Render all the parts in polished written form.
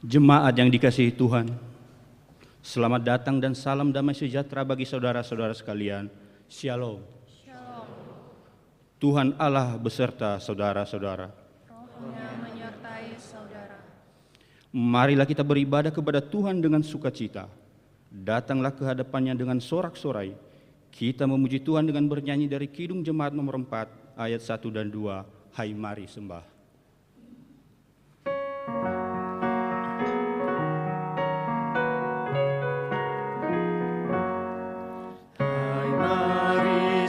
Jemaat yang dikasihi Tuhan, selamat datang dan salam damai sejahtera bagi saudara-saudara sekalian. Shalom. Shalom. Tuhan Allah beserta saudara-saudara. Rohnya menyertai saudara. Marilah kita beribadah kepada Tuhan dengan sukacita. Datanglah ke hadapannya dengan sorak-sorai. Kita memuji Tuhan dengan bernyanyi dari Kidung Jemaat nomor 4 ayat 1 dan 2. Hai mari sembah.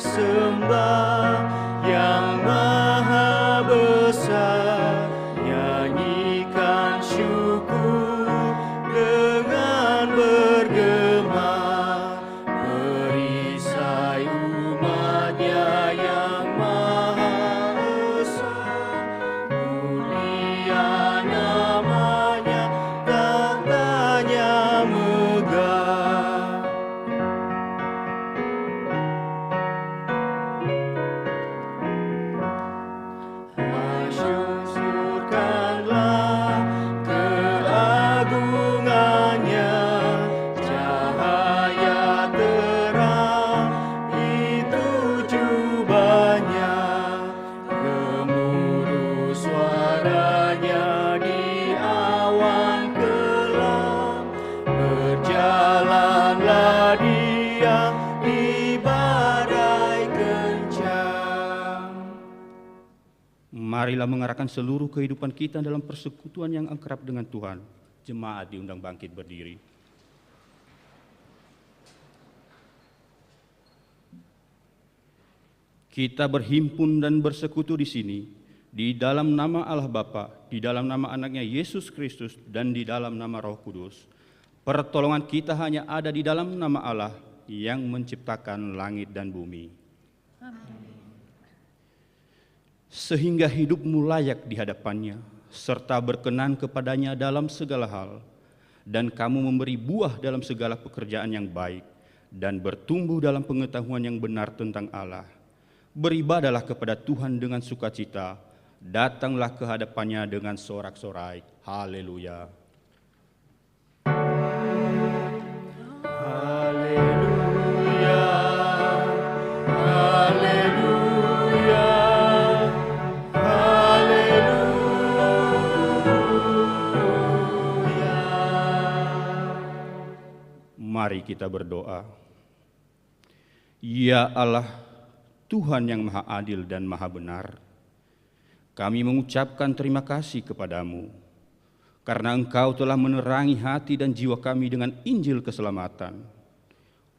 Sembah yang maha besar, nyanyikan syukur dengan bergema, perisai umatnya yang maha esa, mulia namanya, tahtanya megah. Syukurkanlah keagungannya, cahaya terang itu jubahnya, gemuruh suaranya di awan kelam, berjalanlah dia di badai kencang. Marilah mengarahkan seluruh kehidupan kita dalam persekutuan yang akrab dengan Tuhan. Jemaat diundang bangkit berdiri. Kita berhimpun dan bersekutu di sini, di dalam nama Allah Bapa, di dalam nama anaknya Yesus Kristus, dan di dalam nama Roh Kudus. Pertolongan kita hanya ada di dalam nama Allah yang menciptakan langit dan bumi. Amin. Sehingga hidupmu layak di hadapannya, serta berkenan kepadanya dalam segala hal, dan kamu memberi buah dalam segala pekerjaan yang baik, dan bertumbuh dalam pengetahuan yang benar tentang Allah. Beribadahlah kepada Tuhan dengan sukacita, datanglah ke hadapannya dengan sorak-sorai. Haleluya. Haleluya, haleluya, haleluya. Mari kita berdoa. Ya Allah, Tuhan yang maha adil dan maha benar, kami mengucapkan terima kasih kepadamu, karena Engkau telah menerangi hati dan jiwa kami dengan Injil keselamatan.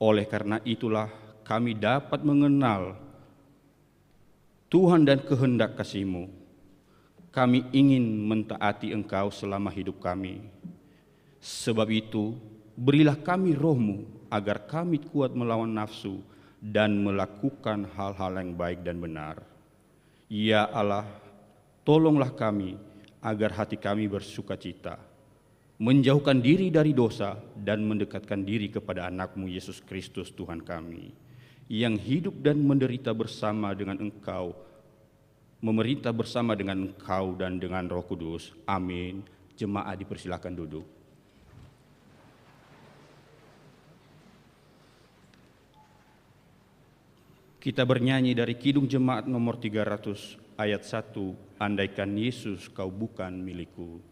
Oleh karena itulah kami dapat mengenal Tuhan dan kehendak kasih-Mu. Kami ingin mentaati Engkau selama hidup kami. Sebab itu, berilah kami roh-Mu agar kami kuat melawan nafsu dan melakukan hal-hal yang baik dan benar. Ya Allah, tolonglah kami agar hati kami bersukacita, menjauhkan diri dari dosa dan mendekatkan diri kepada anak-Mu Yesus Kristus Tuhan kami, yang hidup dan menderita bersama dengan Engkau, memerintah bersama dengan Engkau dan dengan Roh Kudus. Amin. Jemaat dipersilakan duduk. Kita bernyanyi dari Kidung Jemaat nomor 300 ayat 1, andaikan Yesus kau bukan milikku.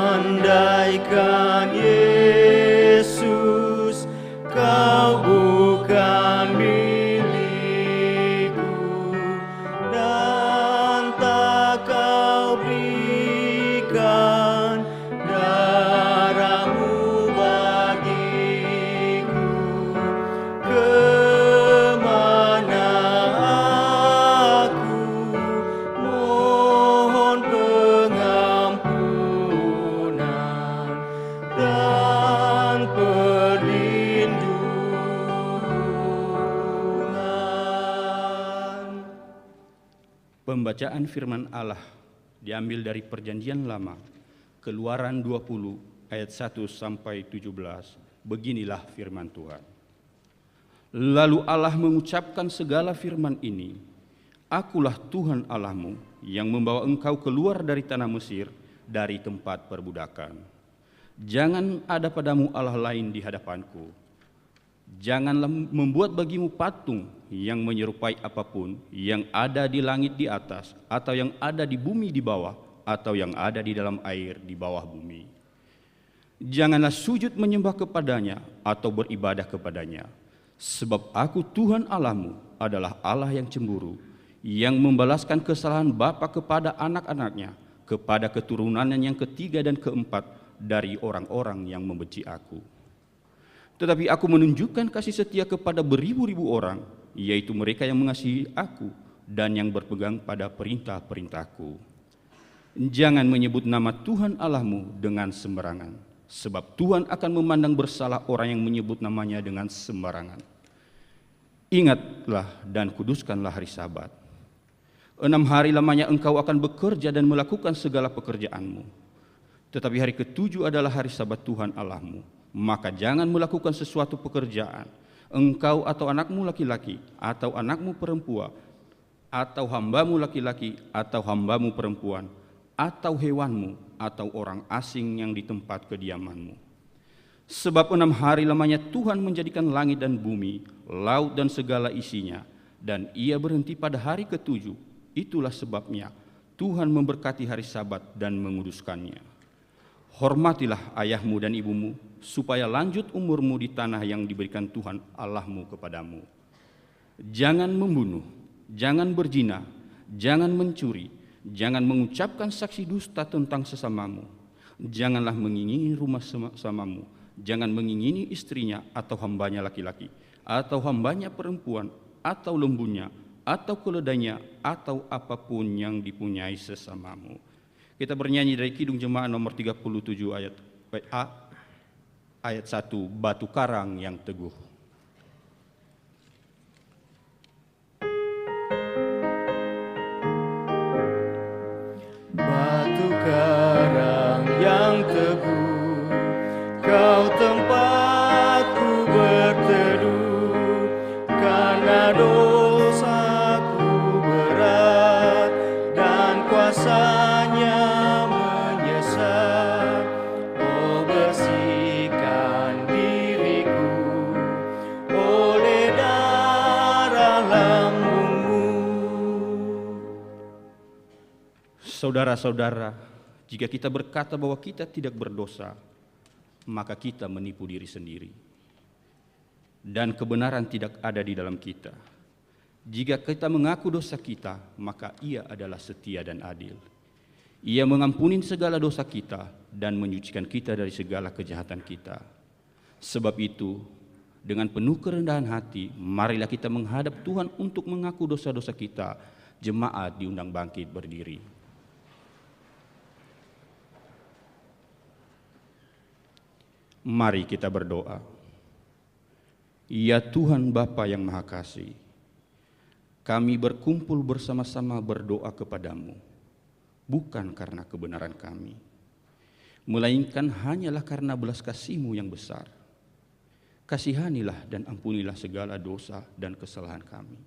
Andaikan Yesus kau bukan milikku, dan tak kau berikan darah-Mu bagiku, kemana aku mohon pengampunan dan perlindungan. Pembacaan firman Allah diambil dari Perjanjian Lama, Keluaran 20 ayat 1 sampai 17. Beginilah firman Tuhan. Lalu Allah mengucapkan segala firman ini, Akulah Tuhan Allahmu yang membawa engkau keluar dari tanah Mesir, dari tempat perbudakan. Jangan ada padamu Allah lain di hadapanku. Janganlah membuat bagimu patung yang menyerupai apapun yang ada di langit di atas, atau yang ada di bumi di bawah, atau yang ada di dalam air di bawah bumi. Janganlah sujud menyembah kepadanya atau beribadah kepadanya. Sebab aku Tuhan Allahmu adalah Allah yang cemburu, yang membalaskan kesalahan bapa kepada anak-anaknya, kepada keturunannya yang ketiga dan keempat dari orang-orang yang membenci aku. Tetapi aku menunjukkan kasih setia kepada beribu-ribu orang, yaitu mereka yang mengasihi aku dan yang berpegang pada perintah-perintahku. Jangan menyebut nama Tuhan Allahmu dengan sembarangan, sebab Tuhan akan memandang bersalah orang yang menyebut namanya dengan sembarangan. Ingatlah dan kuduskanlah hari Sabat. 6 hari lamanya engkau akan bekerja dan melakukan segala pekerjaanmu. Tetapi hari ke-7 adalah hari Sabat Tuhan Allahmu. Maka jangan melakukan sesuatu pekerjaan, engkau atau anakmu laki-laki, atau anakmu perempuan, atau hambamu laki-laki, atau hambamu perempuan, atau hewanmu, atau orang asing yang di tempat kediamanmu. Sebab 6 hari lamanya Tuhan menjadikan langit dan bumi, laut dan segala isinya, dan ia berhenti pada hari ke-7. Itulah sebabnya Tuhan memberkati hari Sabat dan menguduskannya. Hormatilah ayahmu dan ibumu, supaya lanjut umurmu di tanah yang diberikan Tuhan Allahmu kepadamu. Jangan membunuh, jangan berzina, jangan mencuri, jangan mengucapkan saksi dusta tentang sesamamu. Janganlah mengingini rumah sesamamu, jangan mengingini istrinya atau hambanya laki-laki, atau hambanya perempuan, atau lembunya, atau keledainya, atau apapun yang dipunyai sesamamu. Kita bernyanyi dari Kidung Jemaat nomor 37 ayat 1, Batu Karang yang Teguh. Batu karang yang teguh, kau tempatku berteduh, karena dosaku berat dan kuasanya menyesat. Oh, bersihkan diriku oleh darah lambungmu. Saudara-saudara, jika kita berkata bahwa kita tidak berdosa, maka kita menipu diri sendiri, dan kebenaran tidak ada di dalam kita. Jika kita mengaku dosa kita, maka Ia adalah setia dan adil. Ia mengampuni segala dosa kita dan menyucikan kita dari segala kejahatan kita. Sebab itu, dengan penuh kerendahan hati, marilah kita menghadap Tuhan untuk mengaku dosa-dosa kita. Jemaat diundang bangkit berdiri. Mari kita berdoa. Ya Tuhan Bapa yang Maha Kasih, kami berkumpul bersama-sama berdoa kepadamu, bukan karena kebenaran kami, melainkan hanyalah karena belas kasih-Mu yang besar. Kasihanilah dan ampunilah segala dosa dan kesalahan kami.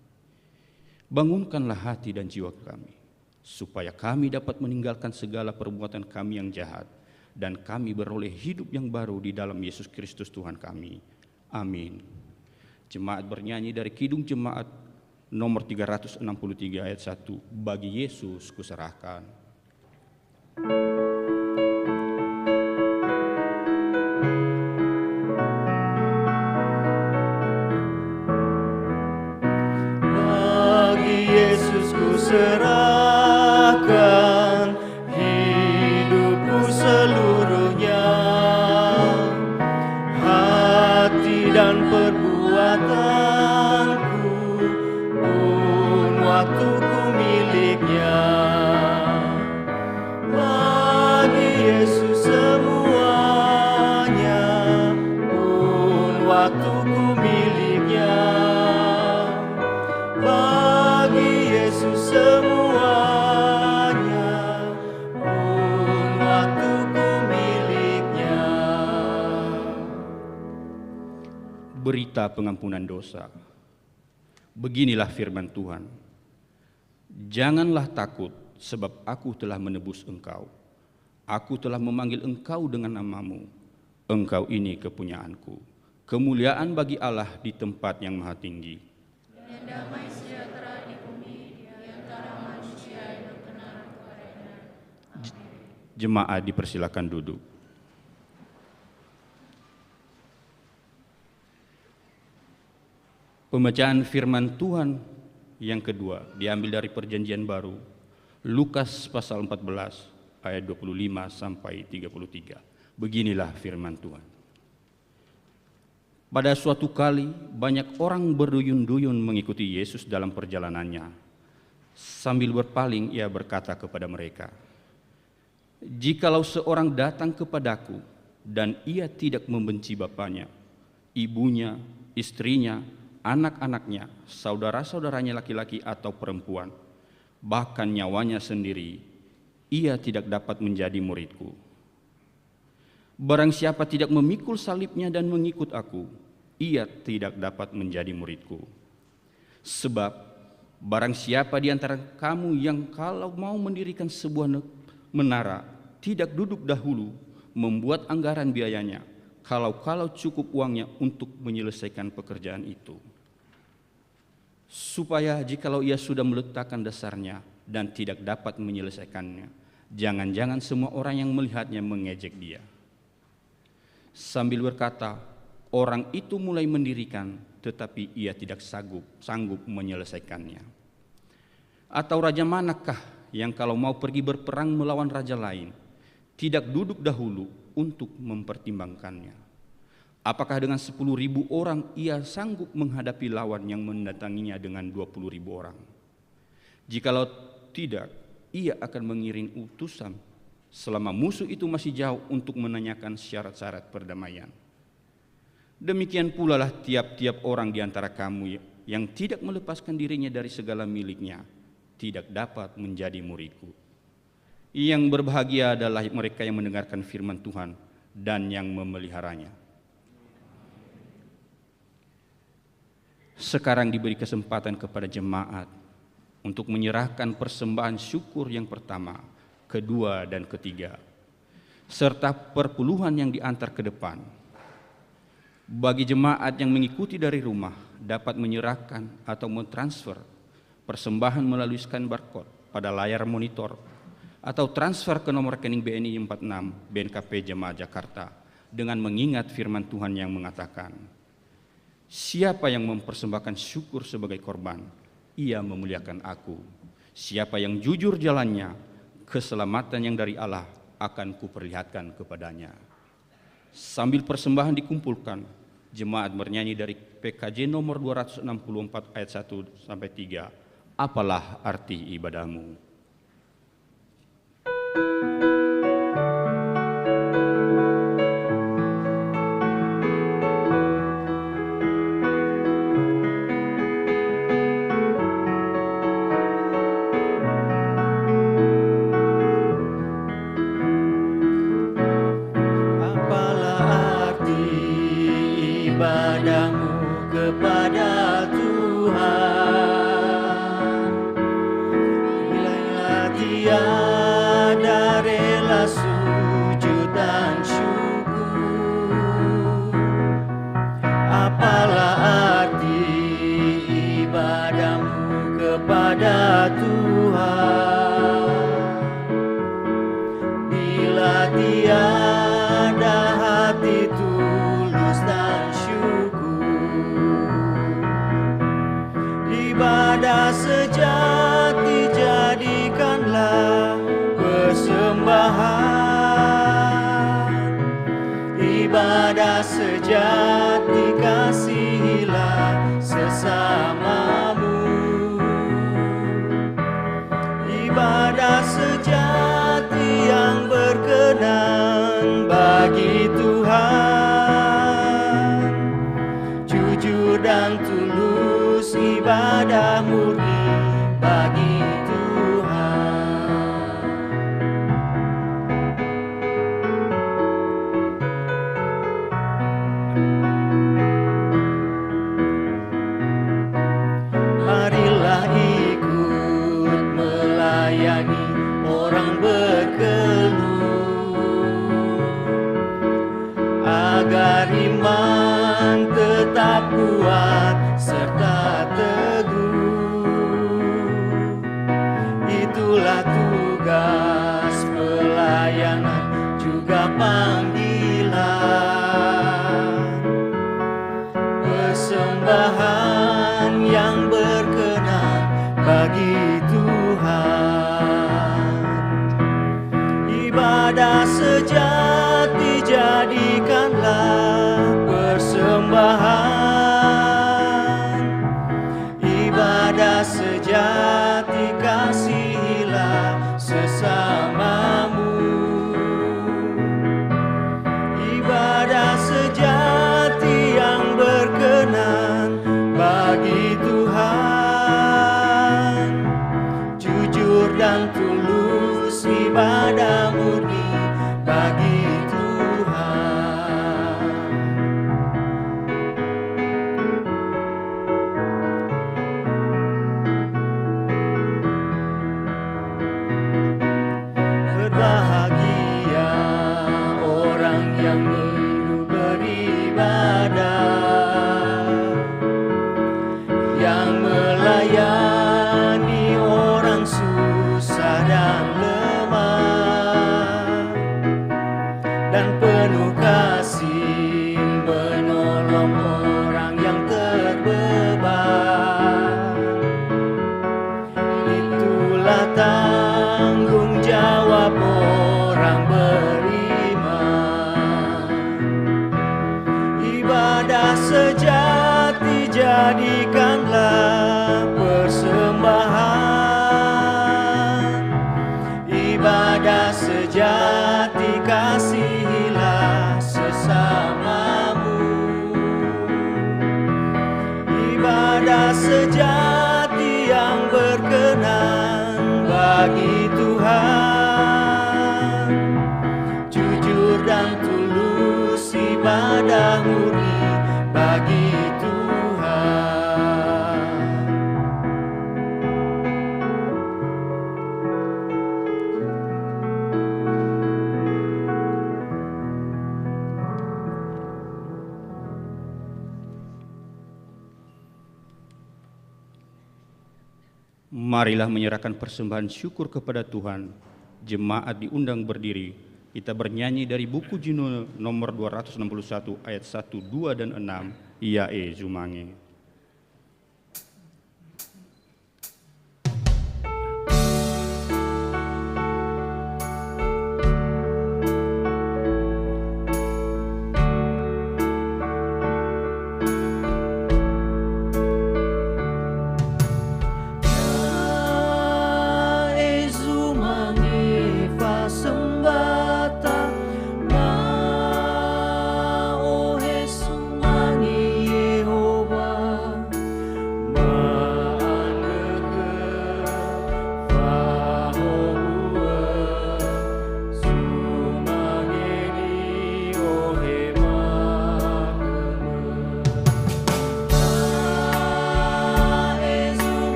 Bangunkanlah hati dan jiwa kami, supaya kami dapat meninggalkan segala perbuatan kami yang jahat, dan kami beroleh hidup yang baru di dalam Yesus Kristus Tuhan kami. Amin. Jemaat bernyanyi dari Kidung Jemaat nomor 363 ayat 1, Bagi Yesus kuserahkan. Bagi Yesus kuserahkan hidupku seluruhnya, hati dan perbuatanku pun waktuku miliknya. Bagi Yesus semuanya pun waktuku miliknya. Bagi Yesus semuanya pun waktuku miliknya. berita pengampunan dosa. Beginilah firman Tuhan. Janganlah takut, sebab aku telah menebus engkau. Aku telah memanggil engkau dengan namamu. Engkau ini kepunyaanku. Kemuliaan bagi Allah di tempat yang maha tinggi. Dan damai sejahtera di bumi di antara manusia yang kenal kepadanya. Jemaat dipersilakan duduk. Pembacaan firman Tuhan yang kedua diambil dari Perjanjian Baru, Lukas pasal 14 ayat 25 sampai 33. Beginilah firman Tuhan. Pada suatu kali banyak orang berduyun-duyun mengikuti Yesus dalam perjalanannya. Sambil berpaling ia berkata kepada mereka, "Jikalau seorang datang kepadaku dan ia tidak membenci bapaknya, ibunya, istrinya, anak-anaknya, saudara-saudaranya laki-laki atau perempuan, bahkan nyawanya sendiri, ia tidak dapat menjadi muridku. Barang siapa tidak memikul salibnya dan mengikut aku, ia tidak dapat menjadi muridku. Sebab barang siapa di antara kamu yang kalau mau mendirikan sebuah menara, tidak duduk dahulu membuat anggaran biayanya, kalau cukup uangnya untuk menyelesaikan pekerjaan itu. Supaya jikalau ia sudah meletakkan dasarnya dan tidak dapat menyelesaikannya, jangan-jangan semua orang yang melihatnya mengejek dia." Sambil berkata, orang itu mulai mendirikan, tetapi ia tidak sanggup menyelesaikannya. Atau raja manakah yang kalau mau pergi berperang melawan raja lain, tidak duduk dahulu untuk mempertimbangkannya? Apakah dengan 10.000 orang ia sanggup menghadapi lawan yang mendatanginya dengan 20.000 orang? Jikalau tidak, ia akan mengirim utusan selama musuh itu masih jauh untuk menanyakan syarat-syarat perdamaian. Demikian pula lah tiap-tiap orang di antara kamu yang tidak melepaskan dirinya dari segala miliknya, tidak dapat menjadi muridku. Yang berbahagia adalah mereka yang mendengarkan firman Tuhan dan yang memeliharanya. Sekarang diberi kesempatan kepada jemaat untuk menyerahkan persembahan syukur yang pertama, kedua, dan ketiga, serta perpuluhan yang diantar ke depan. Bagi jemaat yang mengikuti dari rumah dapat menyerahkan atau mentransfer persembahan melalui scan barcode pada layar monitor atau transfer ke nomor rekening BNI 46 BNKP Jemaat Jakarta dengan mengingat firman Tuhan yang mengatakan, "Siapa yang mempersembahkan syukur sebagai korban, ia memuliakan aku. Siapa yang jujur jalannya, keselamatan yang dari Allah akan kuperlihatkan kepadanya." Sambil persembahan dikumpulkan, jemaat bernyanyi dari PKJ nomor 264 ayat 1 sampai 3. Apalah arti ibadahmu? Kepada Tuhan, bila tiada rela sujud dan syukur, apalah arti ibadahmu kepada Tuhan? Bila tiada hati tulus dan ibadah sejati jadikanlah persembahan. Ibadah sejati kasihilah sesamamu. Ibadah sejati yang berkenan bagi Tuhan. Jujur dan tulus ibadah murni bagi Tuhan. Tuhan. Ibadah sejati jadikanlah persembahan. Ibadah sejati kasihilah sesamamu. Ibadah sejati yang berkenan bagi Tuhan. Jujur dan tulus ibadah murni bagi Tuhan. Berbahagia orang yang hidup beribadah, yang melayani orang susah dan lemah, dan penuh kasih menolong orang yang terbeban. Itulah tanggung jawab orang beriman. Ibadah sejati jadikanlah persembahan. Ibadah sejati kasihilah sesamamu. Ibadah sejati yang berkenan bagi Tuhan. Jujur dan tulus ibadah murni bagi Tuhan. Marilah menyerahkan persembahan syukur kepada Tuhan. Jemaat diundang berdiri. Kita bernyanyi dari buku Jino nomor 261 ayat 1, 2, dan 6. Iae Zumange.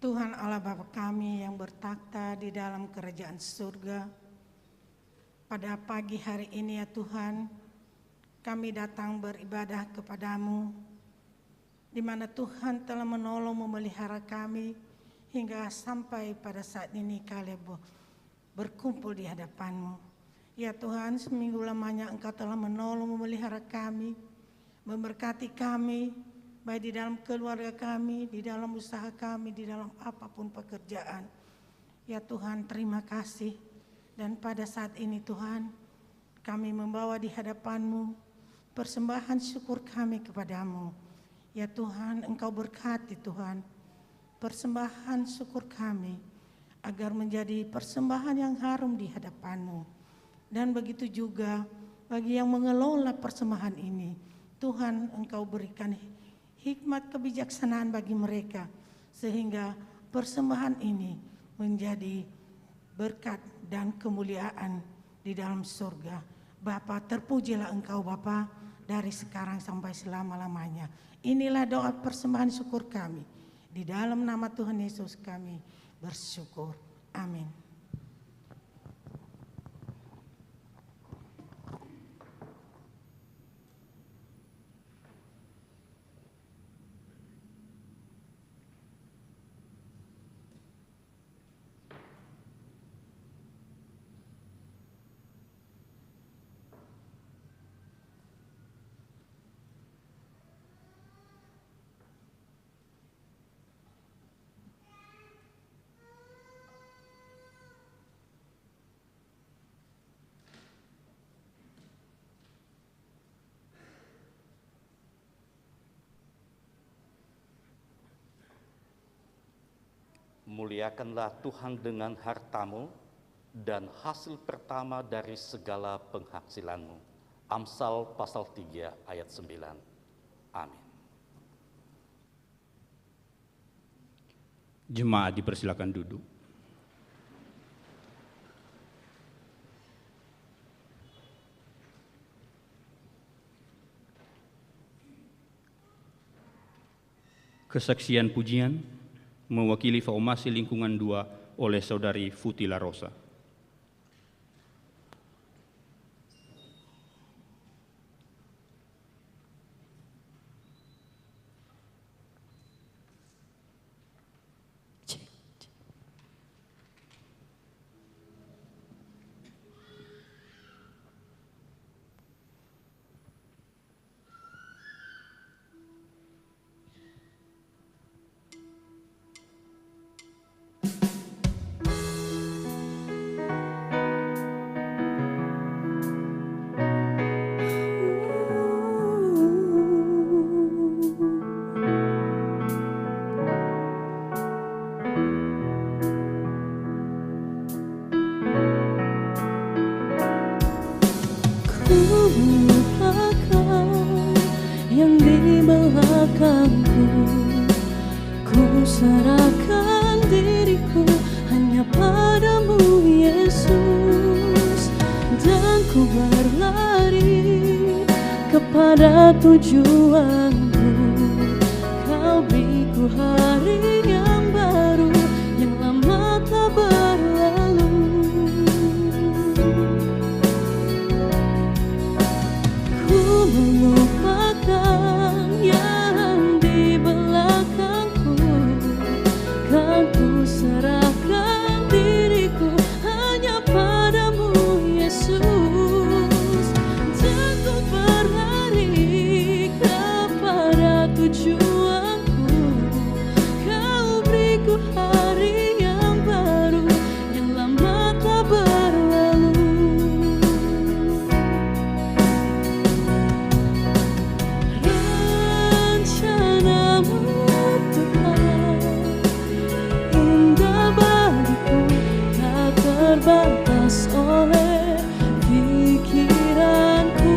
Tuhan Allah Bapa kami yang bertakhta di dalam kerajaan surga, pada pagi hari ini ya Tuhan, kami datang beribadah kepadamu, di mana Tuhan telah menolong memelihara kami hingga sampai pada saat ini kami berkumpul di hadapan-Mu. Ya Tuhan, seminggu lamanya Engkau telah menolong memelihara kami, memberkati kami, baik di dalam keluarga kami, di dalam usaha kami, di dalam apapun pekerjaan. Ya Tuhan, terima kasih. Dan pada saat ini Tuhan, kami membawa di hadapan-Mu persembahan syukur kami kepadamu, Ya Tuhan, Engkau berkati Tuhan persembahan syukur kami agar menjadi persembahan yang harum di hadapan-Mu. Dan begitu juga bagi yang mengelola persembahan ini, Tuhan Engkau berikan hikmat kebijaksanaan bagi mereka sehingga persembahan ini menjadi berkat dan kemuliaan di dalam surga. Bapa, terpujilah Engkau Bapa dari sekarang sampai selama-lamanya. Inilah doa persembahan syukur kami. Di dalam nama Tuhan Yesus kami bersyukur. Amin. Muliakanlah Tuhan dengan hartamu dan hasil pertama dari segala penghasilanmu. Amsal pasal 3 ayat 9. Amin. Jemaat dipersilakan duduk. Kesaksian pujian mewakili Formasi Lingkungan 2 oleh Saudari Futila Rosa. Yang di belakangku, ku serahkan diriku hanya padamu Yesus, dan ku berlari kepada tujuanku. Kau beriku hari yang baru, yang lama telah berlalu. Ku melupakan yang di belakangku, kan ku serahkan diriku hanya padamu Yesus, dan ku berlari kepada tujuanku. Kau beriku hari yang baru, yang lama telah berlalu. Rencanamu Tuhan indah bagiku, tak terbatas oleh pikiranku.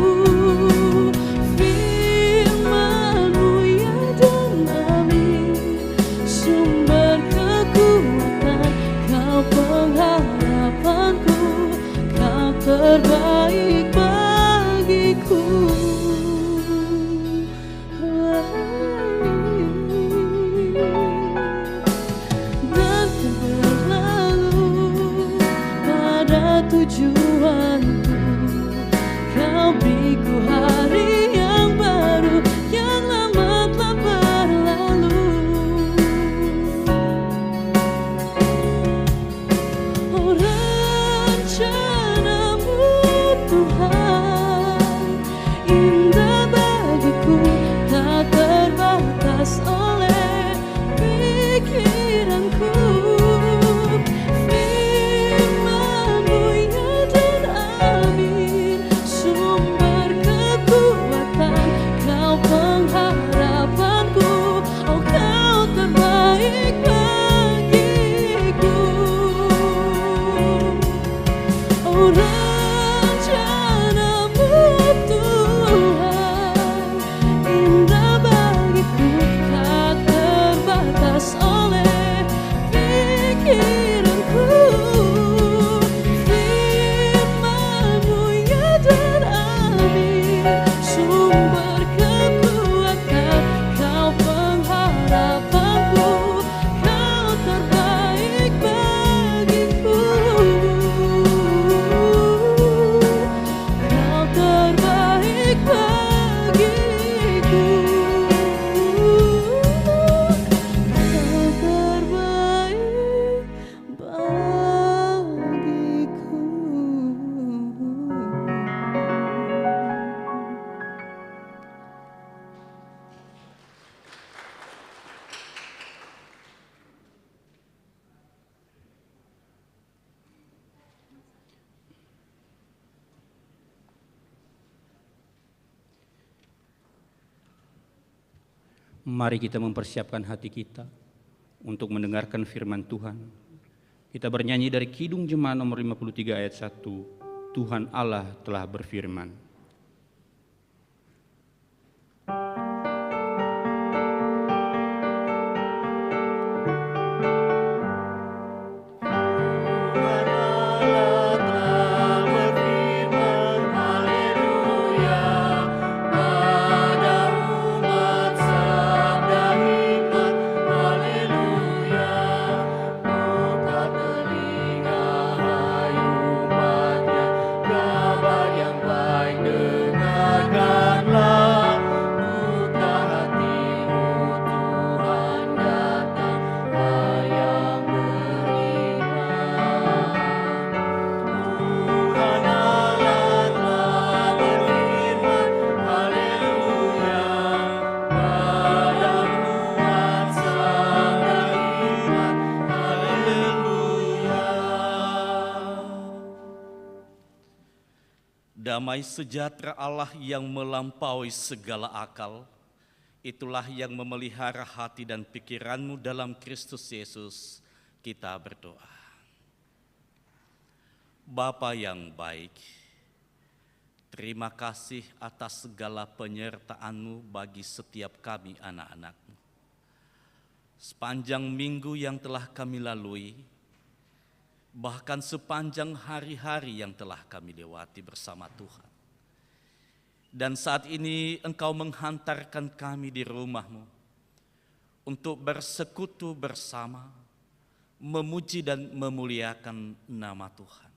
Firman-Mu ya dan amin, sumber kekuatan, Kau pengharapanku, Kau terbaik bagiku. Dan ku berlalu pada tujuanku. Kau beriku hari yang baru, yang lama telah berlalu. Oh, rencana-Mu Tuhan indah bagiku, tak terbatas oleh pikiranku. Firman-Mu ya dan Mari kita mempersiapkan hati kita untuk mendengarkan firman Tuhan. Kita bernyanyi dari Kidung Jemaat nomor 53 ayat 1. Tuhan Allah telah berfirman. Damai sejahtera Allah yang melampaui segala akal, itulah yang memelihara hati dan pikiranmu dalam Kristus Yesus. Kita berdoa. Bapa yang baik, terima kasih atas segala penyertaan-Mu bagi setiap kami anak-anak-Mu. Sepanjang minggu yang telah kami lalui, bahkan sepanjang hari-hari yang telah kami lewati bersama Tuhan. Dan saat ini Engkau menghantarkan kami di rumah-Mu untuk bersekutu bersama, memuji dan memuliakan nama Tuhan.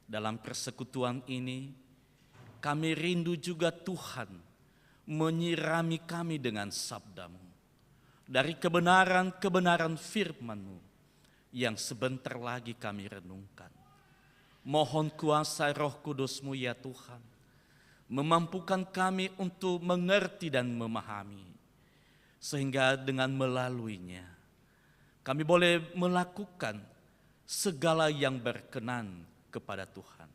Dalam persekutuan ini, kami rindu juga Tuhan menyirami kami dengan sabda-Mu, dari kebenaran-kebenaran firman-Mu, yang sebentar lagi kami renungkan. Mohon kuasa Roh Kudus-Mu ya Tuhan, memampukan kami untuk mengerti dan memahami, sehingga dengan melaluinya kami boleh melakukan segala yang berkenan kepada Tuhan.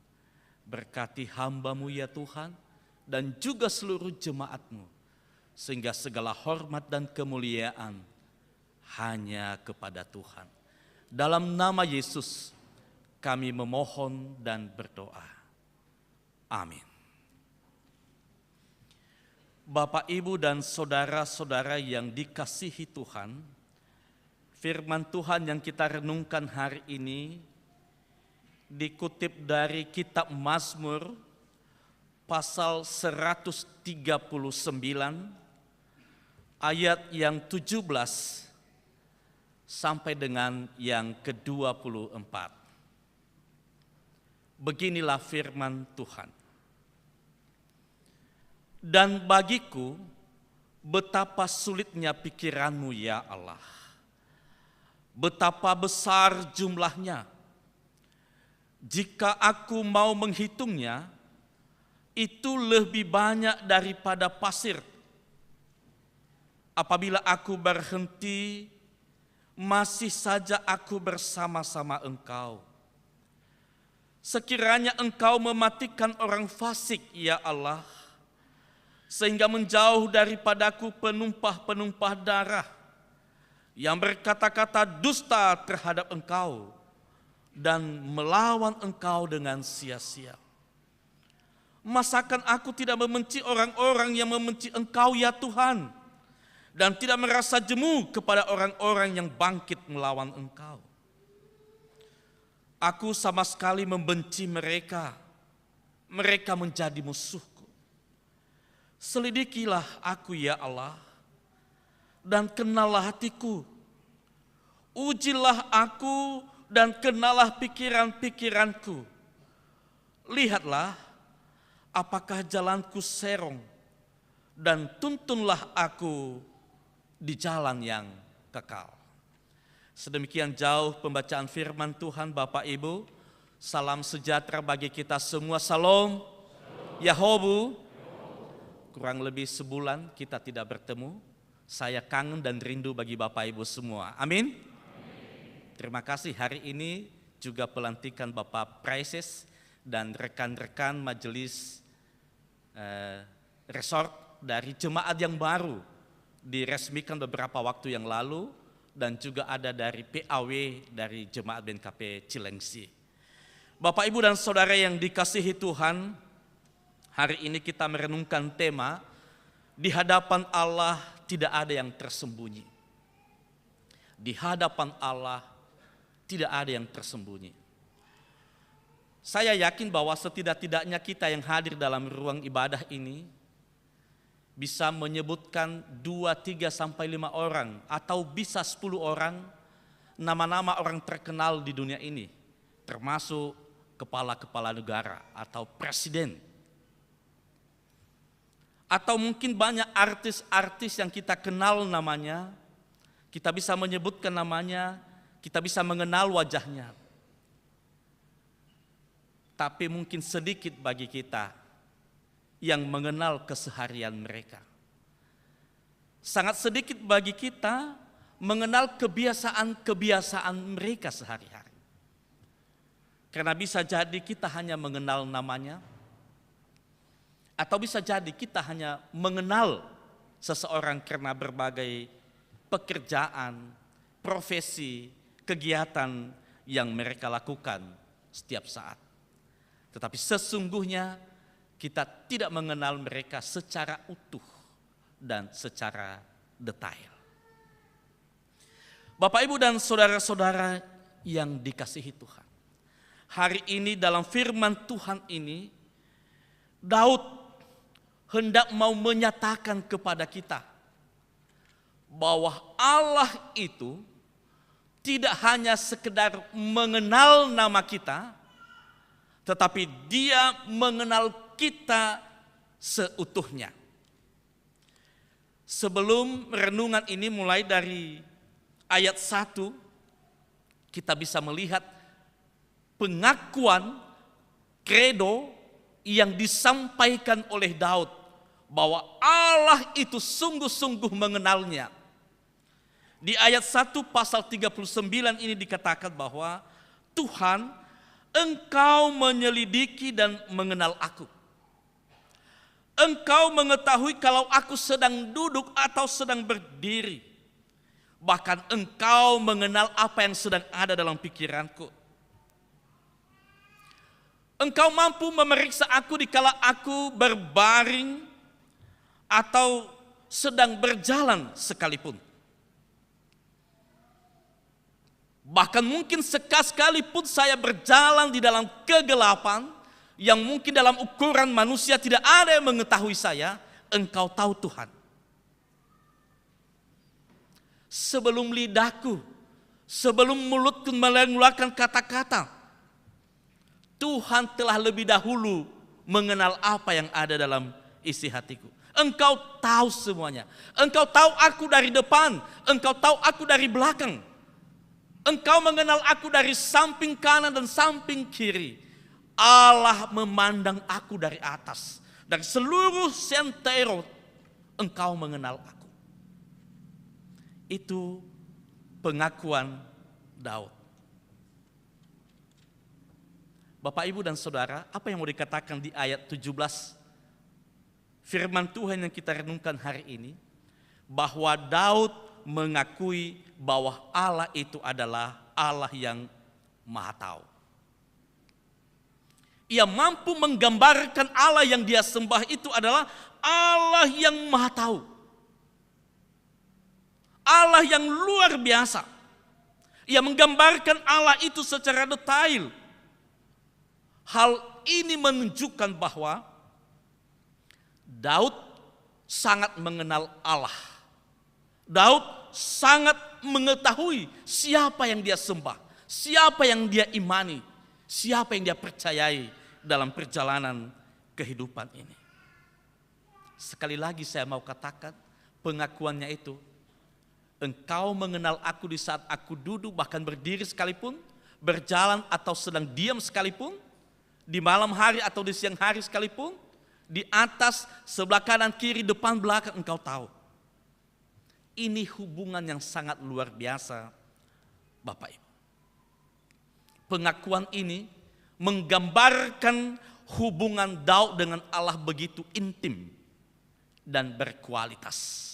Berkati hamba-Mu ya Tuhan, dan juga seluruh jemaat-Mu, sehingga segala hormat dan kemuliaan hanya kepada Tuhan. Dalam nama Yesus kami memohon dan berdoa. Amin. Bapak, Ibu, dan saudara-saudara yang dikasihi Tuhan, firman Tuhan yang kita renungkan hari ini dikutip dari kitab Mazmur pasal 139 ayat yang 17 sampai dengan yang ke-24. Beginilah firman Tuhan. Dan bagiku betapa sulitnya pikiran-Mu ya Allah. Betapa besar jumlahnya. Jika aku mau menghitungnya, itu lebih banyak daripada pasir. Apabila aku berhenti, masih saja aku bersama-sama Engkau. Sekiranya Engkau mematikan orang fasik, ya Allah, sehingga menjauh daripadaku penumpah-penumpah darah yang berkata-kata dusta terhadap Engkau dan melawan Engkau dengan sia-sia. Masakan aku tidak membenci orang-orang yang membenci Engkau, ya Tuhan, dan tidak merasa jemu kepada orang-orang yang bangkit melawan Engkau. Aku sama sekali membenci mereka. Mereka menjadi musuhku. Selidikilah aku ya Allah, dan kenallah hatiku. Ujilah aku dan kenallah pikiran-pikiranku. Lihatlah apakah jalanku serong, dan tuntunlah aku di jalan yang kekal. Sedemikian jauh pembacaan firman Tuhan. Bapak Ibu, salam sejahtera bagi kita semua. Salam Yahobu. Kurang lebih sebulan kita tidak bertemu. Saya kangen dan rindu bagi Bapak Ibu semua. Amin. Terima kasih. Hari ini juga pelantikan Bapak Praises dan rekan-rekan majelis resort dari jemaat yang baru diresmikan beberapa waktu yang lalu, dan juga ada dari PAW dari Jemaat BNKP Cilengsi. Bapak, Ibu, dan Saudara yang dikasihi Tuhan, hari ini kita merenungkan tema, di hadapan Allah tidak ada yang tersembunyi. Di hadapan Allah tidak ada yang tersembunyi. Saya yakin bahwa setidak-tidaknya kita yang hadir dalam ruang ibadah ini bisa menyebutkan 2, 3, sampai 5 orang atau bisa 10 orang nama-nama orang terkenal di dunia ini, termasuk kepala-kepala negara atau presiden. Atau mungkin banyak artis-artis yang kita kenal namanya, kita bisa menyebutkan namanya, kita bisa mengenal wajahnya. Tapi mungkin sedikit bagi kita yang mengenal keseharian mereka. Sangat sedikit bagi kita mengenal kebiasaan-kebiasaan mereka sehari-hari. Karena bisa jadi kita hanya mengenal namanya, atau bisa jadi kita hanya mengenal seseorang karena berbagai pekerjaan, profesi, kegiatan yang mereka lakukan setiap saat. Tetapi sesungguhnya kita tidak mengenal mereka secara utuh dan secara detail. Bapak, Ibu, dan saudara-saudara yang dikasihi Tuhan, hari ini dalam firman Tuhan ini, Daud hendak mau menyatakan kepada kita bahwa Allah itu tidak hanya sekedar mengenal nama kita, tetapi Dia mengenal kita seutuhnya. Sebelum renungan ini mulai dari ayat 1, kita bisa melihat pengakuan kredo yang disampaikan oleh Daud bahwa Allah itu sungguh-sungguh mengenalnya. Di ayat 1 pasal 39 ini dikatakan bahwa Tuhan, Engkau menyelidiki dan mengenal aku. Engkau mengetahui kalau aku sedang duduk atau sedang berdiri. Bahkan Engkau mengenal apa yang sedang ada dalam pikiranku. Engkau mampu memeriksa aku dikala aku berbaring atau sedang berjalan sekalipun. Bahkan mungkin sekalipun saya berjalan di dalam kegelapan yang mungkin dalam ukuran manusia tidak ada yang mengetahui saya, Engkau tahu Tuhan. Sebelum lidahku, sebelum mulutku mengeluarkan kata-kata, Tuhan telah lebih dahulu mengenal apa yang ada dalam isi hatiku. Engkau tahu semuanya. Engkau tahu aku dari depan, Engkau tahu aku dari belakang. Engkau mengenal aku dari samping kanan dan samping kiri. Allah memandang aku dari atas. Dari seluruh sentero, Engkau mengenal aku. Itu pengakuan Daud. Bapak, Ibu, dan Saudara, apa yang mau dikatakan di ayat 17? Firman Tuhan yang kita renungkan hari ini, bahwa Daud mengakui bahwa Allah itu adalah Allah yang Maha Tahu. Ia mampu menggambarkan Allah yang dia sembah itu adalah Allah yang Maha Tahu. Allah yang luar biasa. Ia menggambarkan Allah itu secara detail. Hal ini menunjukkan bahwa Daud sangat mengenal Allah. Daud sangat mengetahui siapa yang dia sembah, siapa yang dia imani, siapa yang dia percayai dalam perjalanan kehidupan ini. Sekali lagi saya mau katakan, pengakuannya itu, Engkau mengenal aku di saat aku duduk bahkan berdiri sekalipun, berjalan atau sedang diam sekalipun, di malam hari atau di siang hari sekalipun, di atas, sebelah kanan, kiri, depan, belakang, Engkau tahu. Ini hubungan yang sangat luar biasa, Bapak, Ibu. Pengakuan ini menggambarkan hubungan Daud dengan Allah begitu intim dan berkualitas.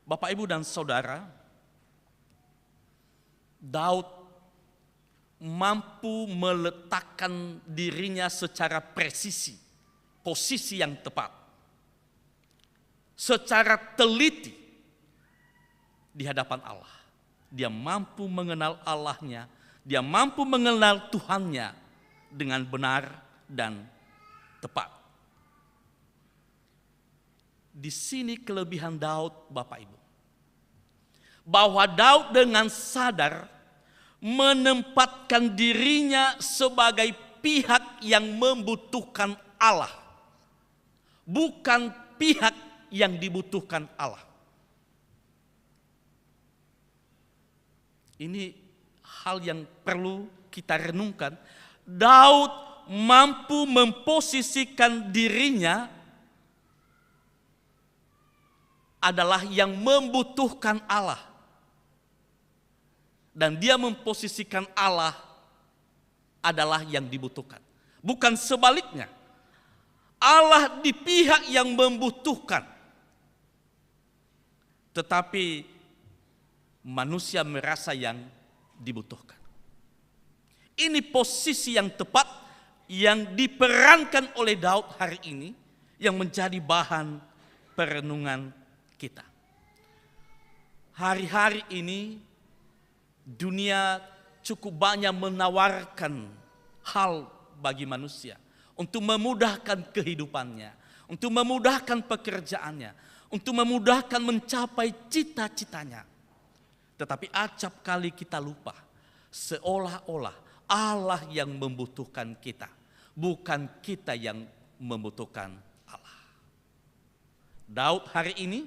Bapak, Ibu, dan Saudara, Daud mampu meletakkan dirinya secara presisi, posisi yang tepat, secara teliti di hadapan Allah. Dia mampu mengenal Allahnya, dia mampu mengenal Tuhannya dengan benar dan tepat. Di sini kelebihan Daud, Bapak Ibu. Bahwa Daud dengan sadar menempatkan dirinya sebagai pihak yang membutuhkan Allah, bukan pihak yang dibutuhkan Allah. Ini hal yang perlu kita renungkan. Daud mampu memposisikan dirinya adalah yang membutuhkan Allah. Dan dia memposisikan Allah adalah yang dibutuhkan. Bukan sebaliknya. Allah di pihak yang membutuhkan. Tetapi manusia merasa yang dibutuhkan. Ini posisi yang tepat yang diperankan oleh Daud hari ini, yang menjadi bahan perenungan kita. Hari-hari ini dunia cukup banyak menawarkan hal bagi manusia untuk memudahkan kehidupannya, untuk memudahkan pekerjaannya, untuk memudahkan mencapai cita-citanya. Tetapi acap kali kita lupa, seolah-olah Allah yang membutuhkan kita, bukan kita yang membutuhkan Allah. Daud hari ini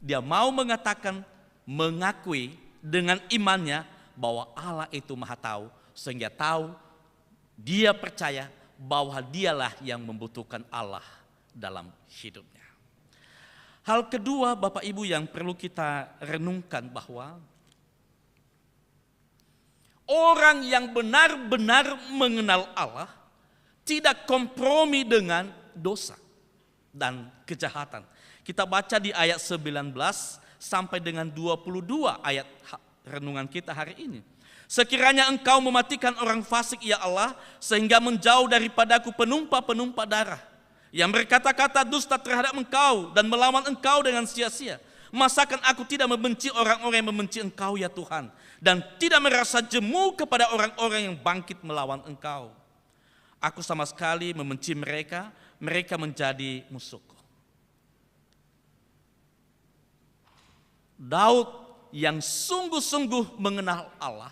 dia mau mengatakan, mengakui dengan imannya bahwa Allah itu Maha Tahu, sehingga tahu, dia percaya bahwa dialah yang membutuhkan Allah dalam hidupnya. Hal kedua, Bapak Ibu, yang perlu kita renungkan bahwa orang yang benar-benar mengenal Allah tidak kompromi dengan dosa dan kejahatan. Kita baca di ayat 19 sampai dengan 22 ayat renungan kita hari ini. Sekiranya engkau mematikan orang fasik ya Allah, sehingga menjauh daripadaku penumpa-penumpa darah yang berkata-kata dusta terhadap engkau dan melawan engkau dengan sia-sia. Masakan aku tidak membenci orang-orang yang membenci engkau ya Tuhan, dan tidak merasa jemu kepada orang-orang yang bangkit melawan engkau. Aku sama sekali membenci mereka, mereka menjadi musuhku. Daud yang sungguh-sungguh mengenal Allah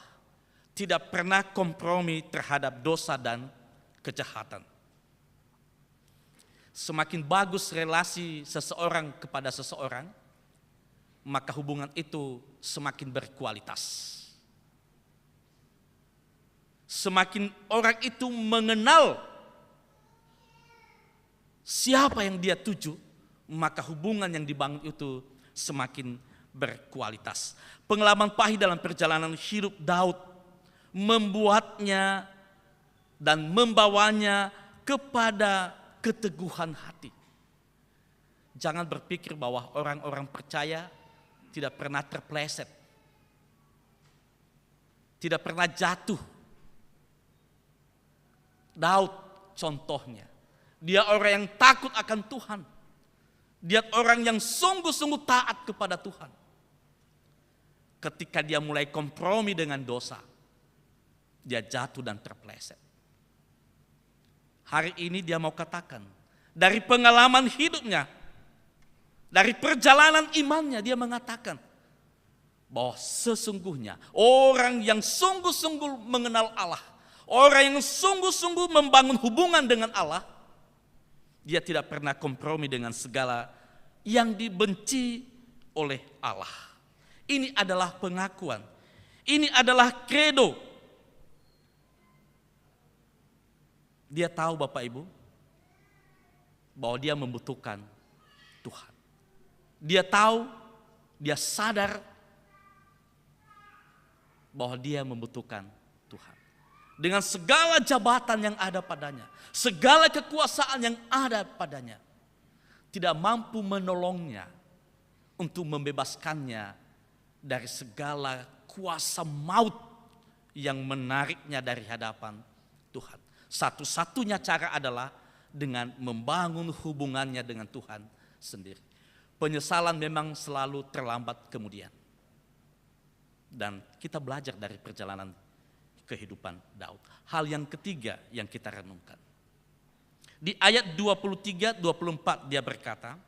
tidak pernah kompromi terhadap dosa dan kejahatan. Semakin bagus relasi seseorang kepada seseorang, maka hubungan itu semakin berkualitas. Semakin orang itu mengenal siapa yang dia tuju, maka hubungan yang dibangun itu semakin berkualitas. Pengalaman pahit dalam perjalanan hidup Daud membuatnya dan membawanya kepada keteguhan hati. Jangan berpikir bahwa orang-orang percaya tidak pernah terpleset, tidak pernah jatuh. Daud contohnya, dia orang yang takut akan Tuhan. Dia orang yang sungguh-sungguh taat kepada Tuhan. Ketika dia mulai kompromi dengan dosa, dia jatuh dan terpleset. Hari ini dia mau katakan, dari pengalaman hidupnya, dari perjalanan imannya, dia mengatakan bahwa sesungguhnya orang yang sungguh-sungguh mengenal Allah, orang yang sungguh-sungguh membangun hubungan dengan Allah, dia tidak pernah kompromi dengan segala yang dibenci oleh Allah. Ini adalah pengakuan, ini adalah kredo. Dia tahu, Bapak Ibu, bahwa dia membutuhkan Tuhan. Dia tahu, dia sadar bahwa dia membutuhkan Tuhan. Dengan segala jabatan yang ada padanya, segala kekuasaan yang ada padanya, tidak mampu menolongnya untuk membebaskannya dari segala kuasa maut yang menariknya dari hadapan Tuhan. Satu-satunya cara adalah dengan membangun hubungannya dengan Tuhan sendiri. Penyesalan memang selalu terlambat kemudian. Dan kita belajar dari perjalanan kehidupan Daud. Hal yang ketiga yang kita renungkan. Di ayat 23-24 dia berkata,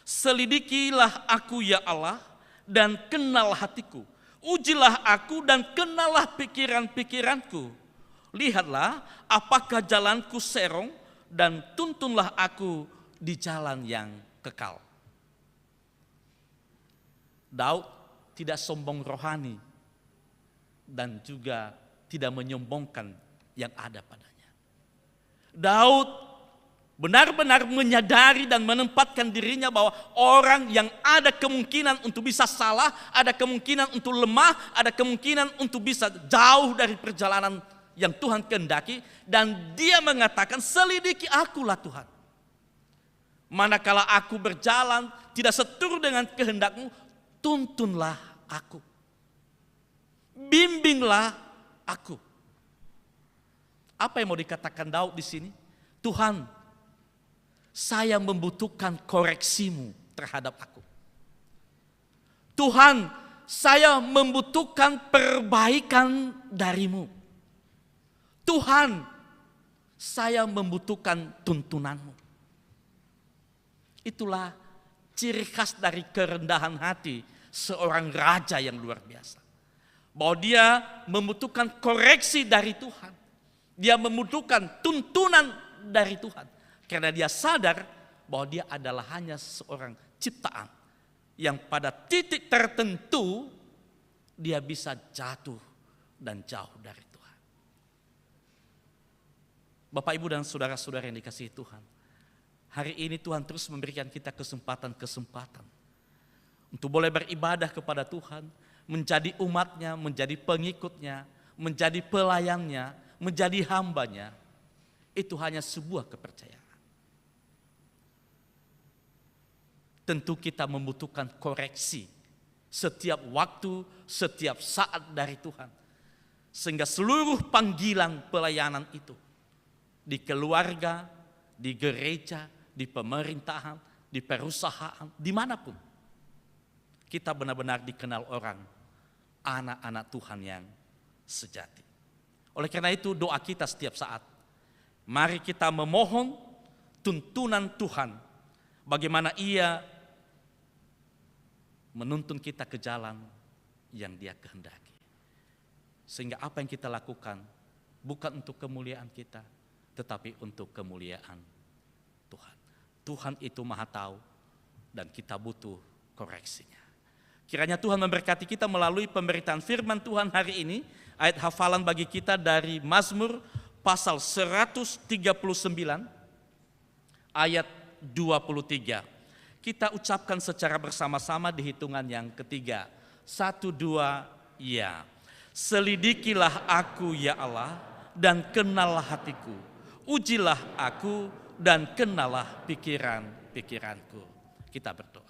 "Selidikilah aku ya Allah dan kenal hatiku. Ujilah aku dan kenallah pikiran-pikiranku. Lihatlah apakah jalanku serong dan tuntunlah aku di jalan yang kekal." Daud tidak sombong rohani dan juga tidak menyombongkan yang ada padanya. Daud benar-benar menyadari dan menempatkan dirinya bahwa orang yang ada kemungkinan untuk bisa salah, ada kemungkinan untuk lemah, ada kemungkinan untuk bisa jauh dari perjalanan yang Tuhan kehendaki, dan dia mengatakan, "Selidiki akulah Tuhan. Manakala aku berjalan tidak seturut dengan kehendak-Mu, tuntunlah aku. Bimbinglah aku." Apa yang mau dikatakan Daud di sini? Tuhan, saya membutuhkan koreksi-Mu terhadap aku. Tuhan, saya membutuhkan perbaikan dari-Mu. Tuhan, saya membutuhkan tuntunan-Mu. Itulah ciri khas dari kerendahan hati seorang raja yang luar biasa. Bahwa dia membutuhkan koreksi dari Tuhan. Dia membutuhkan tuntunan dari Tuhan. Karena dia sadar bahwa dia adalah hanya seorang ciptaan yang pada titik tertentu dia bisa jatuh dan jauh dari Tuhan. Bapak, Ibu, dan saudara-saudara yang dikasihi Tuhan, hari ini Tuhan terus memberikan kita kesempatan-kesempatan untuk boleh beribadah kepada Tuhan, menjadi umatnya, menjadi pengikutnya, menjadi pelayannya, menjadi hambanya. Itu hanya sebuah kepercayaan. Tentu kita membutuhkan koreksi setiap waktu, setiap saat dari Tuhan. Sehingga seluruh panggilan pelayanan itu, di keluarga, di gereja, di pemerintahan, di perusahaan, dimanapun, kita benar-benar dikenal orang, anak-anak Tuhan yang sejati. Oleh karena itu doa kita setiap saat, mari kita memohon tuntunan Tuhan, bagaimana Ia menuntun kita ke jalan yang Dia kehendaki. Sehingga apa yang kita lakukan bukan untuk kemuliaan kita, tetapi untuk kemuliaan Tuhan. Tuhan itu Maha Tahu dan kita butuh koreksinya. Kiranya Tuhan memberkati kita melalui pemberitaan firman Tuhan hari ini. Ayat hafalan bagi kita dari Mazmur pasal 139 ayat 23. Kita ucapkan secara bersama-sama di hitungan yang ketiga. 1, 2, ya. Selidikilah aku ya Allah dan kenallah hatiku. Ujilah aku dan kenalah pikiran-pikiranku. Kita berdoa.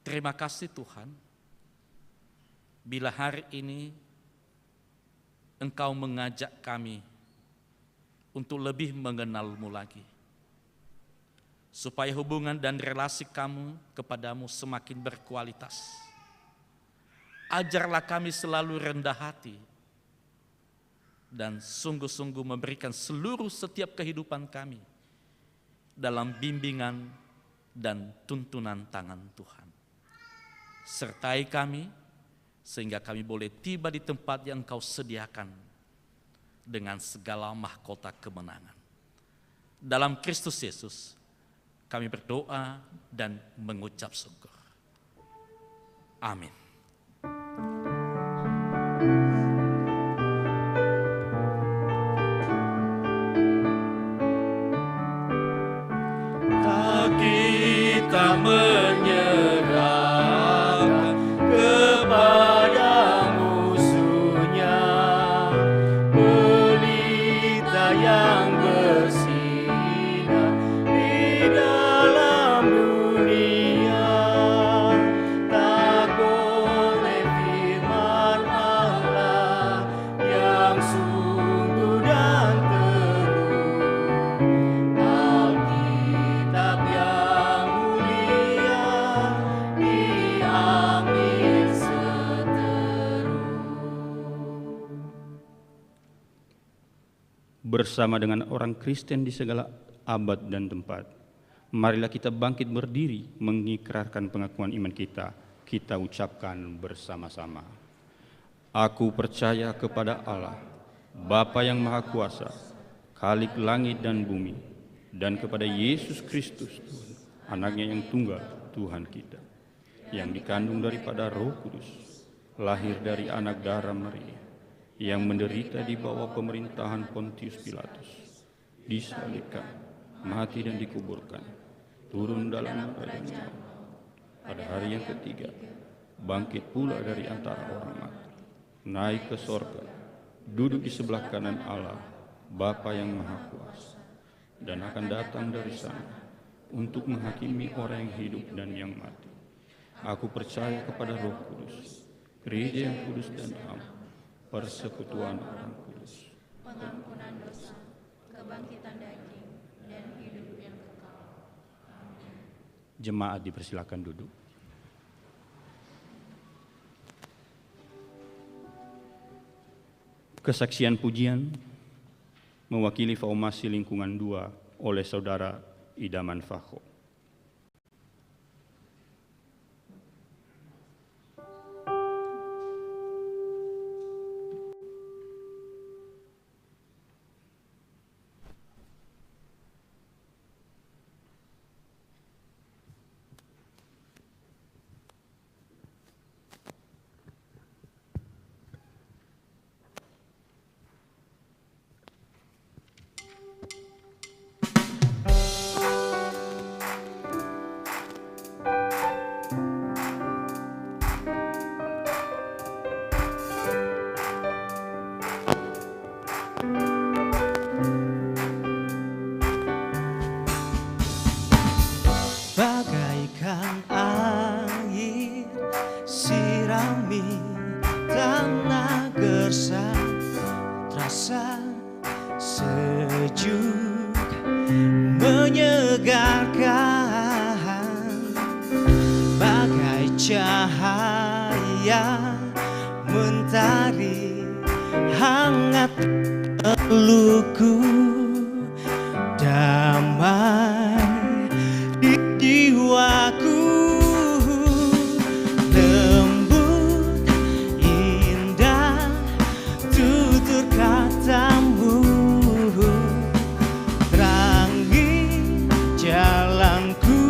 Terima kasih Tuhan, bila hari ini Engkau mengajak kami untuk lebih mengenal-Mu lagi. Supaya hubungan dan relasi kami kepadamu semakin berkualitas. Ajarlah kami selalu rendah hati dan sungguh-sungguh memberikan seluruh setiap kehidupan kami dalam bimbingan dan tuntunan tangan Tuhan. Sertai kami sehingga kami boleh tiba di tempat yang Engkau sediakan dengan segala mahkota kemenangan. Dalam Kristus Yesus kami berdoa dan mengucap syukur. Amin. Kita menyerahkan kepada musuhnya pelita yang bersinar di dalam dunia. bersama dengan orang Kristen di segala abad dan tempat. Marilah kita bangkit berdiri mengikrarkan pengakuan iman kita. Kita ucapkan bersama-sama. Aku percaya kepada Allah, Bapa yang Maha Kuasa, Khalik langit dan bumi, dan kepada Yesus Kristus, Tuhan, Anaknya yang tunggal, Tuhan kita, yang dikandung daripada Roh Kudus, lahir dari anak darah Maria, yang menderita di bawah pemerintahan Pontius Pilatus, disalibkan, mati dan dikuburkan, turun dalam keadaan maut. Pada hari yang ketiga, bangkit pula dari antara orang mati, naik ke sorga, duduk di sebelah kanan Allah, Bapa yang Maha Kuasa, dan akan datang dari sana untuk menghakimi orang yang hidup dan yang mati. Aku percaya kepada Roh Kudus, gereja yang kudus dan am, persekutuan orang kudus, pengampunan dosa, kebangkitan daging, dan hidup yang kekal. Amin. Jemaat dipersilakan duduk. Kesaksian pujian mewakili Formasi Lingkungan 2 oleh Saudara Idaman Fakho. Bagaikan air sirami tanah gersang, terasa sejuk menyegarkan, bagai cahaya mentari hangat pelukku, damai di jiwaku, lembut indah tutur katamu, terangi jalanku,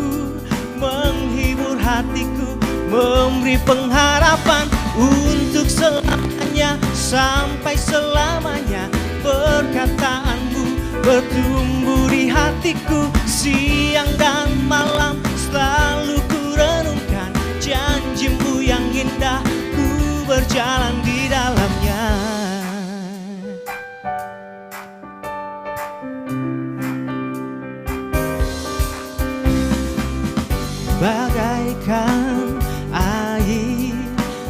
menghibur hatiku, memberi pengharapan untuk selamanya, sampai selamanya. Perkataanmu bertumbuh di hatiku, siang dan malam selalu ku renungkan, janjimu yang indah, ku berjalan di dalamnya. Bagaikan air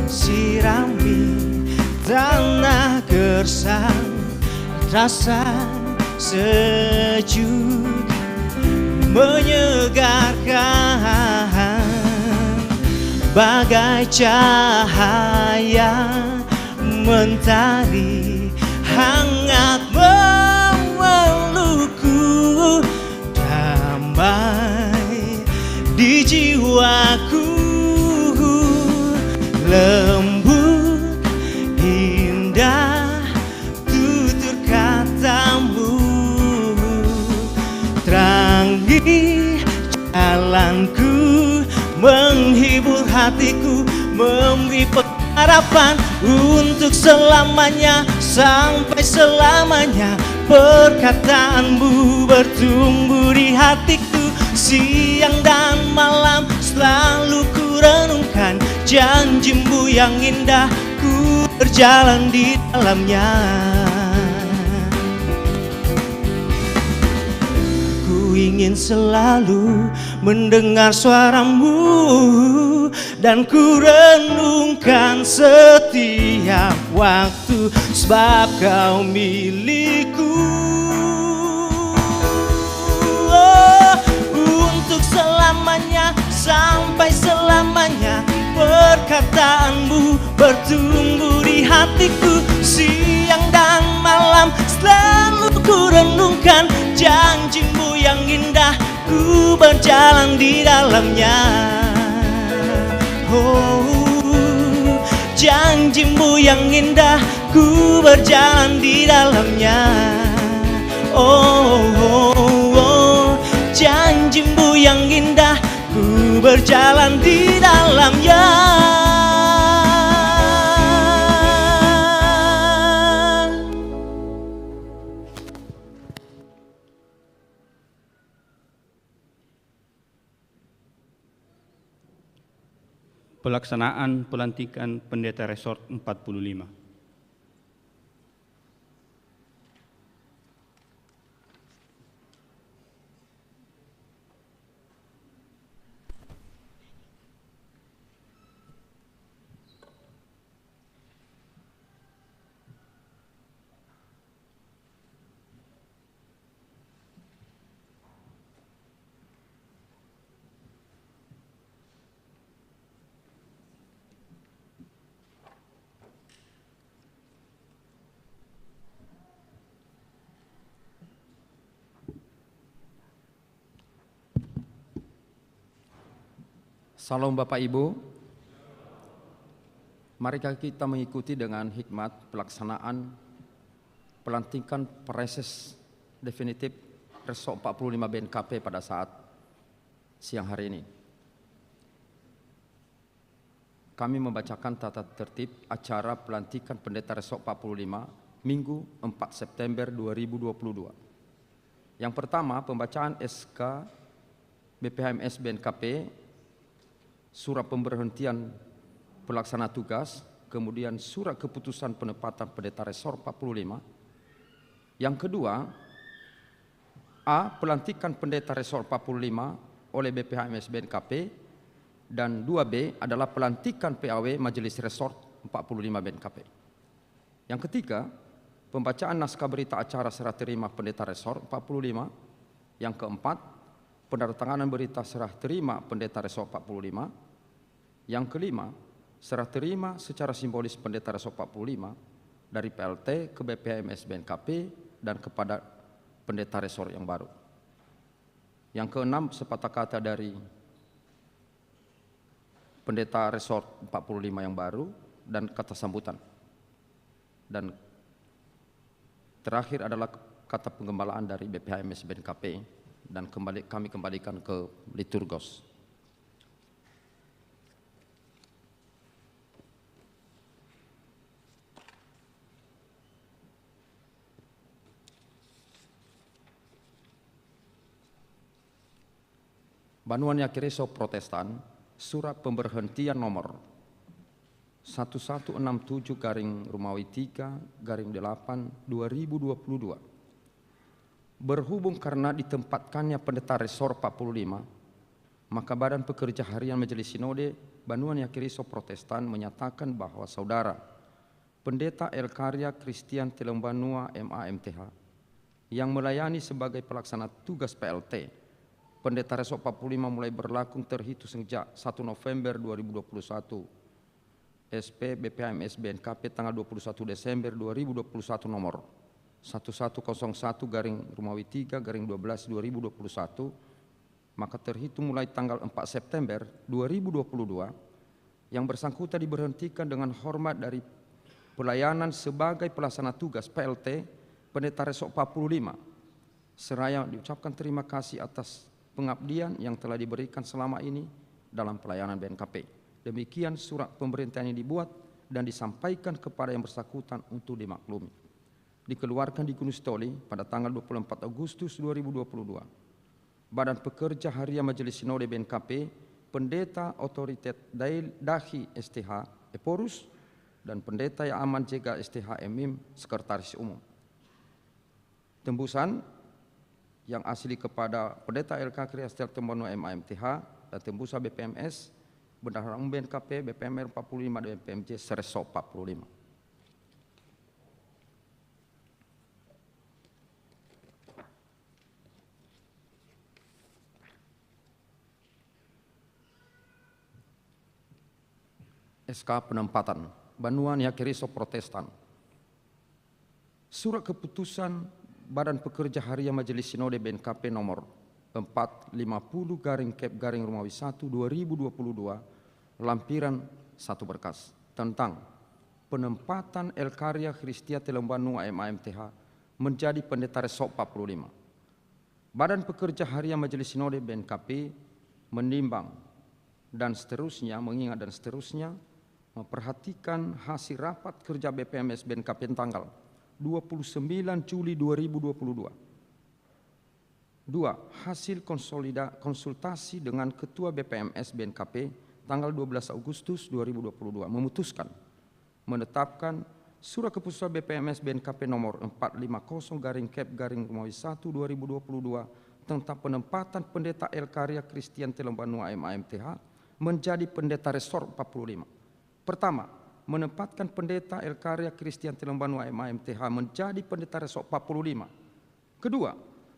sirami tanah gersang, terasa sejuk menyegarkan, bagai cahaya mentari hangat memelukku, damai di jiwaku, lembut indah tutur katamu, terangi jalanku, menghibur hatiku, memberi pengharapan untuk selamanya, sampai selamanya. Perkataanmu bertumbuh di hatiku, siang dan malam selalu ku renungkan, janjimu yang indah, ku berjalan di dalamnya. Ku ingin selalu mendengar suaramu, dan ku renungkan setiap waktu, sebab kau milikku. Oh, untuk selamanya, sampai selamanya. Perkataanmu bertumbuh di hatiku, siang dan malam selalu ku renungkan janjimu yang indah, ku berjalan di dalamnya. Oh, janjimu yang indah, ku berjalan di dalamnya. Oh, oh, oh, janjimu yang indah, ku berjalan di dalamnya. Pelaksanaan pelantikan Pendeta Resort 45. Salam Bapak Ibu, mari kita mengikuti dengan hikmat pelaksanaan pelantikan preses definitif Resort 45 BNKP pada saat siang hari ini. Kami membacakan tata tertib acara pelantikan Pendeta Resort 45 Minggu 4 September 2022. Yang pertama, pembacaan SK BPHMS BNKP, surat pemberhentian pelaksana tugas, kemudian surat keputusan penempatan Pendeta Resort 45. Yang kedua, A. Pelantikan Pendeta Resort 45 oleh BPHMS BNKP, dan 2B adalah pelantikan PAW Majelis Resort 45 BNKP. Yang ketiga, pembacaan naskah berita acara serah terima Pendeta Resort 45. Yang keempat, penandatanganan berita serah terima Pendeta Resort 45. Yang kelima, serah terima secara simbolis Pendeta Resort 45 dari PLT ke BPHMS BNKP dan kepada Pendeta Resort yang baru. Yang keenam, sepatah kata dari Pendeta Resort 45 yang baru dan kata sambutan. Dan terakhir adalah kata penggembalaan dari BPHMS BNKP, dan kami kembalikan ke liturgos. Banuan Yakireso Protestan, surat pemberhentian nomor 1167 Romawi 3/8 2022. Berhubung karena ditempatkannya Pendeta Resort 45, maka Badan Pekerja Harian Majelis Sinode Banuan Yakireso Protestan menyatakan bahwa saudara Pendeta El Karya Christian Telembanua MAMTH yang melayani sebagai pelaksana tugas PLT Pendeta Resort 45 mulai berlaku terhitung sejak 1 November 2021. SP BPHMS BNKP tanggal 21 Desember 2021 nomor 1101-Romawi 3/12/2021, maka terhitung mulai tanggal 4 September 2022 yang bersangkutan diberhentikan dengan hormat dari pelayanan sebagai pelaksana tugas PLT Pendeta Resort 45. Seraya diucapkan terima kasih atas pengabdian yang telah diberikan selama ini dalam pelayanan BNKP. Demikian surat pemberhentian yang dibuat dan disampaikan kepada yang bersangkutan untuk dimaklumi. Dikeluarkan di Gunung Stoli pada tanggal 24 Agustus 2022. Badan Pekerja Harian Majelis Sinode BNKP, Pendeta Otoritas Dahi STH Eporus, dan Pendeta Aman Jega STH Emim Sekretaris Umum. Tembusan yang asli kepada Pendeta LK Christian Telembanua MAMTH dan tembusan BPMS, Bendahara Umum BNKP, BPMR 45 dan BPMJ Resort 45. SK penempatan Banuan Yakireso Protestan. Surat keputusan Badan Pekerja Harian Majelis Sinode BNKP nomor 450/Romawi 1 2022 lampiran 1 berkas tentang penempatan El Karya Christia Telembanu AMTH menjadi pendeta Resop 45. Badan Pekerja Harian Majelis Sinode BNKP menimbang dan seterusnya, mengingat dan seterusnya, memperhatikan hasil rapat kerja BPMS BNKP tanggal 29 Juli 2022. 2. Hasil konsultasi dengan Ketua BPMS BNKP tanggal 12 Agustus 2022 memutuskan menetapkan Surat Keputusan BPMS BNKP nomor 450/Romawi 1 2022 tentang penempatan pendeta El Karya Christian Telembanu AMTH menjadi pendeta Resor 45. Pertama, menempatkan pendeta El Karya Christian Telembanu AMTH menjadi pendeta Resop 45. Kedua,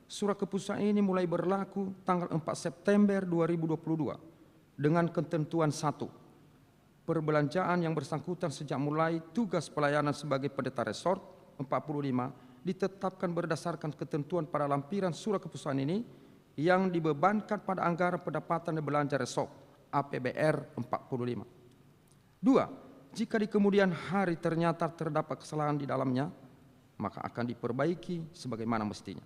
surat keputusan ini mulai berlaku tanggal 4 September 2022 dengan ketentuan 1. Perbelanjaan yang bersangkutan sejak mulai tugas pelayanan sebagai pendeta Resort 45 ditetapkan berdasarkan ketentuan pada lampiran surat keputusan ini yang dibebankan pada anggaran pendapatan dan belanja Resop APBR 45. 2. Jika di kemudian hari ternyata terdapat kesalahan di dalamnya, maka akan diperbaiki sebagaimana mestinya.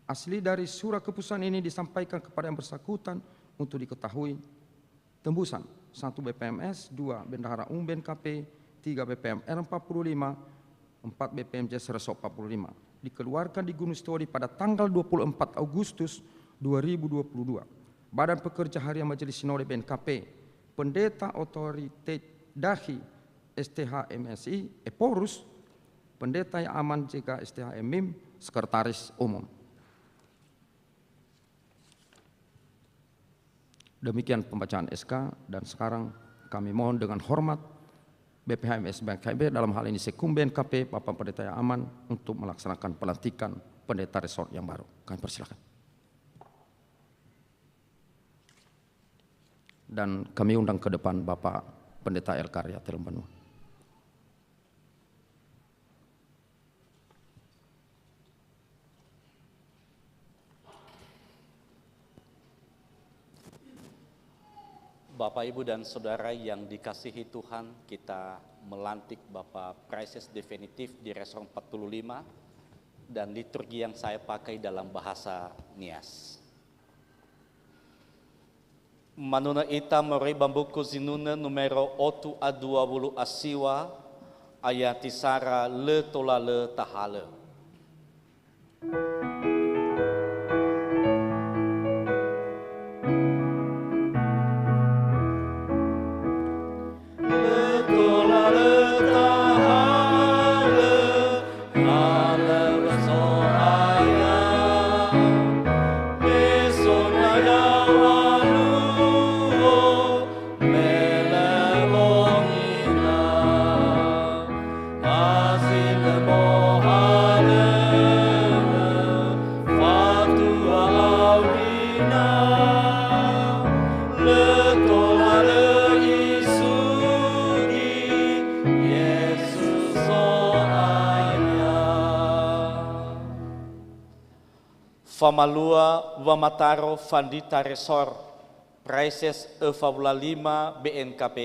Asli dari surat keputusan ini disampaikan kepada yang bersangkutan untuk diketahui. Tembusan 1 BPMS, 2 Bendahara BNKP, 3 BPMR 45, 4 BPMJ Resop 45. Dikeluarkan di Gunung Stori pada tanggal 24 Agustus 2022. Badan Pekerja Harian Majelis Sinode BNKP, Pendeta Otoritas Dahi STH MSI Eporus, Pendeta yang aman JK STH MIM, Sekretaris Umum. Demikian pembacaan SK, dan sekarang kami mohon dengan hormat BPHMS BNKP dalam hal ini Sekum BNKP Bapak Pendeta yang aman untuk melaksanakan pelantikan pendeta resort yang baru. Kami persilakan. Dan kami undang ke depan Bapak Pendeta El Karya Telembanu. Bapak, Ibu, dan Saudara yang dikasihi Tuhan, kita melantik Bapak Praises definitif di Resor 45 dan liturgi yang saya pakai dalam bahasa Nias. Manuna ita mori bambuku zinuna numero 8 a 20 asiwa ayat tisara le tola le tahale. Famalua Wamataro Vandita Resor Praises Fabula 5 BNKP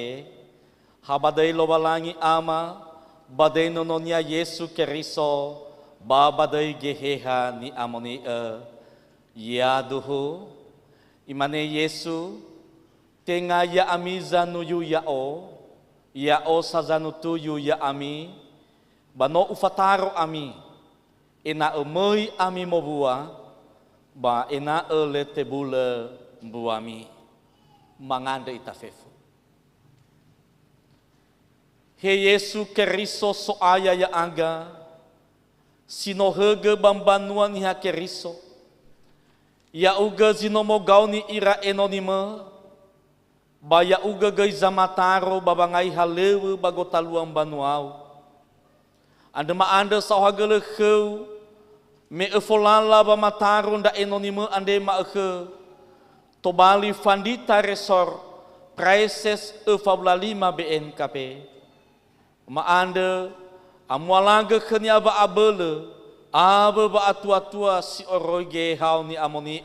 Habadai Lobalangi Ama Badai Nononya Yesu Keriso Babadai Geheha Ni Amoni Ya Duhu Imane Yesu Tenga Ya Amiza Nuyu Yao Sazanutu Yu Ya Ami Bano Ufataro Ami Ina Emoi Ami Mobua ba ena ele tebula buami manganda itafefu. He Yesu Keriso so aya ya aga sinohege bambanuan ya Keriso ya uga zinomogau ni ira enonima ba ya uga gai zamataro babangai halewe bagotaluang banuau anda ma anda sahagele kheu me efolala ba mataron da enonime ande ma ke tobali Vandita Resor Praises Fabula 5 BNKP ma ande amwalaga kenya ba abele aba ba atua-tua si oroi ge hau ni amoni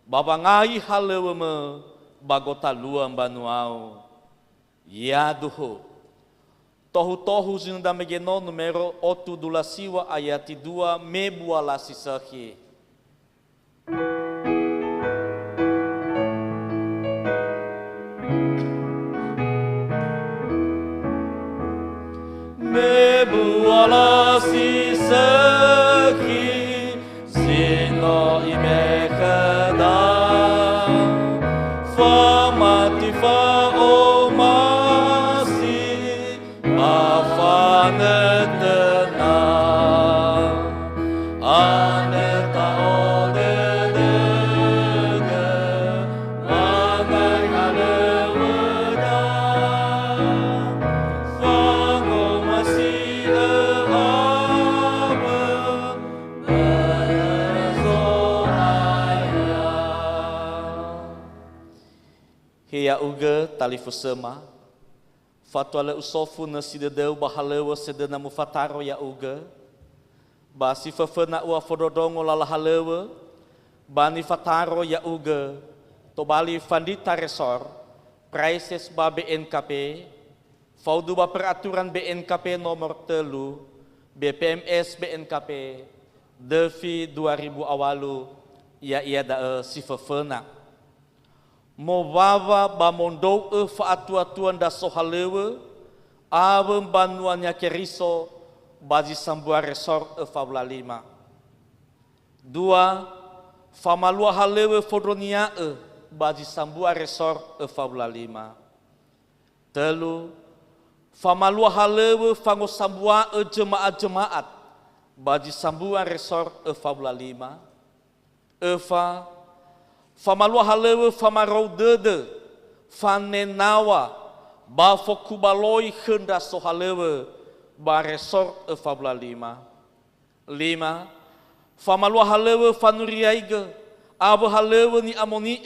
baba ngai halewe me bagota luam banuau. Ya duhu. Tohu-tohu zinda megeno numero 8 dulasiwa ayat 2 mebua lasisahi. Mebua lasisahi sino imekada famati fa omasi afanetena aneta odedege mangai haleweda fango masih abe berezoaya. Hia uga talifusema fatwa le usofu na sidedeu bahalewa sedena mufataro ya uga basi fafena ua fododongo lala halewa bani fataro ya uga tobali fandita resor prices ba BNKP faudu ba peraturan BNKP nomor 3 BPMS BNKP defi 2000 awalu ya ia da si fafena Movawa bamondou fa atua-tuan da sohalewe abem banuannya keriso bazi sambua resor fabla 5. 2 famalua halewe fodronia bazi sambua resor fabla 5. 3 famalua halewe fango sambua jemaat-jemaat bazi sambua resor fabla 5. Eva famalua halewe famarau dede fanenawa bafo kubaloi henda sohalewe baresor fabla 5. 5 famalua halewe fanuriaiga abu halewe ni amoni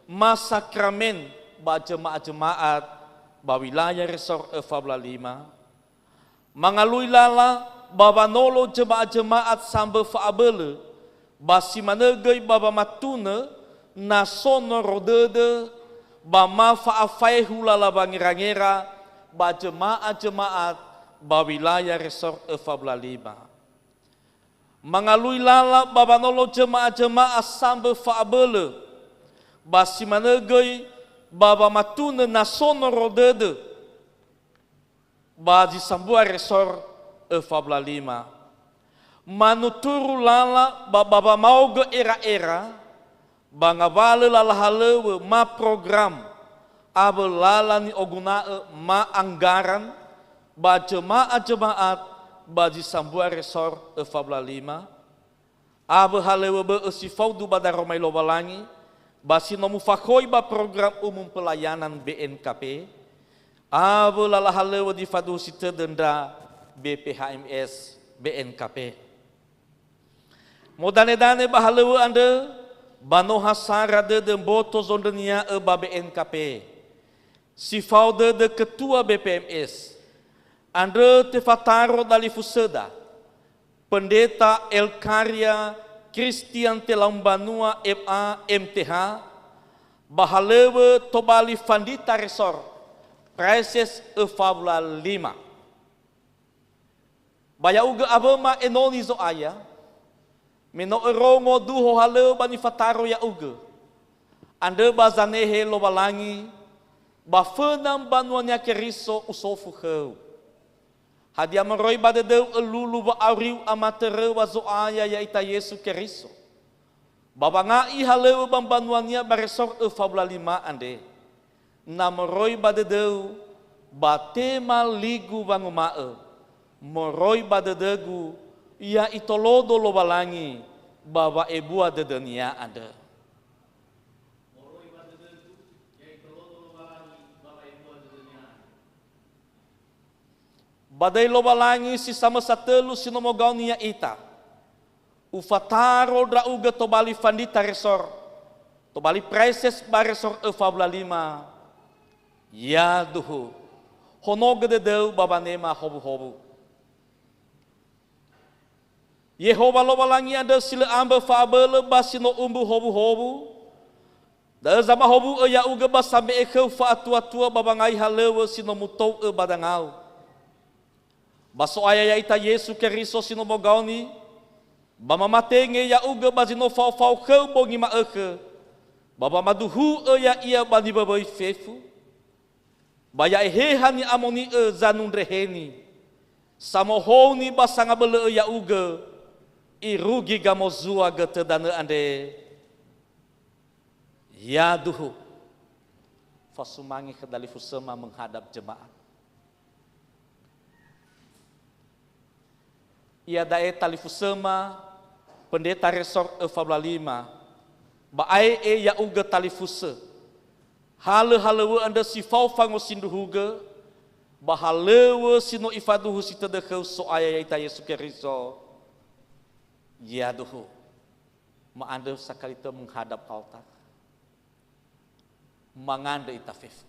masakramen ba jemaat-jemaat ba wilayah resor fabla 5. Mangalui lala babanolo jemaat-jemaat sambe faabele basi manegai baba matuna na sono rodede ba mafa afai hulala bangera ba jemaat ba wilayah resor fabla 5. Mangalui lala babanolo jemaat sambe faabele basi manegai baba matuna na sono rodede ba di sambua resor fabla 5. Manuturu lala baba mau ge era-era bangavale lala halewe ma program abelala ni oguna ma anggaran ba jemaat ba di sambua resor fabla 5. Abe halewe be sifaudu bada romai lobalangi basi nomu fakoi ba program umum pelayanan BNKP. Abe lala halewe di fadu site denda BPHMS BNKP. Modane-dane ba halewe ande bano hasara de boto zondenia ba BNKP. Sifaude de ketua BPMS. Andre tefataro dali fuseda. Pendeta Elkaria Christian Telambanua MA MTH. Bahalewe tobali fandita resor. Prices fabla 5. Baya uga abema enoni zo aya. Meno erongo duho halewe bani fataro ya uga. Ande bazanehe lobalangi. Bafenam banuanya keriso usofu heu. Hadia meroi badedeu elulu ba auriu amatere wa zo aya ya ita Yesu keriso. Babanga i halewe bambanuania baresor fabla 5 ande. Na meroi badedeu batema ligu bangumae. Meroi badedegu ia itolodo lobalangi baba ebua dedenia ande. Badai lobalangi si sama satelu sinomogau nia ita. Ufataro dra uga tobali fandita resor. Tobali prices baresor fabla 5. Ya duhu. Honoga dedeu babanema hobu-hobu. Yehova lo balangi ada sila amba fabele basino umbu hobu. Da zama hobu ya uga basambe ekeu fa atua babangai halewe sino mutou badangau. Baso aya ita Yesu Keriso sino mogauni. Bama matenge ya uga bazino fau keu bongi ma eke. Baba maduhu ya ia bani babai fefu. Baya ehehani amoni zanun reheni. Samohoni basanga bele ya uga. Irugi gamozua gete dane ande. Ya duhu. Fasumangi kedali fusema menghadap jemaat. Ia dae tali fusema pendeta resort Fabula 5. Bae ya uga tali fuse. Hale-halewe anda sifau fango sinduhuge. Bahalewe sino ifaduhu sitadekeu so aya ita Yesu Keriso. Ya duhu, maanda sakalita menghadap altar, manganda itafefu.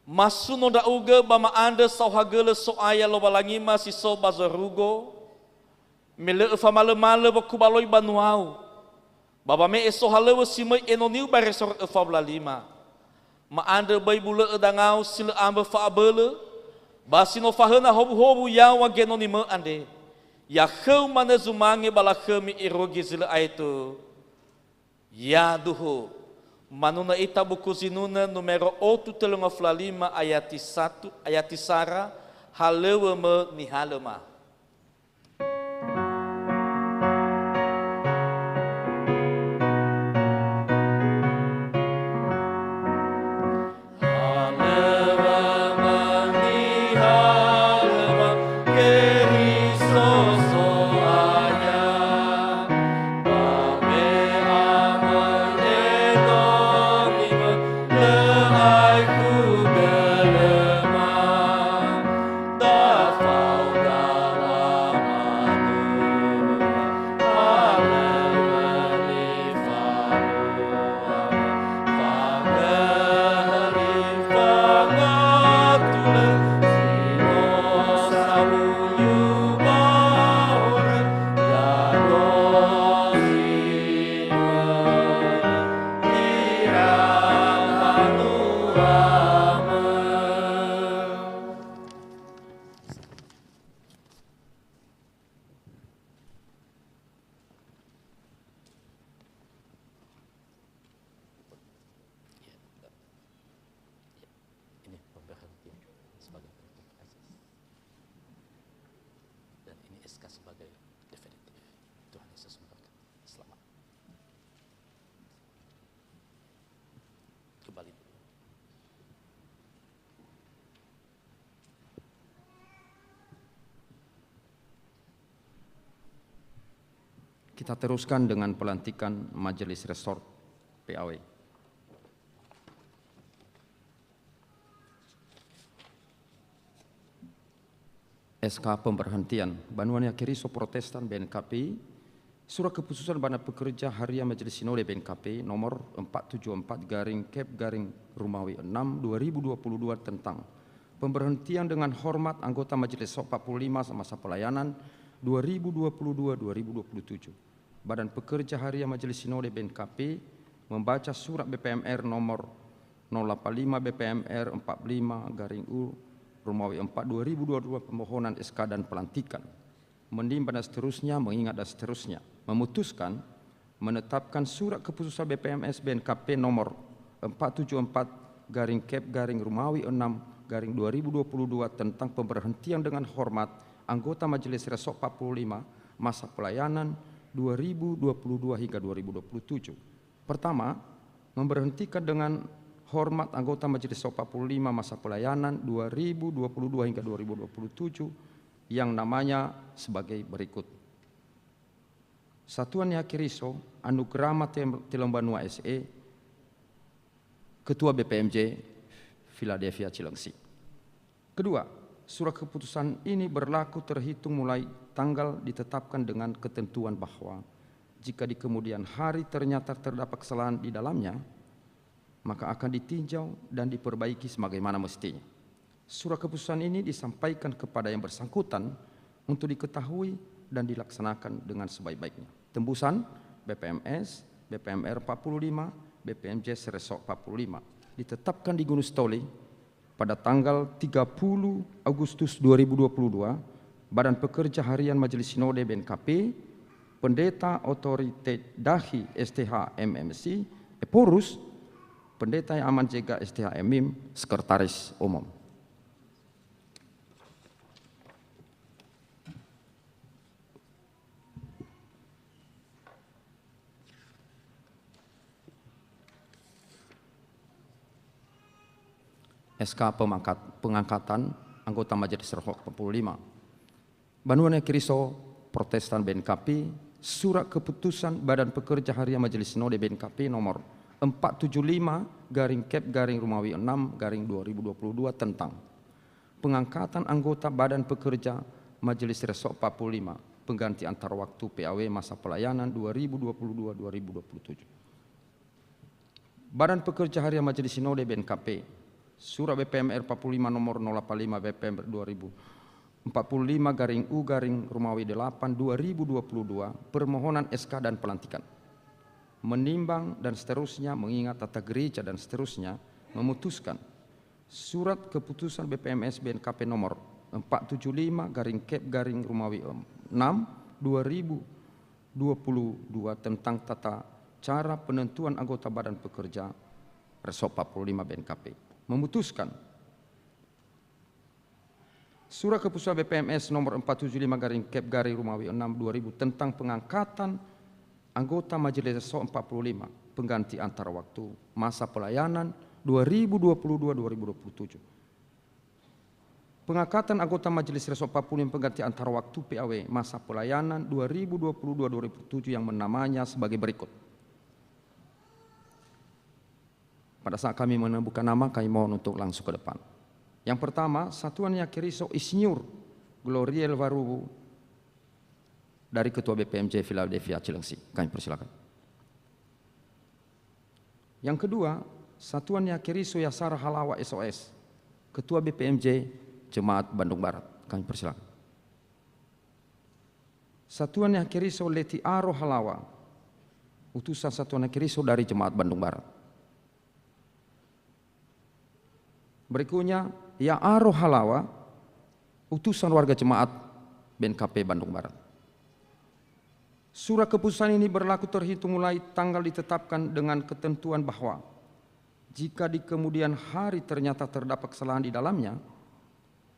Masuno da uga bama anda sauhagele so aya lo balangi masih so bazarugo, mele famale bakubaloi banuau, baba me eso halewe simai enoniu baresor Fabula 5. Maanda bai bule edangau sila amba faabele, basino fahana hobu yawa genonime ande. Ya kheu mana zumange bala khemi irogi zila aitu. Ya duhu. Manuna ita buku zinuna numero 835 ayat 1 Sara halewe me nihalema. Kita teruskan dengan pelantikan Majelis Resort PAW. SK Pemberhentian Banuania Keriso Protestan BNKP, Surat Keputusan Bana Pekerja Harian Majelis Sinode BNKP nomor 474/Kep/Rumawi 6 2022 tentang pemberhentian dengan hormat anggota Majelis SOK 45 masa pelayanan 2022-2027. Badan Pekerja Harian Majelis Sinode BNKP membaca surat BPMR nomor 085 BPMR 45/U Rumawi 4 2022 pemohonan SK dan pelantikan, menimbang dan seterusnya, mengingat dan seterusnya, memutuskan menetapkan surat keputusan BPMS BNKP nomor 474/Kep/Rumawi 6/2022 tentang pemberhentian dengan hormat anggota Majelis Resort 45 masa pelayanan 2022 hingga 2027. Pertama, memberhentikan dengan hormat anggota Majelis SOK 45 masa pelayanan 2022 hingga 2027 yang namanya sebagai berikut. Satuan Yakiriso Anugrama Tilombanua SE, Ketua BPMJ Philadelphia Cilengsi. Kedua, surat keputusan ini berlaku terhitung mulai tanggal ditetapkan dengan ketentuan bahwa jika di kemudian hari ternyata terdapat kesalahan di dalamnya, maka akan ditinjau dan diperbaiki sebagaimana mestinya. Surat keputusan ini disampaikan kepada yang bersangkutan untuk diketahui dan dilaksanakan dengan sebaik-baiknya. Tembusan BPMS, BPMR 45, BPMJ Seresok 45 ditetapkan di Gunung Stoli pada tanggal 30 Agustus 2022. Badan Pekerja Harian Majelis Sinode BNKP, Pendeta Otoritas Dahi STH MMC, Eporus, Pendeta yang Aman Jega STH MIM, Sekretaris Umum. SK pengangkatan anggota Majelis Rohok 45. Banuan Kiriso Protestan BNKP, Surat Keputusan Badan Pekerja Harian Majelis Sinode BNKP nomor 475/Romawi 6/2022 tentang pengangkatan anggota Badan Pekerja Majelis Resok 45, pengganti antar waktu PAW masa pelayanan 2022-2027. Badan Pekerja Harian Majelis Sinode BNKP, Surat BPMR 45 nomor 085 BPMR 2045/U/Romawi 8/2022, permohonan SK dan pelantikan. Menimbang dan seterusnya, mengingat tata gereja dan seterusnya, memutuskan Surat Keputusan BPMS BNKP nomor 475/Romawi 6/2022 tentang tata cara penentuan anggota Badan Pekerja Resok 45 BNKP. Memutuskan Surat Keputusan BPMS nomor 475/Romawi 6/2000 tentang pengangkatan anggota Majelis Resok 45, pengganti antara waktu masa pelayanan 2022-2027. Pengangkatan anggota Majelis Resok 45 pengganti antara waktu PAW masa pelayanan 2022-2027 yang menamanya sebagai berikut. Pada saat kami menemukan nama, kami mohon untuk langsung ke depan. Yang pertama, Satuan Yakiriso Insinyur Gloriel Warubu dari Ketua BPMJ Philadelphia Cilengsi. Kami persilakan. Yang kedua, Satuan Yakiriso Yasar Halawa SOS, Ketua BPMJ Jemaat Bandung Barat. Kami persilakan. Satuan Yakiriso Leti Aro Halawa, utusan Satuan Yakiriso dari Jemaat Bandung Barat. Berikutnya, Ya Aro Halawa, utusan warga jemaat BNKP Bandung Barat. Surat keputusan ini berlaku terhitung mulai tanggal ditetapkan dengan ketentuan bahwa jika di kemudian hari ternyata terdapat kesalahan di dalamnya,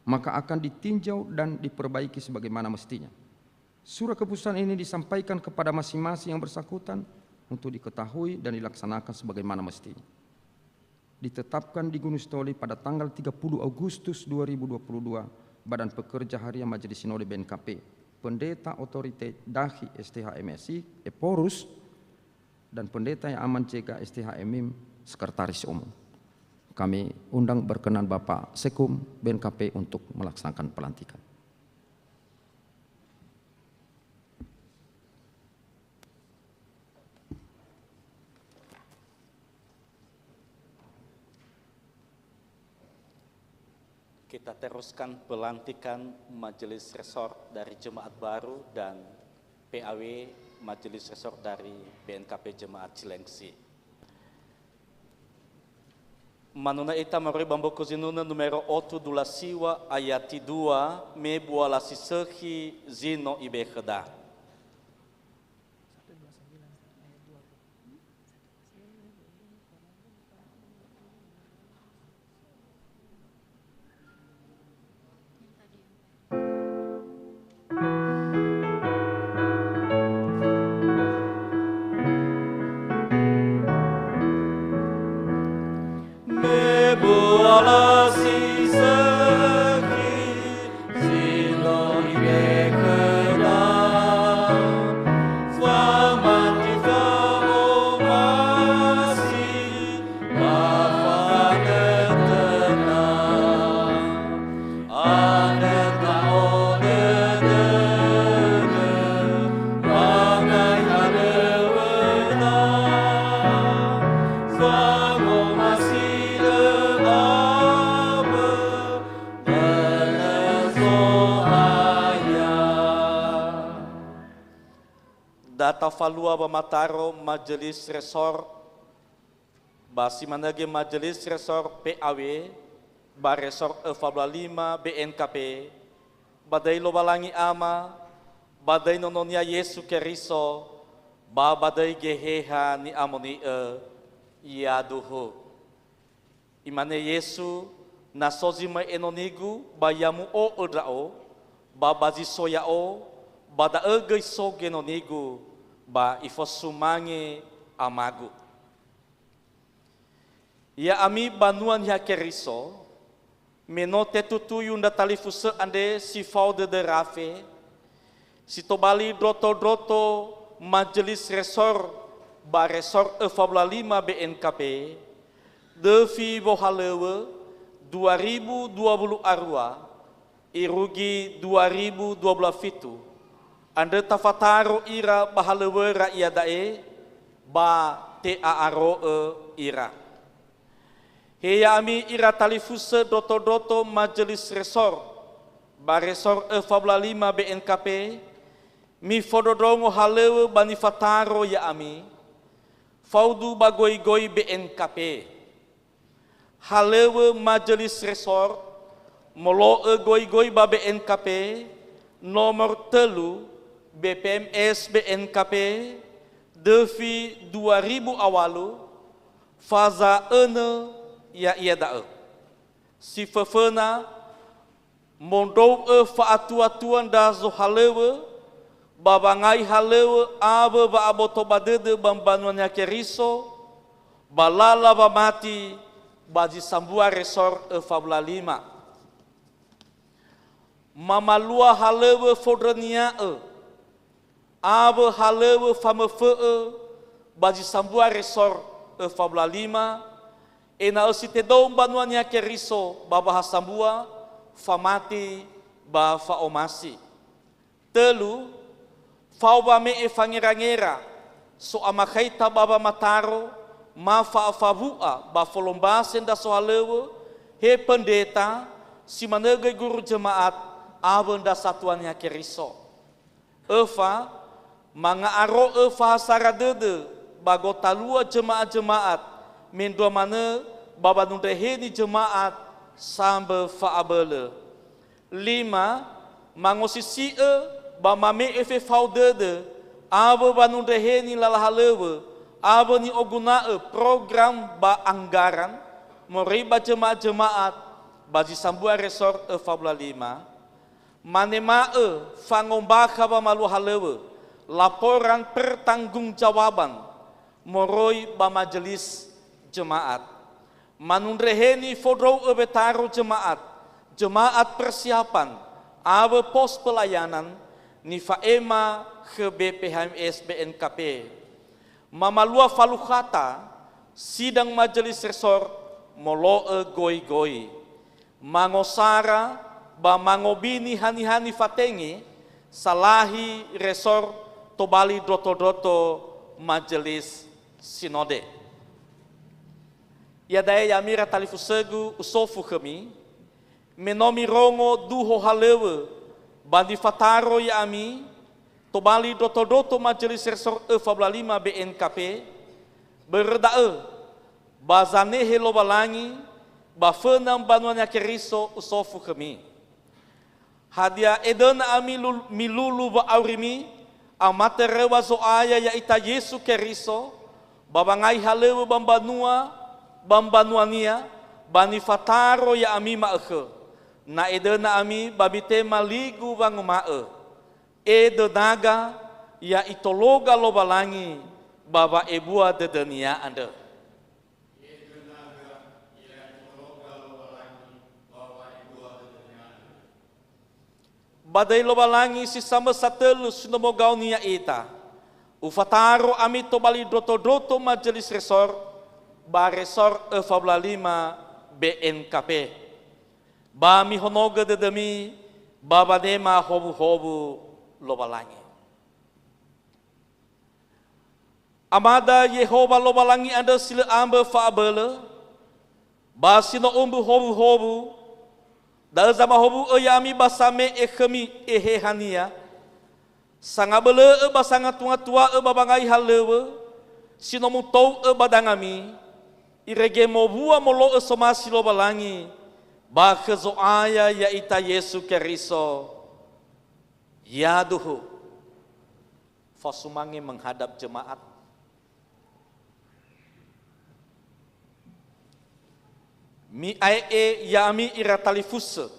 maka akan ditinjau dan diperbaiki sebagaimana mestinya. Surat keputusan ini disampaikan kepada masing-masing yang bersangkutan untuk diketahui dan dilaksanakan sebagaimana mestinya. Ditetapkan di Gunung Stoli pada tanggal 30 Agustus 2022, Badan Pekerja Harian Majelis Sinode BNKP, Pendeta Otoritas Dahi STH MSI, Eporus, dan Pendeta yang Aman Jega STH MIM, Sekretaris Umum. Kami undang berkenan Bapak Sekum BNKP untuk melaksanakan pelantikan. Kita teruskan pelantikan Majelis Resort dari Jemaat Baru dan PAW Majelis Resort dari BNKP Jemaat Cilengsi. Manuna ita maroi bamboko zinuna numero 8 dula siwa ayati 2 me buala sisehi zino ibekeda. Masih data falua bamataro majelis resor basi manage majelis resor PAW ba resor E45 BNKP badai lobalangi ama badai nononia Yesu Keriso ba badai geheha ni amoni iaduhu imane Yesu nasozima enonigu bayamu o odrao ba bazi soyao bada egei sogenonigu ba ifosumange amagu. Ya ami banuan ya Keriso menote tutuyu nda talifuse ande si faude de rafe si tobali droto majelis resor ba resor E45 BNKP devi bohalewe 2020 arwa irugi 2012 fitu ande tafataro ira bahalewe rakyadae ba te aaro ira. Heya ami ira talifuse doto majelis resor ba resor E45 BNKP mi fododongo halewe bani fataro ya ami faudu bagoi-goi BNKP halewe majelis resor molo goi-goi ba BNKP nomor telu BPMS BNKP devi 2000 awalu faza ene ya ia dae si fefena mondou faatuan da zo halewe babangai halewe abe ba aboto badede bambanuan ya Keriso balala bamati baji sambua resor E45 mamalua halewe fodrenia abe halewe famefe baji sambua resor E45 ena osite dom banuania Keriso baba hasambua famati ba faomasi telu fauba me efangera so amakaita baba mataro ma faafavua ba folombasen da sohalewe he pendeta si manege guru jemaat abenda satuannya Keriso efa manga aro efa saradede bagotalua jemaat mendua mana baba nundeheni jemaat sambe faabele 5 mangosisi ba mame efe faudede abo banundeheni lalahalewe abo ni oguna program ba anggaran moriba jemaat baji sambua resor E45 manema fangombaka ba malu halewe laporan pertanggungjawaban moroi ba majelis jemaat manundreheni fodro betaro jemaat persiapan abe pos pelayanan ni faema ke BPHMS BNKP mamalua falukhata sidang majelis resor molo goi-goi mangosara ba mangobini hani-hani fatenge salahi resor tobali doto majelis sinode. Ya daya yamira talifusegu usofu kami menomi rongo duho halewe bandi fataro ya ami tobali doto majelis resor E45 BNKP berdae bazane helo balangi bafenam banuanya Keriso usofu kami hadia edena ami milulu ba aurimi amate rewa zo aya ya ita Yesu Keriso babangai halewe bambanuania bani fataro ya ami maeke na edena ami babite maligu bangumae edenaga ya itologa lobalangi baba ebua dedenia ande badai lobalangi si sama satelu sunomogau nia eta ufataro ami tobali doto majelis resor ba resor E45 BNKP ba mi honoga dedemi baba dema hobu lobalangi amada Yehova lobalangi anda sila amba faabele ba sino umbu hobu da zama hobu oyami basame ekhemi ehehania Sangabele basanga tua babangai halewe, sinomu tau badangami, irege mobua molo somasi lo balangi, bakezo aya ya ita Yesu Keriso, ya duhu, fasumangi menghadap jemaat. Mi ae ya mi iratalifuse,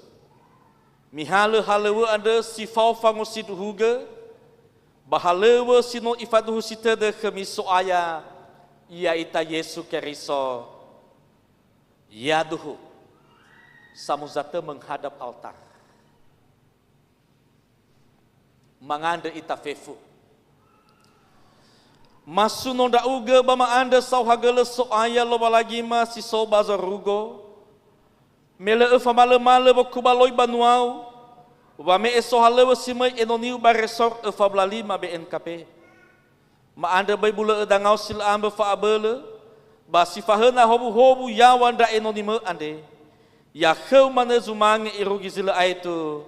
mi halewe ada sifau fangosi duhuge, bahalewe sino ifaduhu sita de kemiso aya, ya ita Yesu Keriso, ya duhu, samuzata menghadap altar, manganda ita fefu. Masu nonda uga bama anda sauhagele so aya loba lagi ma si so bazarugo. Mele famale male bokubaloi banuau. Wame eso halewe simai enoniu baresor fablali ma BNKP. Ma anda bai bula edangau sil ambe fa abele. Ba sifahena hobu ya wanda enonime ande. Ya kheu mane zumange irugi zila aitu.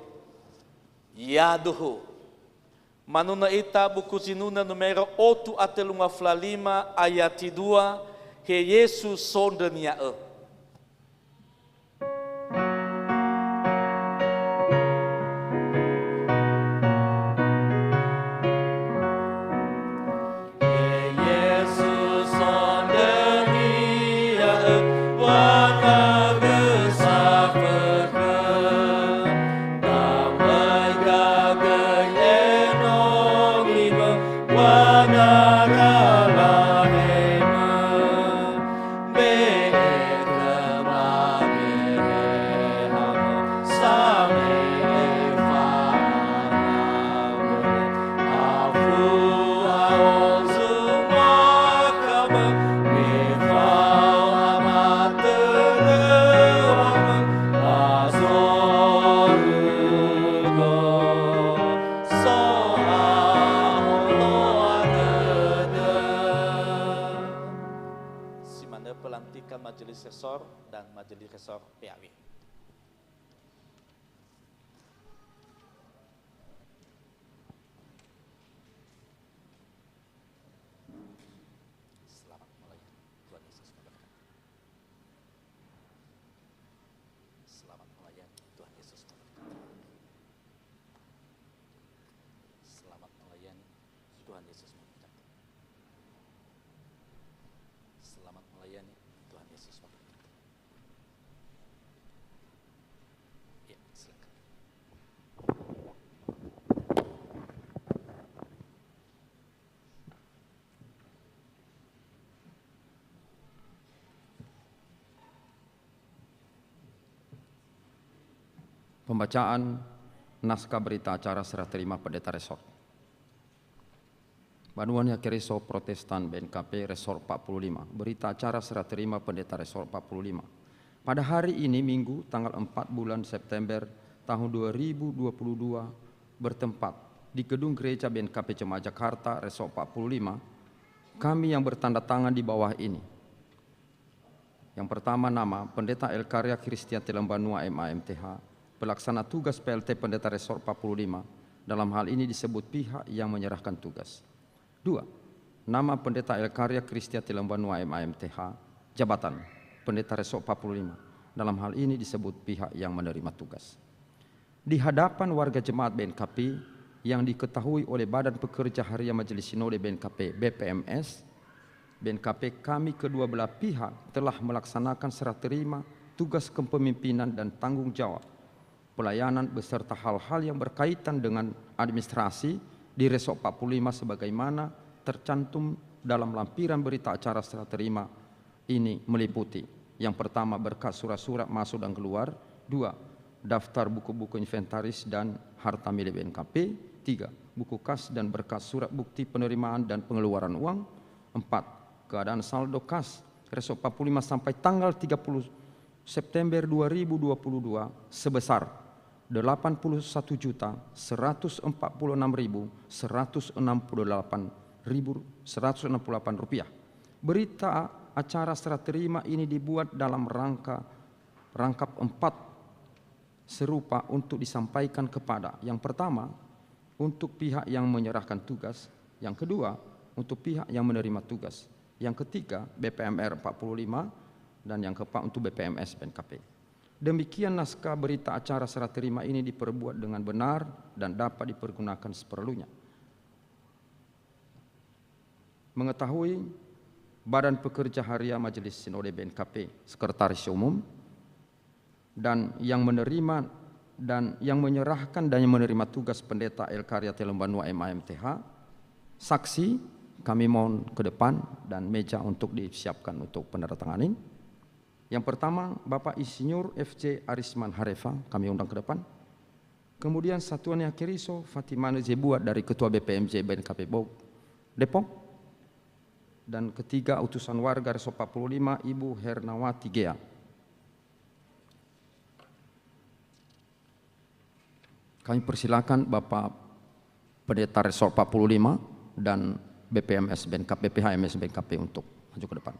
Ya duhu. Manuna ita buku zinuna numero 8 atelunga flalima ayat 2 he Yesus sondenia e. Majelis Resor dan Majelis Resor PAW. Selamat melayani, Tuhan Yesus memberkati. Selamat melayani, Tuhan Yesus memberkati. Selamat melayani, Tuhan Yesus memberkati. Selamat melayani, Tuhan Yesus memberkati. Ya, silakan. Pembacaan naskah berita acara serah terima Pendeta Resor. Banuan Keriso Protestan BNKP Resor 45. Berita acara serah terima Pendeta Resor 45. Pada hari ini Minggu tanggal 4 bulan September tahun 2022 bertempat di Gedung Gereja BNKP Jemaat Jakarta Resor 45. Kami yang bertanda tangan di bawah ini. Yang pertama nama Pendeta Elkarya Christian Telembanua MAMTH, pelaksana tugas PLT Pendeta Resor 45. Dalam hal ini disebut pihak yang menyerahkan tugas. 2. Nama Pendeta Elkarya Christian Telembanua MAMTH, jabatan Pendeta Resor 45. Dalam hal ini disebut pihak yang menerima tugas. Di hadapan warga jemaat BNKP yang diketahui oleh Badan Pekerja Harian Majelis Sinode BNKP BPMS, BNKP kami kedua belah pihak telah melaksanakan serah terima tugas kepemimpinan dan tanggung jawab pelayanan beserta hal-hal yang berkaitan dengan administrasi di Resor 45 sebagaimana tercantum dalam lampiran berita acara serah terima ini meliputi: yang pertama berkas surat-surat masuk dan keluar, 2. daftar buku-buku inventaris dan harta milik BNKP, 3. buku kas dan berkas surat bukti penerimaan dan pengeluaran uang, 4. keadaan saldo kas Resor 45 sampai tanggal 30 September 2022 sebesar Rp81.146.168 Berita acara serah terima ini dibuat dalam rangkap 4 serupa untuk disampaikan kepada: yang pertama, untuk pihak yang menyerahkan tugas, yang kedua untuk pihak yang menerima tugas, yang ketiga BPMR 45, dan yang keempat untuk BPMS BNKP. Demikian naskah berita acara serah terima ini diperbuat dengan benar dan dapat dipergunakan seperlunya. Mengetahui Badan Pekerja Harian Majelis Sinode BNKP, Sekretaris Umum, dan yang menerima dan yang menyerahkan dan yang menerima tugas Pendeta El Karya Telembanua MAMTH, saksi kami mohon ke depan dan meja untuk disiapkan untuk penandatanganan. Yang pertama, Bapak Insinyur FC Arisman Harefa, kami undang ke depan. Kemudian Satuan Yakiriso Fatimane Zebuat dari Ketua BPMJ BNKP Depok. Dan ketiga, utusan warga Reso 45, Ibu Hernawati Gea. Kami persilakan Bapak Pendeta Resort 45 dan BPMS BNKP, BPHMS BNKP untuk maju ke depan.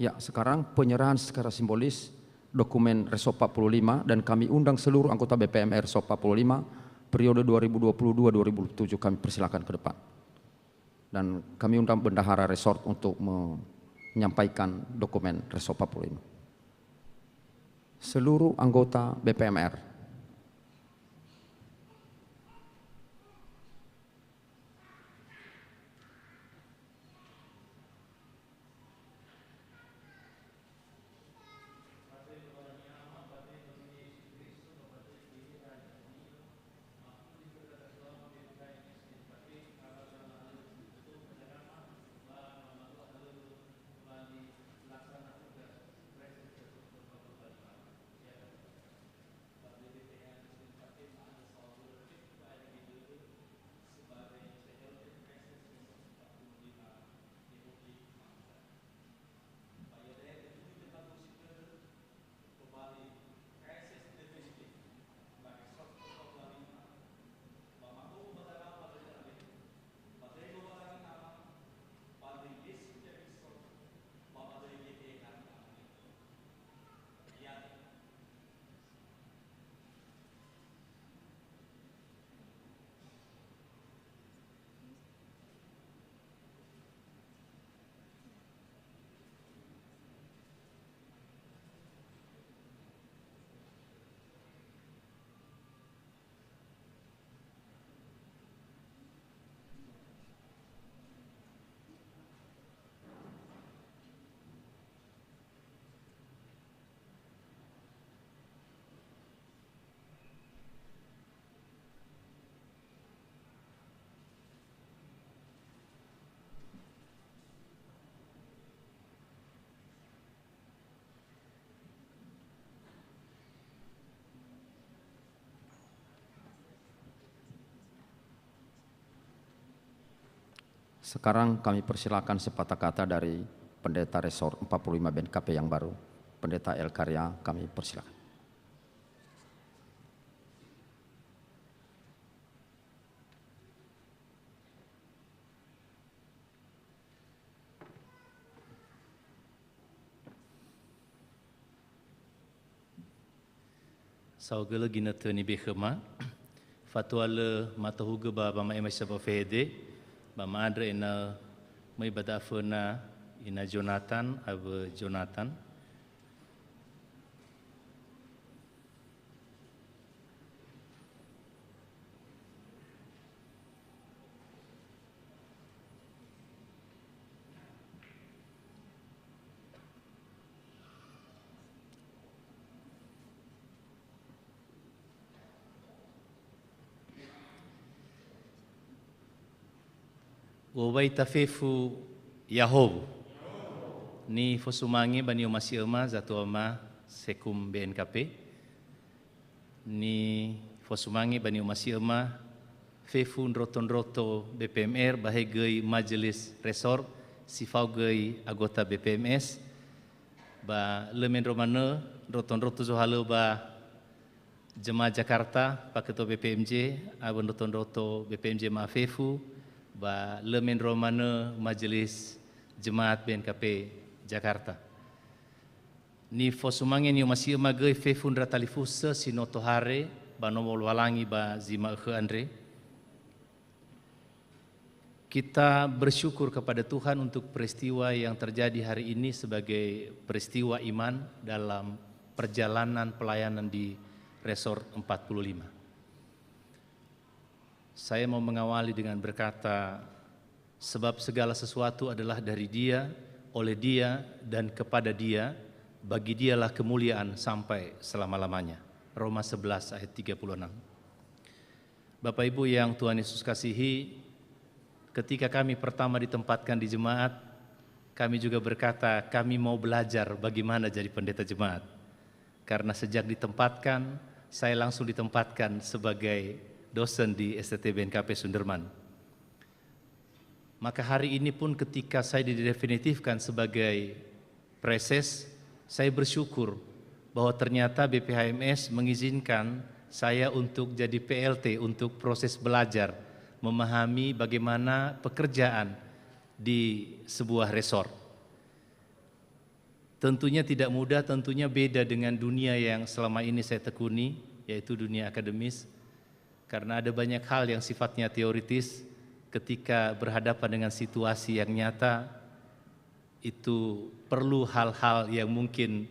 Ya, sekarang penyerahan secara simbolis dokumen Reso 45 dan kami undang seluruh anggota BPMR Reso 45 periode 2022-2027, kami persilakan ke depan. Dan kami undang Bendahara Resort untuk menyampaikan dokumen Reso 45. Seluruh anggota BPMR. Sekarang kami persilakan sepatah kata dari Pendeta Resort 45 BNKP yang baru, Pendeta El Karya, kami persilakan. saugala gina tani bekhama fatwala matahuga ba bama emasa ba fede ba madre ina mai badafuna ina Jonathan aba Jonathan Wawai tafefu Yahob ni fosumangi bani umasi ema zatu ama sekum BNKP ni fosumangi bani umasi ema fefu nroton-roto BPMR bahegai majelis resor sifau gai agota BPMS ba lemen romane nroton-roto zohalo ba jemaah Jakarta paketo BPMJ abon nroton-roto BPMJ ma fefu ba lemen romane majelis jemaat BNKP Jakarta. Ni fosumange ni masih magai fefun ratalifusa sinoto hare ba nomol walangi ba zima ke Andre. Kita bersyukur kepada Tuhan untuk peristiwa yang terjadi hari ini sebagai peristiwa iman dalam perjalanan pelayanan di Resort 45. Saya mau mengawali dengan berkata, sebab segala sesuatu adalah dari Dia, oleh Dia, dan kepada Dia, bagi Dialah kemuliaan sampai selama-lamanya. Roma 11 ayat 36. Bapak Ibu yang Tuhan Yesus kasihi, ketika kami pertama ditempatkan di jemaat, kami juga berkata, kami mau belajar bagaimana jadi pendeta jemaat. Karena sejak ditempatkan, saya langsung ditempatkan sebagai dosen di STT BNKP Sunderman. Maka hari ini pun ketika saya didefinitifkan sebagai preses, saya bersyukur bahwa ternyata BPHMS mengizinkan saya untuk jadi PLT untuk proses belajar, memahami bagaimana pekerjaan di sebuah resort. Tentunya tidak mudah, tentunya beda dengan dunia yang selama ini saya tekuni, yaitu dunia akademis. Karena ada banyak hal yang sifatnya teoritis, ketika berhadapan dengan situasi yang nyata, itu perlu hal-hal yang mungkin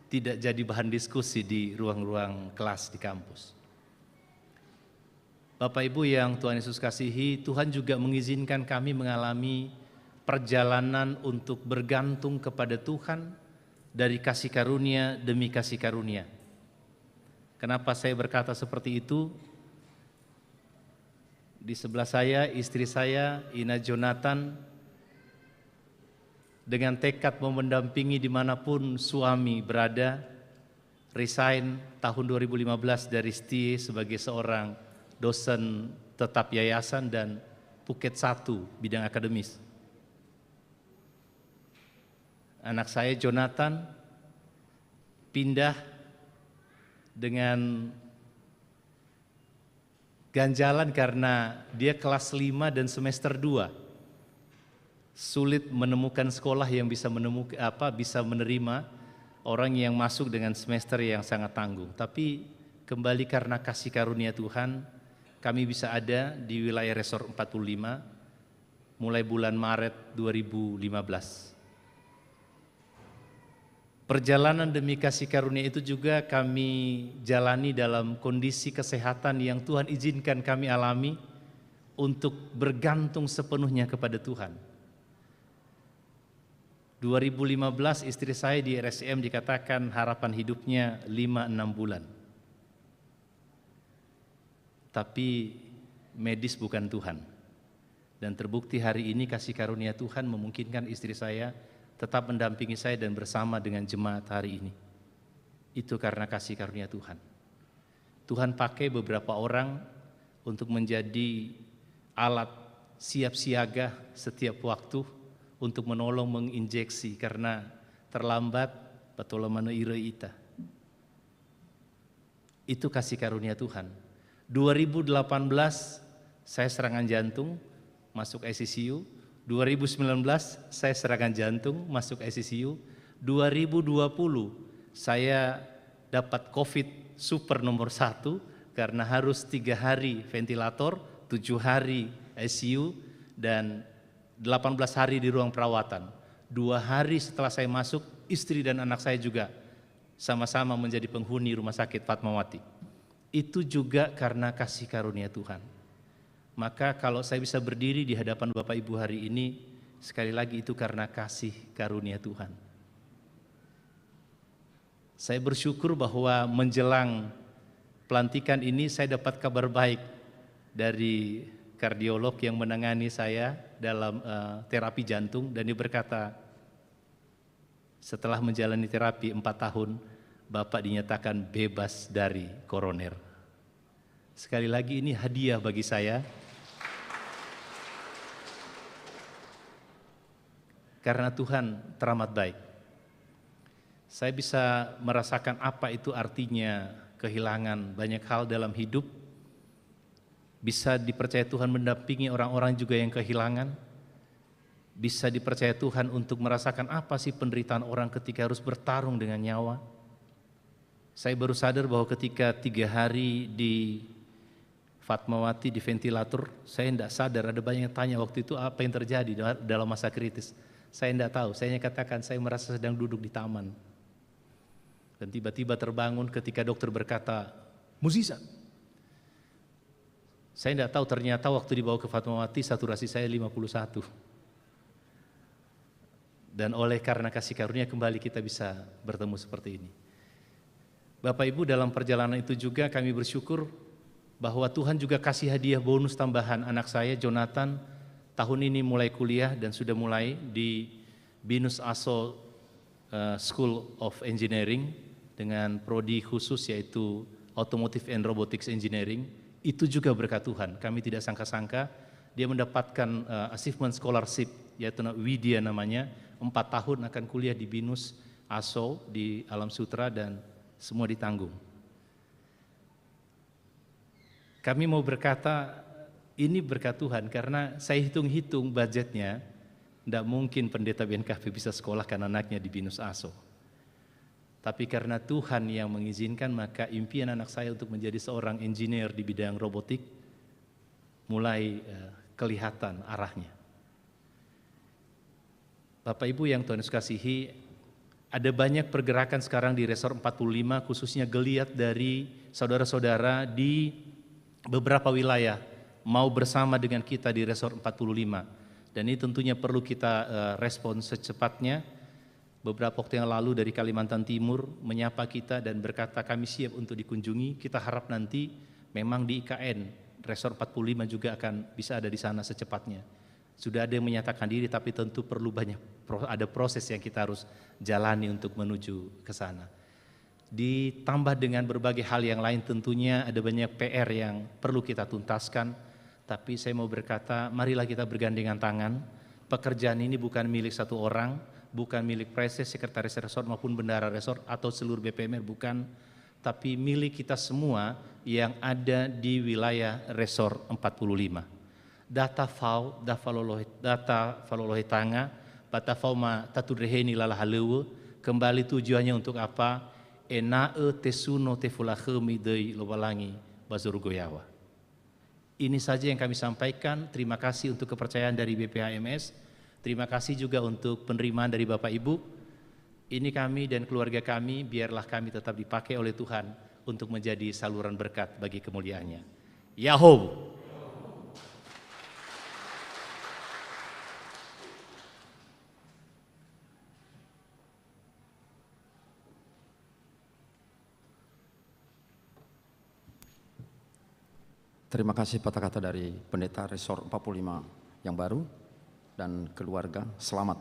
tidak jadi bahan diskusi di ruang-ruang kelas di kampus. Bapak Ibu yang Tuhan Yesus kasihi, Tuhan juga mengizinkan kami mengalami perjalanan untuk bergantung kepada Tuhan dari kasih karunia demi kasih karunia. Kenapa saya berkata seperti itu? Di sebelah saya, istri saya, Ina Jonathan, dengan tekad mau mendampingi dimanapun suami berada, resign tahun 2015 dari STIE sebagai seorang dosen tetap yayasan dan Phuket 1 bidang akademis. Anak saya Jonathan pindah dengan ganjalan karena dia kelas 5 dan semester 2. Sulit menemukan sekolah yang bisa menerima orang yang masuk dengan semester yang sangat tanggung. Tapi kembali karena kasih karunia Tuhan, kami bisa ada di wilayah Resort 45 mulai bulan Maret 2015. Perjalanan demi kasih karunia itu juga kami jalani dalam kondisi kesehatan yang Tuhan izinkan kami alami untuk bergantung sepenuhnya kepada Tuhan. 2015 istri saya di RSCM dikatakan harapan hidupnya 5-6 bulan. Tapi medis bukan Tuhan. Dan terbukti hari ini kasih karunia Tuhan memungkinkan istri saya tetap mendampingi saya dan bersama dengan jemaat hari ini. Itu karena kasih karunia Tuhan. Tuhan pakai beberapa orang untuk menjadi alat siap siaga setiap waktu untuk menolong menginjeksi karena terlambat patolamana ira ita. Itu kasih karunia Tuhan. 2018 saya serangan jantung masuk ICU. 2019 saya serangan jantung masuk ICU. 2020 saya dapat COVID super nomor 1 karena harus 3 hari ventilator, 7 hari ICU, dan 18 hari di ruang perawatan. 2 hari setelah saya masuk, istri dan anak saya juga sama-sama menjadi penghuni rumah sakit Fatmawati. Itu juga karena kasih karunia Tuhan. Maka kalau saya bisa berdiri di hadapan Bapak Ibu hari ini, sekali lagi itu karena kasih karunia Tuhan. Saya bersyukur bahwa menjelang pelantikan ini saya dapat kabar baik dari kardiolog yang menangani saya dalam terapi jantung, dan dia berkata, setelah menjalani terapi 4 tahun, Bapak dinyatakan bebas dari koroner. Sekali lagi ini hadiah bagi saya, karena Tuhan teramat baik. Saya bisa merasakan apa itu artinya kehilangan banyak hal dalam hidup, bisa dipercaya Tuhan mendampingi orang-orang juga yang kehilangan, bisa dipercaya Tuhan untuk merasakan apa sih penderitaan orang ketika harus bertarung dengan nyawa. Saya baru sadar bahwa ketika 3 hari di Fatmawati di ventilator, saya tidak sadar, ada banyak yang tanya waktu itu apa yang terjadi dalam masa kritis. Saya tidak tahu, saya hanya katakan saya merasa sedang duduk di taman. Dan tiba-tiba terbangun ketika dokter berkata, mukjizat. Saya tidak tahu ternyata waktu dibawa ke Fatmawati saturasi saya 51. Dan oleh karena kasih karunia kembali kita bisa bertemu seperti ini. Bapak Ibu, dalam perjalanan itu juga kami bersyukur bahwa Tuhan juga kasih hadiah bonus tambahan anak saya Jonathan, tahun ini mulai kuliah dan sudah mulai di BINUS ASO School of Engineering dengan prodi khusus yaitu Automotive and Robotics Engineering. Itu juga berkat Tuhan, kami tidak sangka-sangka dia mendapatkan achievement scholarship yaitu Widya namanya, 4 tahun akan kuliah di BINUS ASO di Alam Sutra dan semua ditanggung. Kami mau berkata ini berkat Tuhan karena saya hitung-hitung budgetnya, tidak mungkin pendeta BNKP bisa sekolahkan anaknya di BINUS ASO. Tapi karena Tuhan yang mengizinkan, maka impian anak saya untuk menjadi seorang engineer di bidang robotik mulai kelihatan arahnya. Bapak Ibu yang Tuhan kasihi, ada banyak pergerakan sekarang di Resor 45, khususnya geliat dari saudara-saudara di beberapa wilayah mau bersama dengan kita di Resor 45. Dan ini tentunya perlu kita respon secepatnya. Beberapa waktu yang lalu dari Kalimantan Timur menyapa kita dan berkata kami siap untuk dikunjungi. Kita harap nanti memang di IKN Resor 45 juga akan bisa ada di sana secepatnya. Sudah ada yang menyatakan diri, tapi tentu perlu ada proses yang kita harus jalani untuk menuju ke sana. Ditambah dengan berbagai hal yang lain, tentunya ada banyak PR yang perlu kita tuntaskan. Tapi saya mau berkata, marilah kita bergandengan tangan. Pekerjaan ini bukan milik satu orang, bukan milik Preses, Sekretaris Resort maupun Bendahara Resort atau seluruh BPMR, bukan, tapi milik kita semua yang ada di wilayah Resort 45. Data fau, data falolohe tanga, bata fau ma tatudreheni lala halewe, kembali tujuannya untuk apa? Enae tesuno tefulahemi dei lobalangi bazur goyawa. Ini saja yang kami sampaikan. Terima kasih untuk kepercayaan dari BPHMS. Terima kasih juga untuk penerimaan dari Bapak Ibu. Ini kami dan keluarga kami, biarlah kami tetap dipakai oleh Tuhan untuk menjadi saluran berkat bagi kemuliaannya. Yahoo! Terima kasih kata-kata dari Pendeta Resor 45 yang baru dan keluarga, selamat.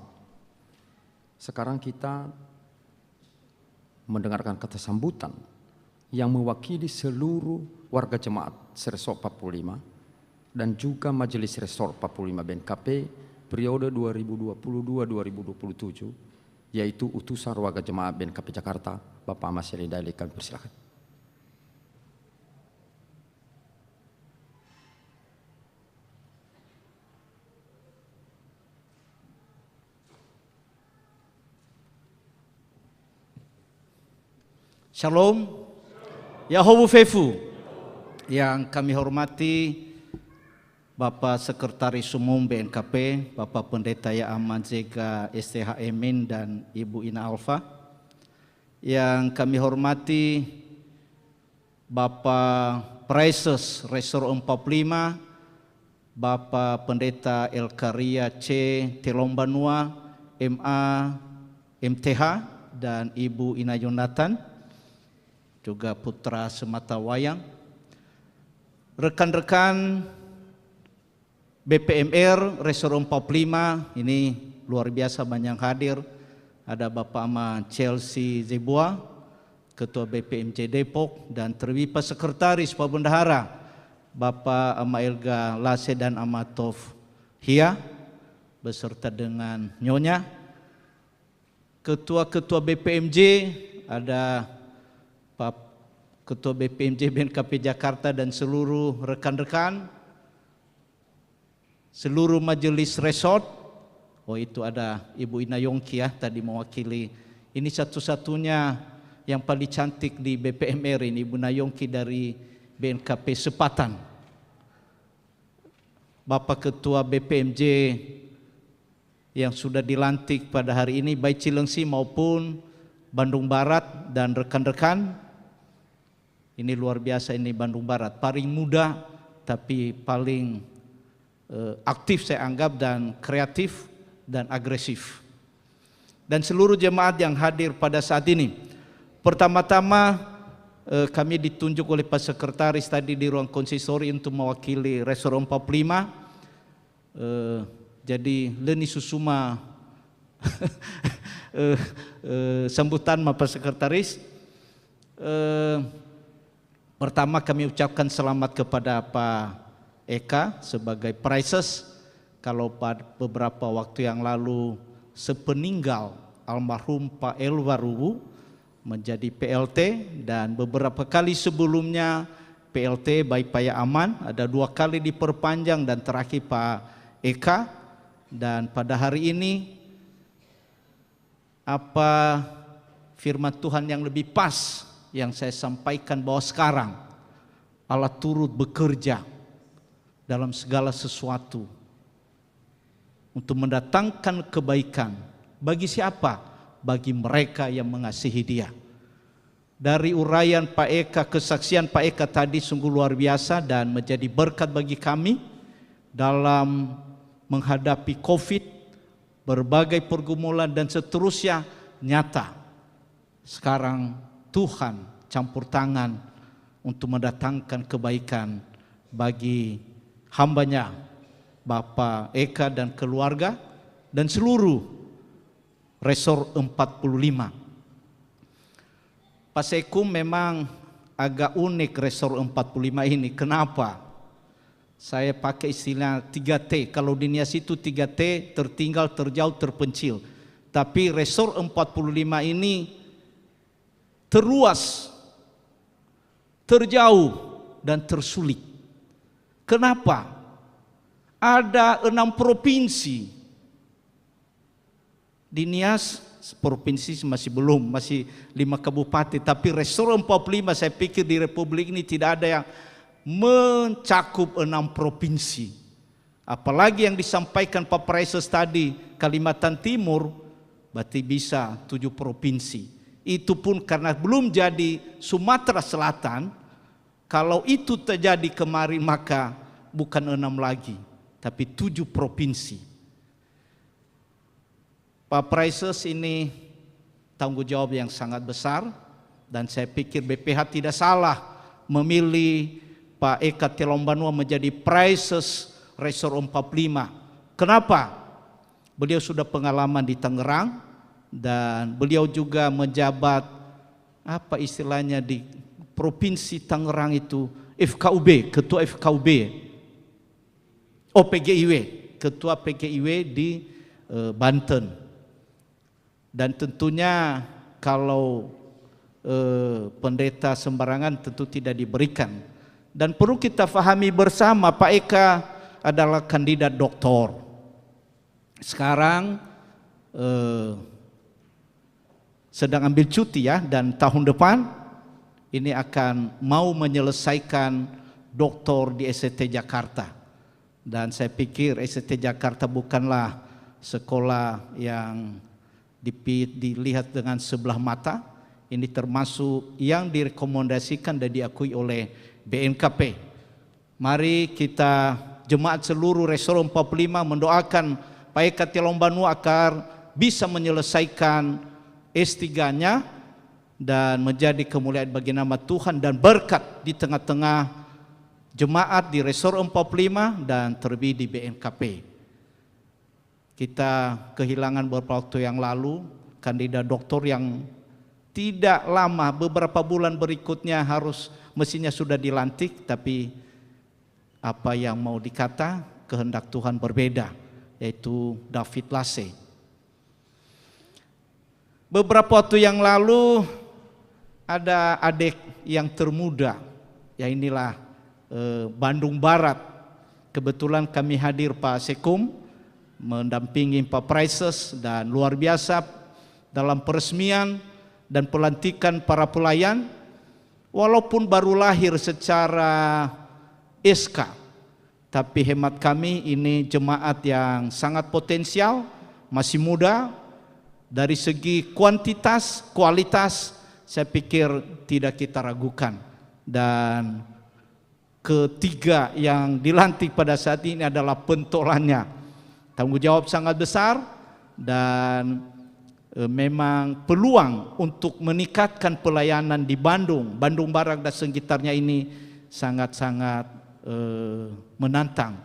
Sekarang kita mendengarkan kata sambutan yang mewakili seluruh warga jemaat Resor 45 dan juga Majelis Resor 45 BNKP periode 2022-2027, yaitu utusan warga jemaat BNKP Jakarta, Bapak Mas Yeli Daily. Kami persilakan. Shalom. Yahowu Fefu. Yang kami hormati Bapak Sekretaris Umum BNKP, Bapak Pendeta Yaaman Zega STH Emin dan Ibu Ina Alfa. Yang kami hormati Bapak Praises Resor 45, Bapak Pendeta Elkaria C. Telombanua, MA, MTH, dan Ibu Ina Yonatan, juga putra semata wayang. Rekan-rekan BPMR Resor 45, ini luar biasa banyak hadir. Ada Bapak Ama Chelsea Zebua, Ketua BPMJ Depok, dan Terwipa Sekretaris Pak Bendahara, Bapak Ama Elga Lase dan Ama Tov Hia, beserta dengan Nyonya. Ketua-ketua BPMJ, ada Pak Ketua BPMJ BNKP Jakarta dan seluruh rekan-rekan, seluruh majelis resort. Oh, itu ada Ibu Ina Yongki ya, tadi mewakili. Ini satu-satunya yang paling cantik di BPMR ini, Ibu Ina Yongki dari BNKP Sepatan. Bapak Ketua BPMJ yang sudah dilantik pada hari ini, baik Cilengsi maupun Bandung Barat dan rekan-rekan. Ini luar biasa, ini Bandung Barat, paling muda tapi paling aktif saya anggap, dan kreatif dan agresif. Dan seluruh jemaat yang hadir pada saat ini. Pertama-tama kami ditunjuk oleh Pak Sekretaris tadi di ruang konsistori untuk mewakili Resor 45. Jadi Leni Susuma sambutan Pak Sekretaris. Pertama kami ucapkan selamat kepada Pak Eka sebagai Praises. Kalau pada beberapa waktu yang lalu sepeninggal almarhum Pak Elwaruwu menjadi PLT, dan beberapa kali sebelumnya PLT baik Pak Aman, ada 2 kali diperpanjang, dan terakhir Pak Eka. Dan pada hari ini apa firman Tuhan yang lebih pas yang saya sampaikan, bahwa sekarang Allah turut bekerja dalam segala sesuatu untuk mendatangkan kebaikan. Bagi siapa? Bagi mereka yang mengasihi Dia. Dari uraian Pak Eka, kesaksian Pak Eka tadi sungguh luar biasa dan menjadi berkat bagi kami dalam menghadapi COVID, berbagai pergumulan dan seterusnya. Nyata sekarang Tuhan campur tangan untuk mendatangkan kebaikan bagi hambanya Bapak Eka dan keluarga dan seluruh Resor 45. Pak Sekum memang agak unik Resor 45 ini. Kenapa? Saya pakai istilah 3T. Kalau di Nias itu 3T, tertinggal, terjauh, terpencil. Tapi Resor 45 ini terluas, terjauh, dan tersulit. Kenapa? Ada 6 provinsi. Di Nias, provinsi masih belum, masih 5 kabupaten. Tapi Resor 45 saya pikir di Republik ini tidak ada yang mencakup 6 provinsi. Apalagi yang disampaikan Pak Praises tadi, Kalimantan Timur, berarti bisa 7 provinsi. Itu pun karena belum jadi Sumatera Selatan. Kalau itu terjadi kemarin maka bukan 6 lagi, tapi 7 provinsi. Pak Praises ini tanggung jawab yang sangat besar, dan saya pikir BPH tidak salah memilih Pak Eka Telombanua menjadi Praises Resor 45. Kenapa? Beliau sudah pengalaman di Tangerang, dan beliau juga menjabat apa istilahnya di Provinsi Tangerang itu, FKUB, Ketua FKUB, PGIW, Ketua PGIW di Banten. Dan tentunya kalau pendeta sembarangan tentu tidak diberikan. Dan perlu kita fahami bersama, Pak Eka adalah kandidat doktor. Sekarang sedang ambil cuti ya, dan tahun depan ini akan mau menyelesaikan doktor di ST Jakarta. Dan saya pikir ST Jakarta bukanlah sekolah yang dilihat dengan sebelah mata. Ini termasuk yang direkomendasikan dan diakui oleh BNKP. Mari kita jemaat seluruh Resor 45 mendoakan Pak Eka Tilombanu agar bisa menyelesaikan S3-nya dan menjadi kemuliaan bagi nama Tuhan dan berkat di tengah-tengah jemaat di Resor 45 dan terlebih di BNKP. Kita kehilangan beberapa waktu yang lalu kandidat doktor yang tidak lama, beberapa bulan berikutnya mestinya sudah dilantik, tapi apa yang mau dikata kehendak Tuhan berbeda, yaitu David Lase. Beberapa waktu yang lalu ada adik yang termuda, ya inilah Bandung Barat. Kebetulan kami hadir Pak Sekum mendampingi Pak Prices dan luar biasa dalam peresmian dan pelantikan para pelayan, walaupun baru lahir secara SK, tapi hemat kami ini jemaat yang sangat potensial, masih muda, dari segi kuantitas, kualitas, saya pikir tidak kita ragukan. Dan ketiga yang dilantik pada saat ini adalah pentolannya, tanggung jawab sangat besar dan memang peluang untuk meningkatkan pelayanan di Bandung Barat dan sekitarnya ini sangat-sangat menantang.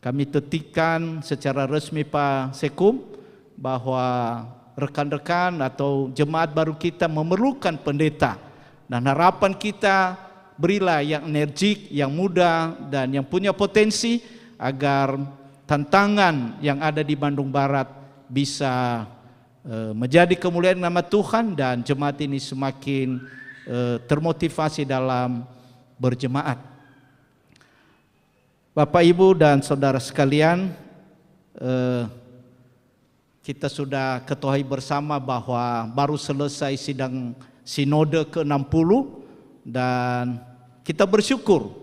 Kami tetikkan secara resmi Pak Sekum bahwa rekan-rekan atau jemaat baru kita memerlukan pendeta, dan harapan kita berilah yang energik, yang muda dan yang punya potensi agar tantangan yang ada di Bandung Barat bisa menjadi kemuliaan nama Tuhan dan jemaat ini semakin termotivasi dalam berjemaat. Bapak, Ibu dan saudara sekalian, kita sudah ketahui bersama bahwa baru selesai sidang sinode ke-60 dan kita bersyukur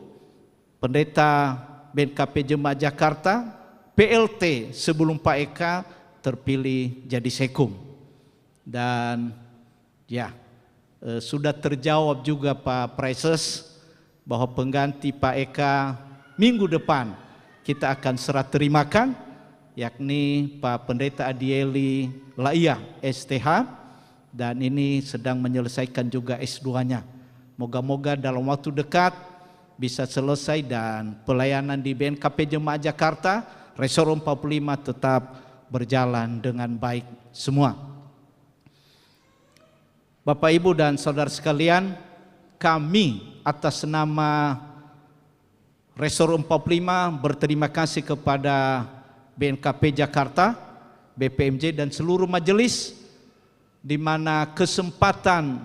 pendeta BNKP Jemaat Jakarta PLT sebelum Pak Eka terpilih jadi sekum. Dan ya, sudah terjawab juga Pak Prices bahwa pengganti Pak Eka minggu depan kita akan serah terimakan, yakni Pak Pendeta Adieli Laia STH, dan ini sedang menyelesaikan juga S2-nya. Moga-moga dalam waktu dekat bisa selesai dan pelayanan di BNKP Jemaat Jakarta Resor 45 tetap berjalan dengan baik semua. Bapak, Ibu dan saudara sekalian, kami atas nama Resor 45 berterima kasih kepada BNKP Jakarta, BPMJ dan seluruh majelis di mana kesempatan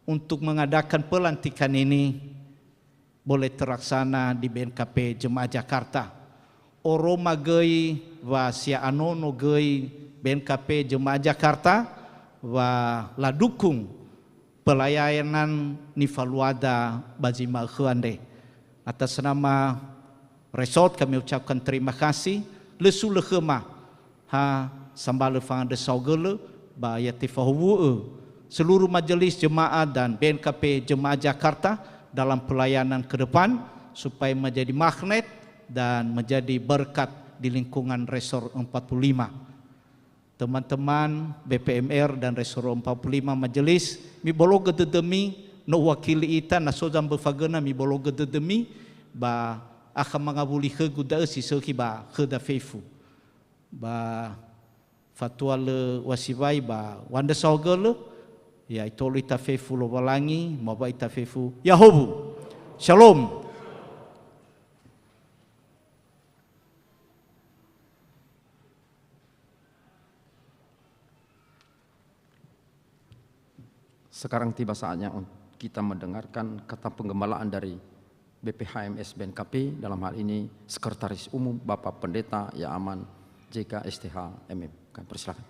untuk mengadakan pelantikan ini boleh terlaksana di BNKP Jemaat Jakarta. Oroma gei wa sia anono gei BNKP Jemaat Jakarta wa la dukung pelayanan nifaluada bazima khuande. Atas nama resort kami ucapkan terima kasih. Lesu lehema ha sambal fang de saugele ba yatifahu seluruh majelis jemaat dan BNKP Jemaat Jakarta dalam pelayanan ke depan supaya menjadi magnet dan menjadi berkat di lingkungan Resor 45. Teman-teman BPMR dan Resor 45 majelis mi bologa dedemi no wakili ita na sozam befagana mi bologa dedemi ba akan mengabuli keguda si seki ba keda feifu ba fatwa le wasibai ba wanda saugele ya itolo ita feifu lo walangi maba ita feifu yahobu shalom. Sekarang tiba saatnya kita mendengarkan kata penggembalaan dari BPHMS BNKP, dalam hal ini Sekretaris Umum Bapak Pendeta Yaaman JK STH MM. Kami persilakan.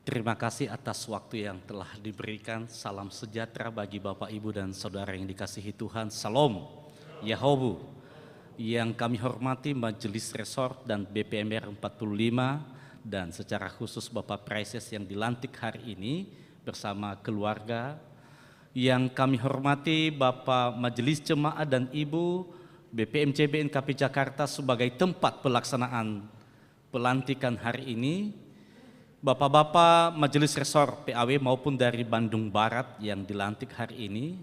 Terima kasih atas waktu yang telah diberikan. Salam sejahtera bagi Bapak, Ibu, dan Saudara yang dikasihi Tuhan. Salam Yahobu. Yang kami hormati Majelis Resort dan BPMR 45, dan secara khusus Bapak Praises yang dilantik hari ini bersama keluarga. Yang kami hormati Bapak Majelis Jemaat dan Ibu BPMJ BNKP Jakarta sebagai tempat pelaksanaan pelantikan hari ini. Bapak-bapak Majelis Resort PAW maupun dari Bandung Barat yang dilantik hari ini,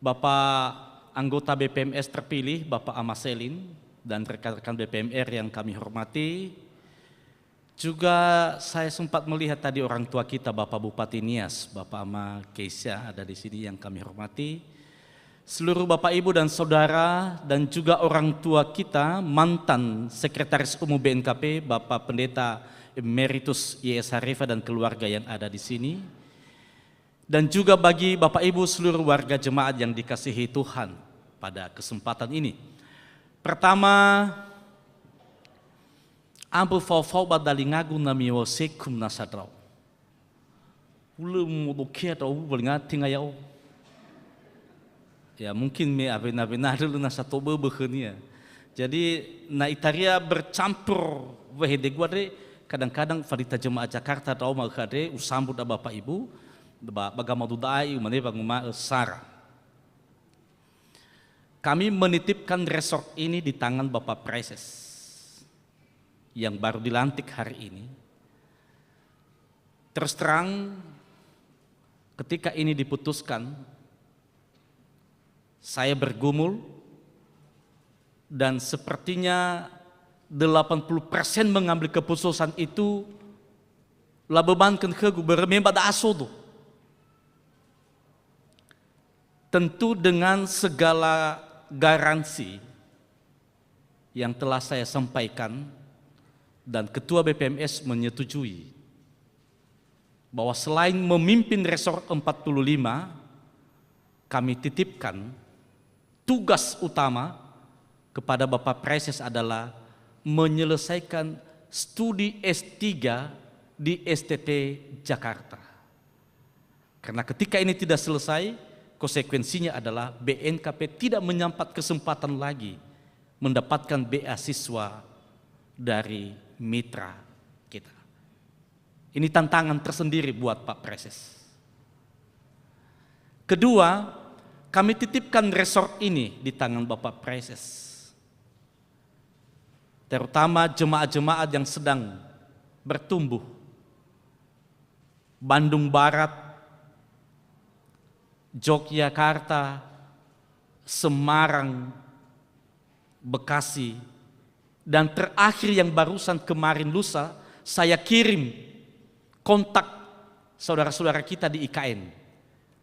Bapak anggota BPMS terpilih Bapak Amaselin dan rekan-rekan BPMR yang kami hormati. Juga saya sempat melihat tadi orang tua kita Bapak Bupati Nias, Bapak Ama Keisha ada di sini yang kami hormati. Seluruh Bapak, Ibu, dan Saudara, dan juga orang tua kita, mantan Sekretaris Umum BNKP, Bapak Pendeta Emeritus YS Harifa dan keluarga yang ada di sini. Dan juga bagi Bapak, Ibu, seluruh warga jemaat yang dikasihi Tuhan pada kesempatan ini. Pertama, ambu fau-fau badalingagu namiwo sekum nasadrau. Ulum mudukia tau belingat tingayau. Ya mungkin me avena dulu nasa tobe bekhenia. Jadi na itaria bercampur wehede guade kadang-kadang farita jemaat Jakarta tau mau kade usambut Bapak Ibu bagama dudai umane banguma sara. Kami menitipkan resort ini di tangan Bapak Praises yang baru dilantik hari ini. Terus terang ketika ini diputuskan, saya bergumul dan sepertinya 80% mengambil keputusan itu lah bebankan ke gubernur pada asodo. Tentu dengan segala garansi yang telah saya sampaikan dan Ketua BPMS menyetujui bahwa selain memimpin Resort 45, kami titipkan tugas utama kepada Bapak Praises adalah menyelesaikan studi S3 di STT Jakarta. Karena ketika ini tidak selesai, konsekuensinya adalah BNKP tidak menyampat kesempatan lagi mendapatkan beasiswa dari mitra kita. Ini tantangan tersendiri buat Pak Praises. Kedua, kami titipkan resort ini di tangan Bapak Praises. Terutama jemaat-jemaat yang sedang bertumbuh. Bandung Barat, Yogyakarta, Semarang, Bekasi, dan terakhir yang barusan kemarin lusa, saya kirim kontak saudara-saudara kita di IKN.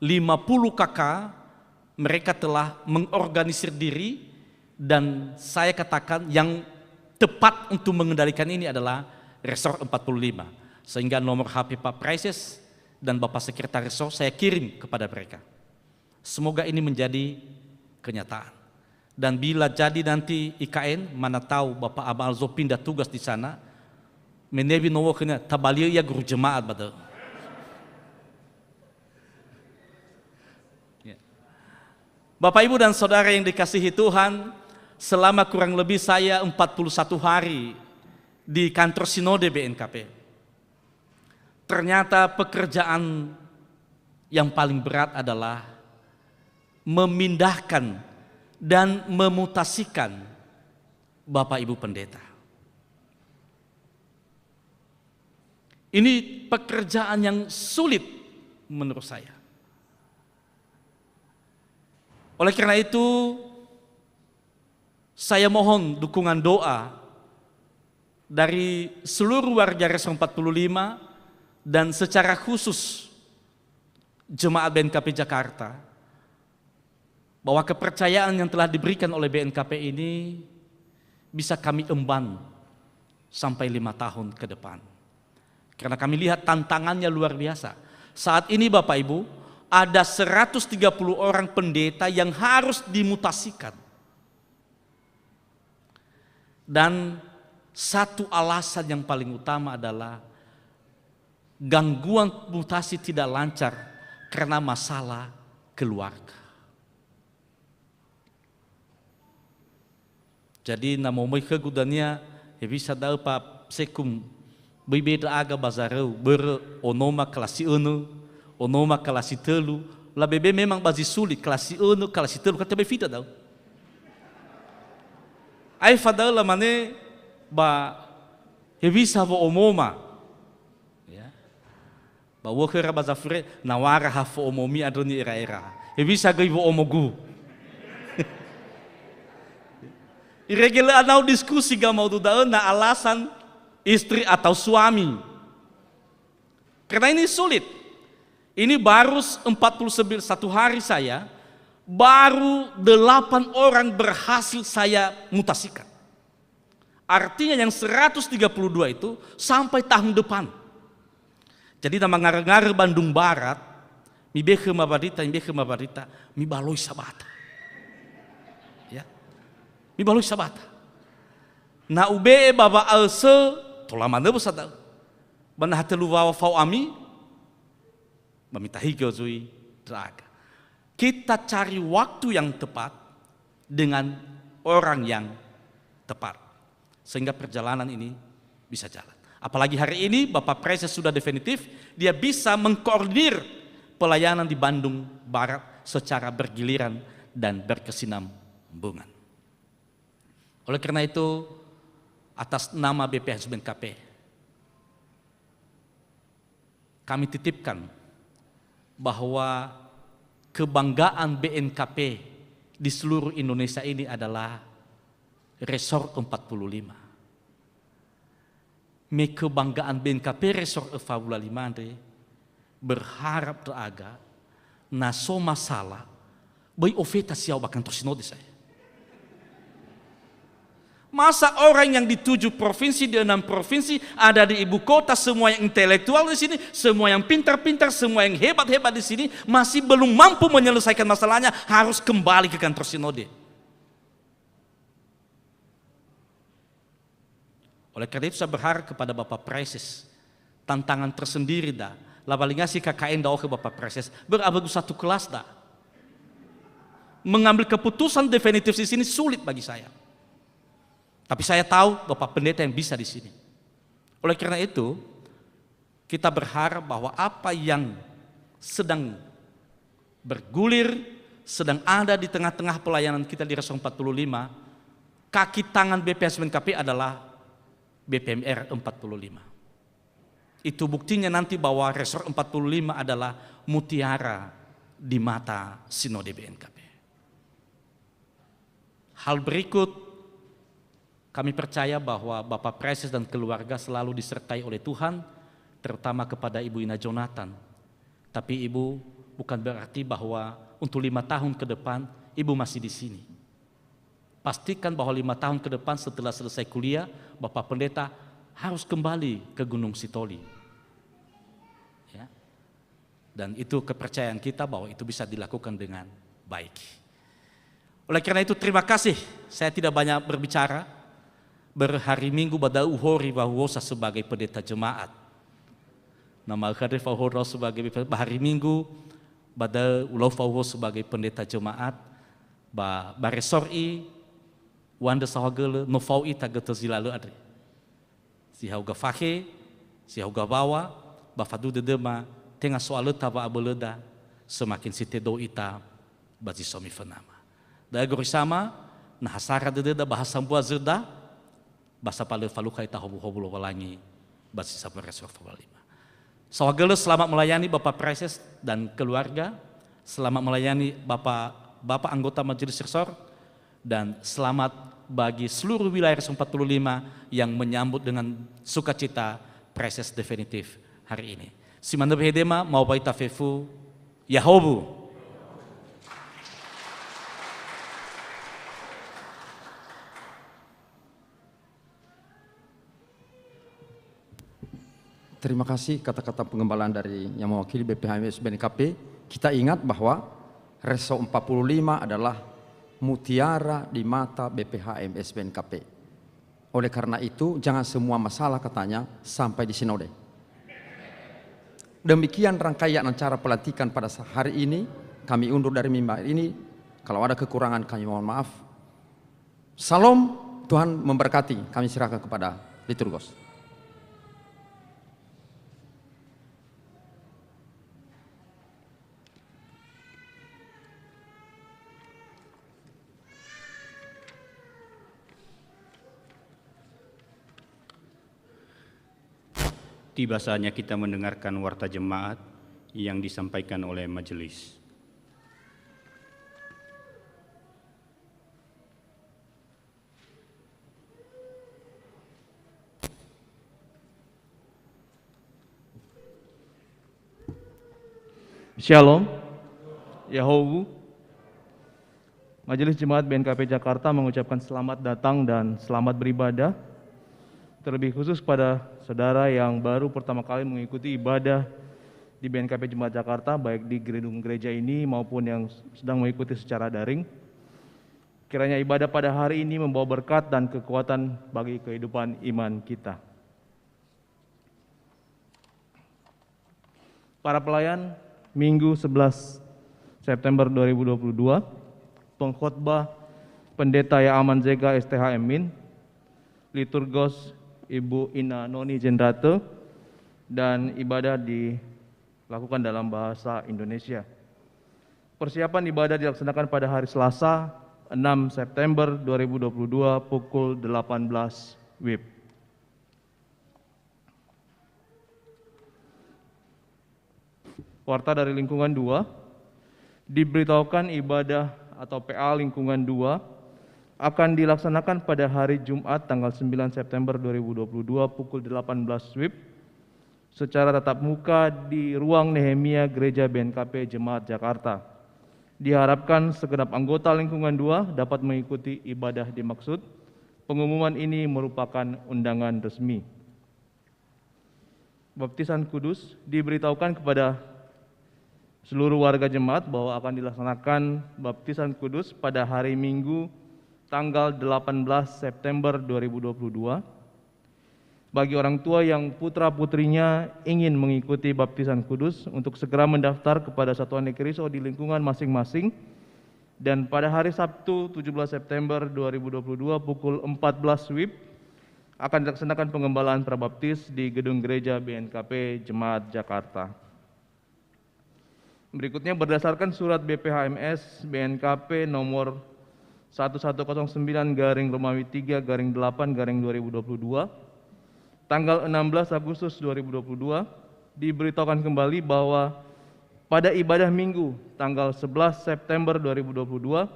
50 kakak mereka telah mengorganisir diri dan saya katakan yang tepat untuk mengendalikan ini adalah Resort 45. Sehingga nomor HP Pak Praises dan Bapak Sekretaris Resort saya kirim kepada mereka. Semoga ini menjadi kenyataan. Dan bila jadi nanti IKN, mana tahu Bapak Amalzo pindah tugas di sana, menebi nowo kena tabalia ya guru jemaat betul. Bapak, Ibu, dan Saudara yang dikasihi Tuhan, selama kurang lebih saya 41 hari di kantor Sinode BNKP. Ternyata pekerjaan yang paling berat adalah memindahkan dan memutasikan Bapak Ibu Pendeta. Ini pekerjaan yang sulit menurut saya. Oleh karena itu, saya mohon dukungan doa dari seluruh warga Resort 45 dan secara khusus Jemaat BNKP Jakarta, bahwa kepercayaan yang telah diberikan oleh BNKP ini bisa kami emban sampai 5 tahun ke depan. Karena kami lihat tantangannya luar biasa. Saat ini Bapak Ibu, ada 130 orang pendeta yang harus dimutasikan. Dan satu alasan yang paling utama adalah gangguan mutasi tidak lancar karena masalah keluarga. Jadi namo mai kegudania bisa dapat sekum berbeda aga bazarau onoma kelasi unu, onoma kelasi telu, lah bebe memang bazi sulit kelasi unu, kelasi telu kata befita tau. Ai fadal lah mane ba bisa vo omoma, ya, ba wakera bazafre nawara hafo omomi adoni era. Bisa gai vo omogu. Irregular anau diskusi gamau dudaan na alasan istri atau suami. Karena ini sulit. Ini baru 41 hari saya, baru 8 orang berhasil saya mutasikan. Artinya yang 132 itu sampai tahun depan. Jadi nama ngar-ngar Bandung Barat, mi beke mabarita, mi baloi sabata. Ya. Mi baloi sabata. Na ube baba alse tolama nebo sadal. Bana hatelu wawa fau ami meminta higau zui draga. Kita cari waktu yang tepat dengan orang yang tepat sehingga perjalanan ini bisa jalan. Apalagi hari ini Bapak Presiden sudah definitif, dia bisa mengkoordinir pelayanan di Bandung Barat secara bergiliran dan berkesinambungan. Oleh karena itu, atas nama BPHSBNKP, kami titipkan bahwa kebanggaan BNKP di seluruh Indonesia ini adalah Resort 45. Me kebanggaan BNKP Resort 45 berharap teraga naso masalah bai ofeta siau bahkan tersinode saya. Masa orang yang di 7 provinsi, di 6 provinsi, ada di ibu kota, semua yang intelektual di sini, semua yang pintar-pintar, semua yang hebat-hebat di sini, masih belum mampu menyelesaikan masalahnya, harus kembali ke kantor sinode. Oleh karena itu saya berharap kepada Bapak Presiden, tantangan tersendiri dah, labalingasi KKN dah ke Bapak Presiden, berabagu satu kelas dah. Mengambil keputusan definitif di sini sulit bagi saya. Tapi saya tahu Bapak Pendeta yang bisa di sini. Oleh karena itu, kita berharap bahwa apa yang sedang bergulir, sedang ada di tengah-tengah pelayanan kita di Resort 45, kaki tangan BPHSBNKP adalah BPMR 45. Itu buktinya nanti bahwa Resort 45 adalah mutiara di mata Sinode BNKP. Hal berikut, kami percaya bahwa Bapak Presiden dan keluarga selalu disertai oleh Tuhan, terutama kepada Ibu Ina Jonathan. Tapi Ibu bukan berarti bahwa untuk 5 tahun ke depan Ibu masih di sini. Pastikan bahwa 5 tahun ke depan setelah selesai kuliah, Bapak Pendeta harus kembali ke Gunung Sitoli. Ya. Dan itu kepercayaan kita bahwa itu bisa dilakukan dengan baik. Oleh karena itu terima kasih, saya tidak banyak berbicara. Berhari Minggu pada uhori wahuosa sebagai pendeta jemaat. Nama kadir wahuosa sebagai hari Minggu pada ulau wahuosa sebagai pendeta jemaat. Baresori wanda sahagele nofau ita geto zilalu adre. Si hauga fahe, si hauga bawa, bafadu dedema tengah soal taba abeleda semakin si tedo ita bazi somi fenama. Dagori sama nah hasara dededa bahasa buah zeda bahasa paling falukai tahobu-hobu walangi basi sabar Resort 45. Sawagele selamat melayani Bapak Presiden dan keluarga, selamat melayani Bapak anggota Majelis Resort, dan selamat bagi seluruh wilayah Resort 45 yang menyambut dengan sukacita Presiden definitif hari ini. Simanda behedema mau baita fefu Yahobu. Terima kasih kata-kata pengembalaan dari yang mewakili BPHSBNKP. Kita ingat bahwa Resort 45 adalah mutiara di mata BPHSBNKP. Oleh karena itu jangan semua masalah katanya sampai di sinode. Demikian rangkaian acara pelantikan pada hari ini. Kami undur dari mimbar ini. Kalau ada kekurangan kami mohon maaf. Salam, Tuhan memberkati. Kami serahkan kepada liturgos. Tiba saatnya kita mendengarkan warta jemaat yang disampaikan oleh majelis. Shalom, Yahowu. Majelis Jemaat BNKP Jakarta mengucapkan selamat datang dan selamat beribadah. Terlebih khusus pada saudara yang baru pertama kali mengikuti ibadah di BNKP Jemaat Jakarta, baik di gedung gereja ini maupun yang sedang mengikuti secara daring. Kiranya ibadah pada hari ini membawa berkat dan kekuatan bagi kehidupan iman kita. Para pelayan, Minggu 11 September 2022, pengkhotbah Pendeta Yaaman Zega STH Min, liturgos Ibu Ina Noni Jendrate, dan ibadah dilakukan dalam bahasa Indonesia. Persiapan ibadah dilaksanakan pada hari Selasa 6 September 2022 pukul 18 WIB. Warta dari lingkungan 2, diberitahukan ibadah atau PA lingkungan 2 akan dilaksanakan pada hari Jumat tanggal 9 September 2022 pukul 18 WIB secara tatap muka di ruang Nehemia Gereja BNKP Jemaat Jakarta. Diharapkan segenap anggota lingkungan 2 dapat mengikuti ibadah dimaksud. Pengumuman ini merupakan undangan resmi. Baptisan Kudus diberitahukan kepada seluruh warga jemaat bahwa akan dilaksanakan baptisan kudus pada hari Minggu tanggal 18 September 2022. Bagi orang tua yang putra-putrinya ingin mengikuti baptisan kudus untuk segera mendaftar kepada Satuan Ekriso di lingkungan masing-masing, dan pada hari Sabtu 17 September 2022 pukul 14 WIB akan dilaksanakan pengembalaan prabaptis di gedung gereja BNKP Jemaat Jakarta. Berikutnya berdasarkan surat BPHMS BNKP nomor 1109/Romawi 3/8/2022 tanggal 16 Agustus 2022 diberitahukan kembali bahwa pada ibadah Minggu tanggal 11 September 2022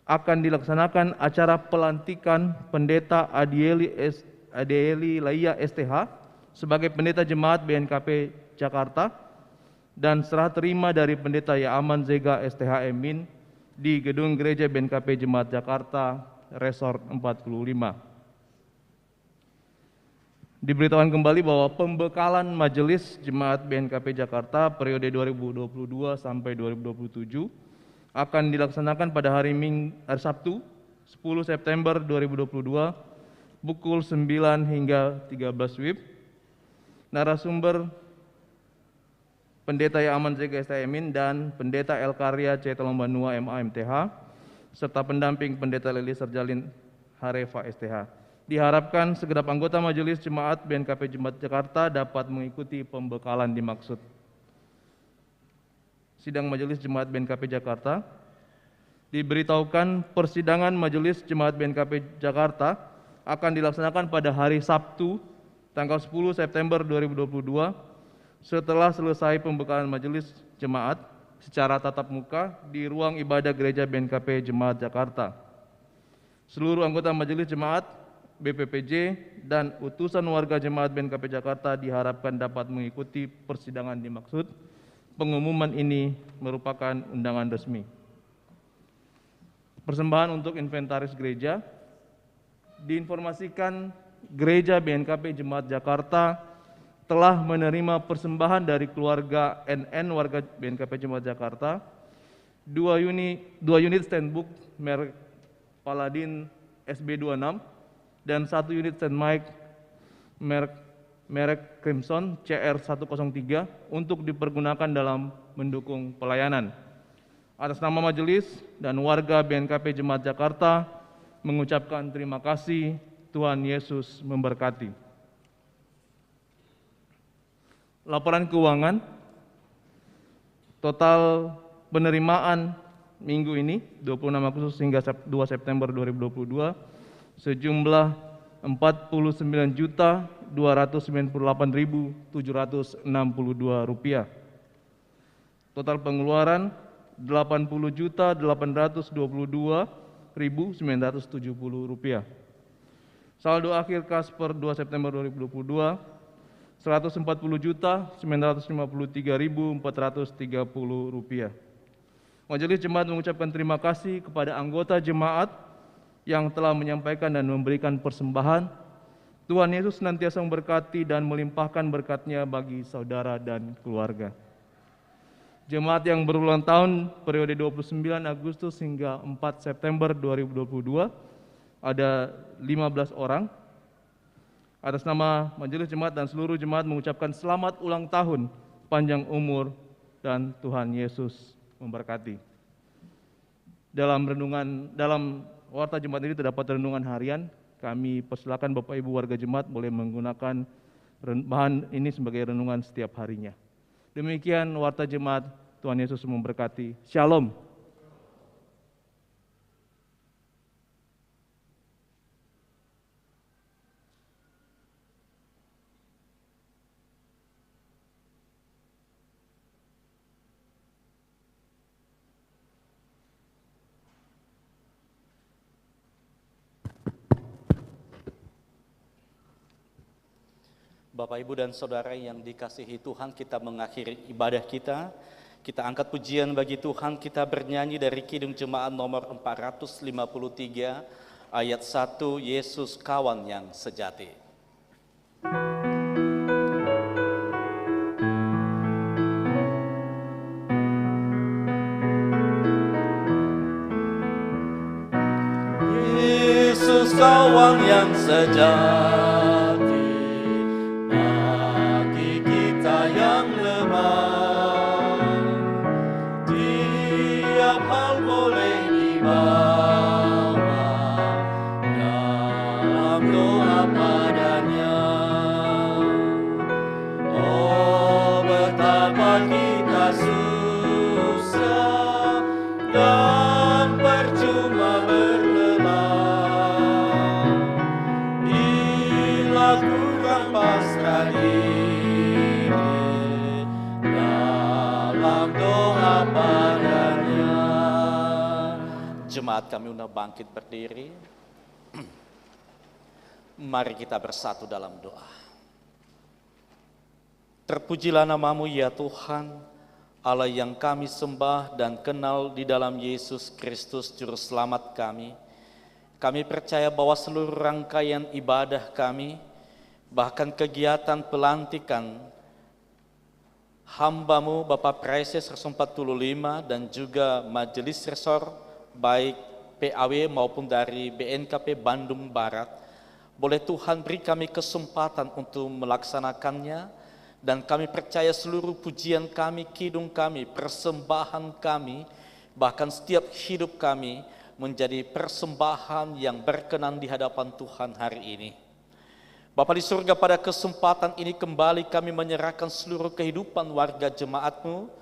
akan dilaksanakan acara pelantikan Pendeta Adieli Laia STH sebagai Pendeta Jemaat BNKP Jakarta dan serah terima dari Pendeta Yaaman Zega STH Min di gedung gereja BNKP Jemaat Jakarta, Resort 45. Diberitahukan kembali bahwa pembekalan Majelis Jemaat BNKP Jakarta periode 2022 sampai 2027 akan dilaksanakan pada hari Sabtu 10 September 2022 pukul 9 hingga 13 WIB. Narasumber Pendeta Yaaman Zega STH Min dan Pendeta El Karya C. Tolombanua MA MTH serta pendamping Pendeta Lili Serjalin Hareva STH. Diharapkan segenap anggota Majelis Jemaat BNKP Jemaat Jakarta dapat mengikuti pembekalan dimaksud. Sidang Majelis Jemaat BNKP Jakarta. Diberitahukan persidangan Majelis Jemaat BNKP Jakarta akan dilaksanakan pada hari Sabtu tanggal 10 September 2022 setelah selesai pembekalan Majelis Jemaat secara tatap muka di ruang ibadah gereja BNKP Jemaat Jakarta. Seluruh anggota Majelis Jemaat BPPJ dan utusan warga Jemaat BNKP Jakarta diharapkan dapat mengikuti persidangan dimaksud. Pengumuman ini merupakan undangan resmi. Persembahan untuk inventaris gereja. Diinformasikan Gereja BNKP Jemaat Jakarta telah menerima persembahan dari keluarga NN warga BNKP Jemaat Jakarta 2 unit standbook merek Paladin SB26 dan 1 unit stand mic merek merek Crimson CR103 untuk dipergunakan dalam mendukung pelayanan. Atas nama majelis dan warga BNKP Jemaat Jakarta mengucapkan terima kasih. Tuhan Yesus memberkati. Laporan keuangan, total penerimaan minggu ini 26 Agustus hingga 2 September 2022 sejumlah Rp49.298.762. Total pengeluaran Rp80.822.970. Saldo akhir kas per 2 September 2022 Rp140.953.430. Majelis Jemaat mengucapkan terima kasih kepada anggota jemaat yang telah menyampaikan dan memberikan persembahan. Tuhan Yesus senantiasa memberkati dan melimpahkan berkat-Nya bagi saudara dan keluarga. Jemaat yang berulang tahun periode 29 Agustus hingga 4 September 2022 ada 15 orang. Atas nama Majelis Jemaat dan seluruh jemaat mengucapkan selamat ulang tahun, panjang umur, dan Tuhan Yesus memberkati. Dalam warta jemaat ini terdapat renungan harian. Kami persilakan Bapak Ibu warga jemaat boleh menggunakan bahan ini sebagai renungan setiap harinya. Demikian warta jemaat. Tuhan Yesus memberkati. Shalom. Bapak, Ibu, dan Saudara yang dikasihi Tuhan, kita mengakhiri ibadah kita. Kita angkat pujian bagi Tuhan, kita bernyanyi dari Kidung Jemaat nomor 453, ayat 1, Yesus kawan yang sejati. Yesus kawan yang sejati. Jemaat kami undang bangkit berdiri. Mari kita bersatu dalam doa. Terpujilah namamu ya Tuhan, Allah yang kami sembah dan kenal di dalam Yesus Kristus Juru Selamat kami. Kami percaya bahwa seluruh rangkaian ibadah kami, bahkan kegiatan pelantikan hamba-Mu Bapak Preses Resor 45 dan juga Majelis Resor baik PAW maupun dari BNKP Bandung Barat, boleh Tuhan beri kami kesempatan untuk melaksanakannya, dan kami percaya seluruh pujian kami, kidung kami, persembahan kami, bahkan setiap hidup kami menjadi persembahan yang berkenan di hadapan Tuhan hari ini. Bapa di surga, pada kesempatan ini kembali kami menyerahkan seluruh kehidupan warga jemaat-Mu,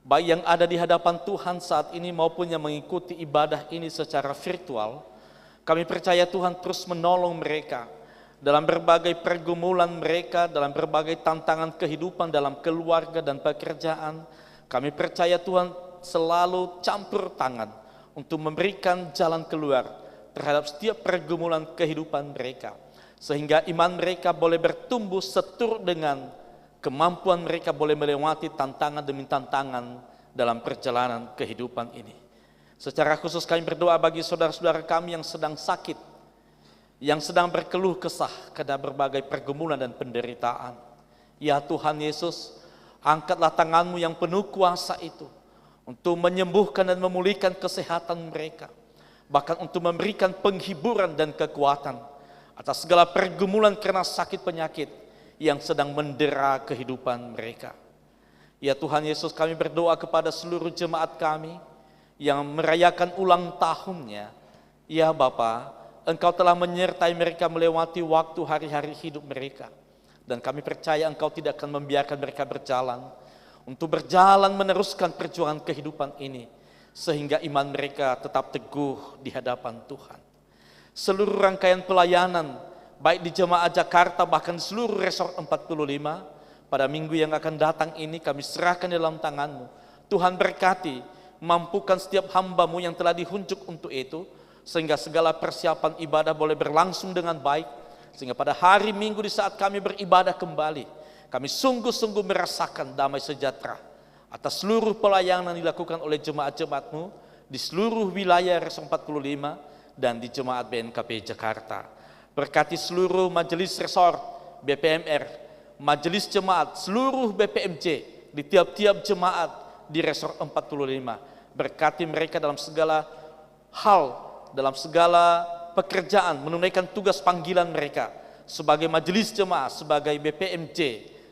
baik yang ada di hadapan Tuhan saat ini maupun yang mengikuti ibadah ini secara virtual. Kami percaya Tuhan terus menolong mereka dalam berbagai pergumulan mereka, dalam berbagai tantangan kehidupan dalam keluarga dan pekerjaan. Kami percaya Tuhan selalu campur tangan untuk memberikan jalan keluar terhadap setiap pergumulan kehidupan mereka, sehingga iman mereka boleh bertumbuh seturut dengan kemampuan mereka boleh melewati tantangan demi tantangan dalam perjalanan kehidupan ini. Secara khusus kami berdoa bagi saudara-saudara kami yang sedang sakit, yang sedang berkeluh kesah karena berbagai pergumulan dan penderitaan. Ya Tuhan Yesus, angkatlah tangan-Mu yang penuh kuasa itu untuk menyembuhkan dan memulihkan kesehatan mereka, bahkan untuk memberikan penghiburan dan kekuatan atas segala pergumulan karena sakit penyakit yang sedang mendera kehidupan mereka. Ya Tuhan Yesus, kami berdoa kepada seluruh jemaat kami yang merayakan ulang tahunnya. Ya Bapa, Engkau telah menyertai mereka melewati waktu hari-hari hidup mereka. Dan kami percaya Engkau tidak akan membiarkan mereka berjalan, untuk berjalan meneruskan perjuangan kehidupan ini, sehingga iman mereka tetap teguh di hadapan Tuhan. Seluruh rangkaian pelayanan, baik di Jemaat Jakarta bahkan seluruh Resort 45, pada minggu yang akan datang ini kami serahkan dalam tangan-Mu. Tuhan berkati, mampukan setiap hamba-Mu yang telah dihunjuk untuk itu, sehingga segala persiapan ibadah boleh berlangsung dengan baik, sehingga pada hari Minggu di saat kami beribadah kembali, kami sungguh-sungguh merasakan damai sejahtera atas seluruh pelayanan yang dilakukan oleh jemaat-jemaat-Mu di seluruh wilayah Resort 45 dan di Jemaat BNKP Jakarta. Berkati seluruh majelis resort BPMR, majelis jemaat, seluruh BPMJ di tiap-tiap jemaat di Resort 45. Berkati mereka dalam segala hal, dalam segala pekerjaan, menunaikan tugas panggilan mereka sebagai majelis jemaat, sebagai BPMJ,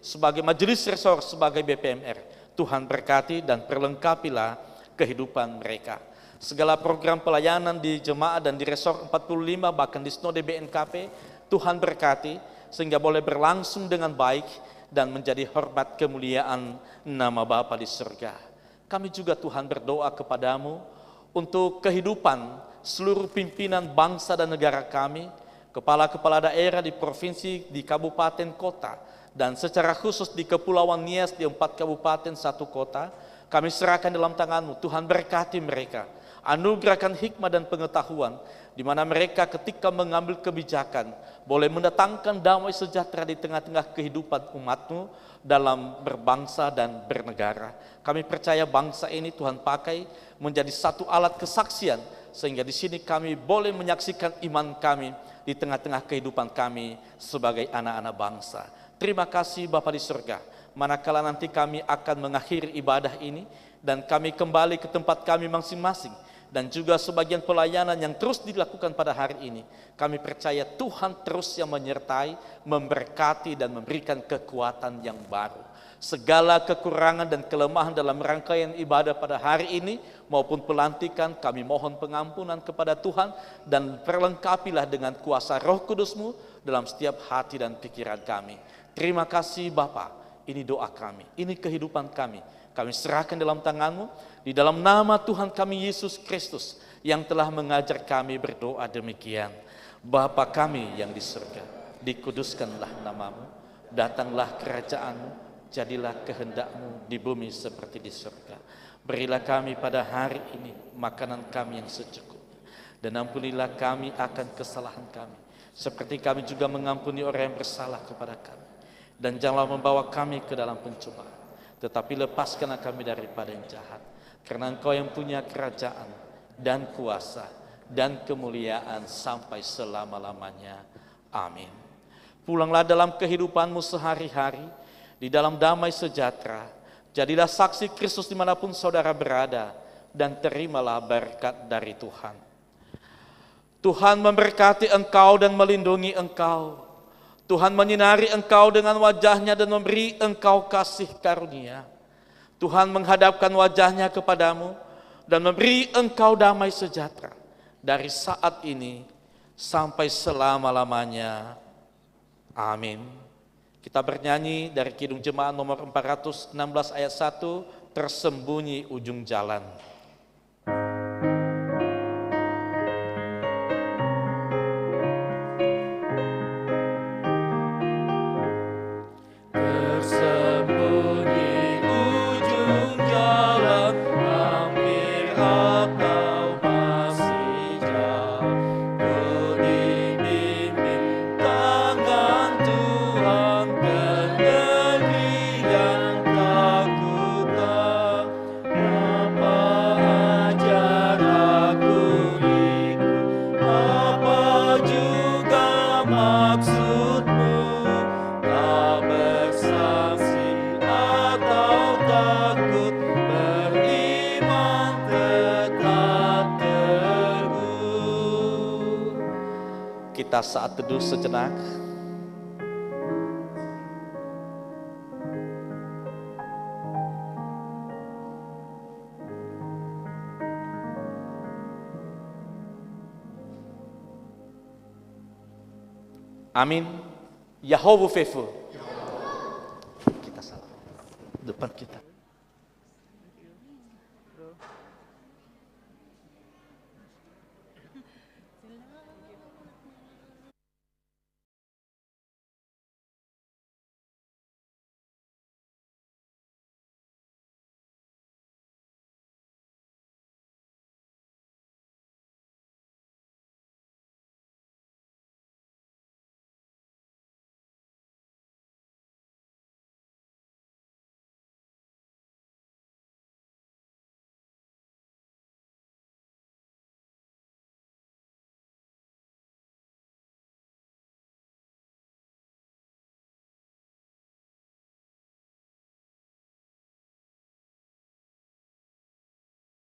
sebagai majelis resort, sebagai BPMR. Tuhan berkati dan perlengkapilah kehidupan mereka. Segala program pelayanan di jemaat dan di Resort 45 bahkan di Snode BNKP, Tuhan berkati sehingga boleh berlangsung dengan baik dan menjadi hormat kemuliaan nama Bapa di surga. Kami juga Tuhan berdoa kepadamu untuk kehidupan seluruh pimpinan bangsa dan negara kami, kepala-kepala daerah di provinsi, di kabupaten, kota, dan secara khusus di Kepulauan Nias di 4 kabupaten 1 kota. Kami serahkan dalam tangan-Mu. Tuhan berkati mereka, anugerahkan hikmah dan pengetahuan, di mana mereka ketika mengambil kebijakan boleh mendatangkan damai sejahtera di tengah-tengah kehidupan umat-Mu dalam berbangsa dan bernegara. Kami percaya bangsa ini Tuhan pakai menjadi satu alat kesaksian, sehingga di sini kami boleh menyaksikan iman kami di tengah-tengah kehidupan kami sebagai anak-anak bangsa. Terima kasih Bapa di surga, manakala nanti kami akan mengakhiri ibadah ini dan kami kembali ke tempat kami masing-masing, dan juga sebagian pelayanan yang terus dilakukan pada hari ini, kami percaya Tuhan terus yang menyertai, memberkati dan memberikan kekuatan yang baru. Segala kekurangan dan kelemahan dalam rangkaian ibadah pada hari ini maupun pelantikan, kami mohon pengampunan kepada Tuhan dan perlengkapilah dengan kuasa Roh Kudus-Mu dalam setiap hati dan pikiran kami. Terima kasih Bapa, ini doa kami, ini kehidupan kami. Kami serahkan dalam tangan-Mu, di dalam nama Tuhan kami Yesus Kristus yang telah mengajar kami berdoa demikian. Bapa kami yang di surga, dikuduskanlah nama-Mu, datanglah kerajaan-Mu, jadilah kehendak-Mu di bumi seperti di surga. Berilah kami pada hari ini makanan kami yang secukupnya, dan ampunilah kami akan kesalahan kami, seperti kami juga mengampuni orang yang bersalah kepada kami. Dan janganlah membawa kami ke dalam pencobaan, tetapi lepaskanlah kami daripada yang jahat. Karena Engkau yang punya kerajaan dan kuasa dan kemuliaan sampai selama-lamanya. Amin. Pulanglah dalam kehidupanmu sehari-hari di dalam damai sejahtera. Jadilah saksi Kristus dimanapun saudara berada, dan terimalah berkat dari Tuhan. Tuhan memberkati engkau dan melindungi engkau. Tuhan menyinari engkau dengan wajah-Nya dan memberi engkau kasih karunia. Tuhan menghadapkan wajah-Nya kepadamu dan memberi engkau damai sejahtera dari saat ini sampai selama-lamanya. Amin. Kita bernyanyi dari Kidung Jemaat nomor 416 ayat 1, Tersembunyi Ujung Jalan. Kita saat teduh sejenak. Amin. Yahweh faithful. Kita salam. Depan kita.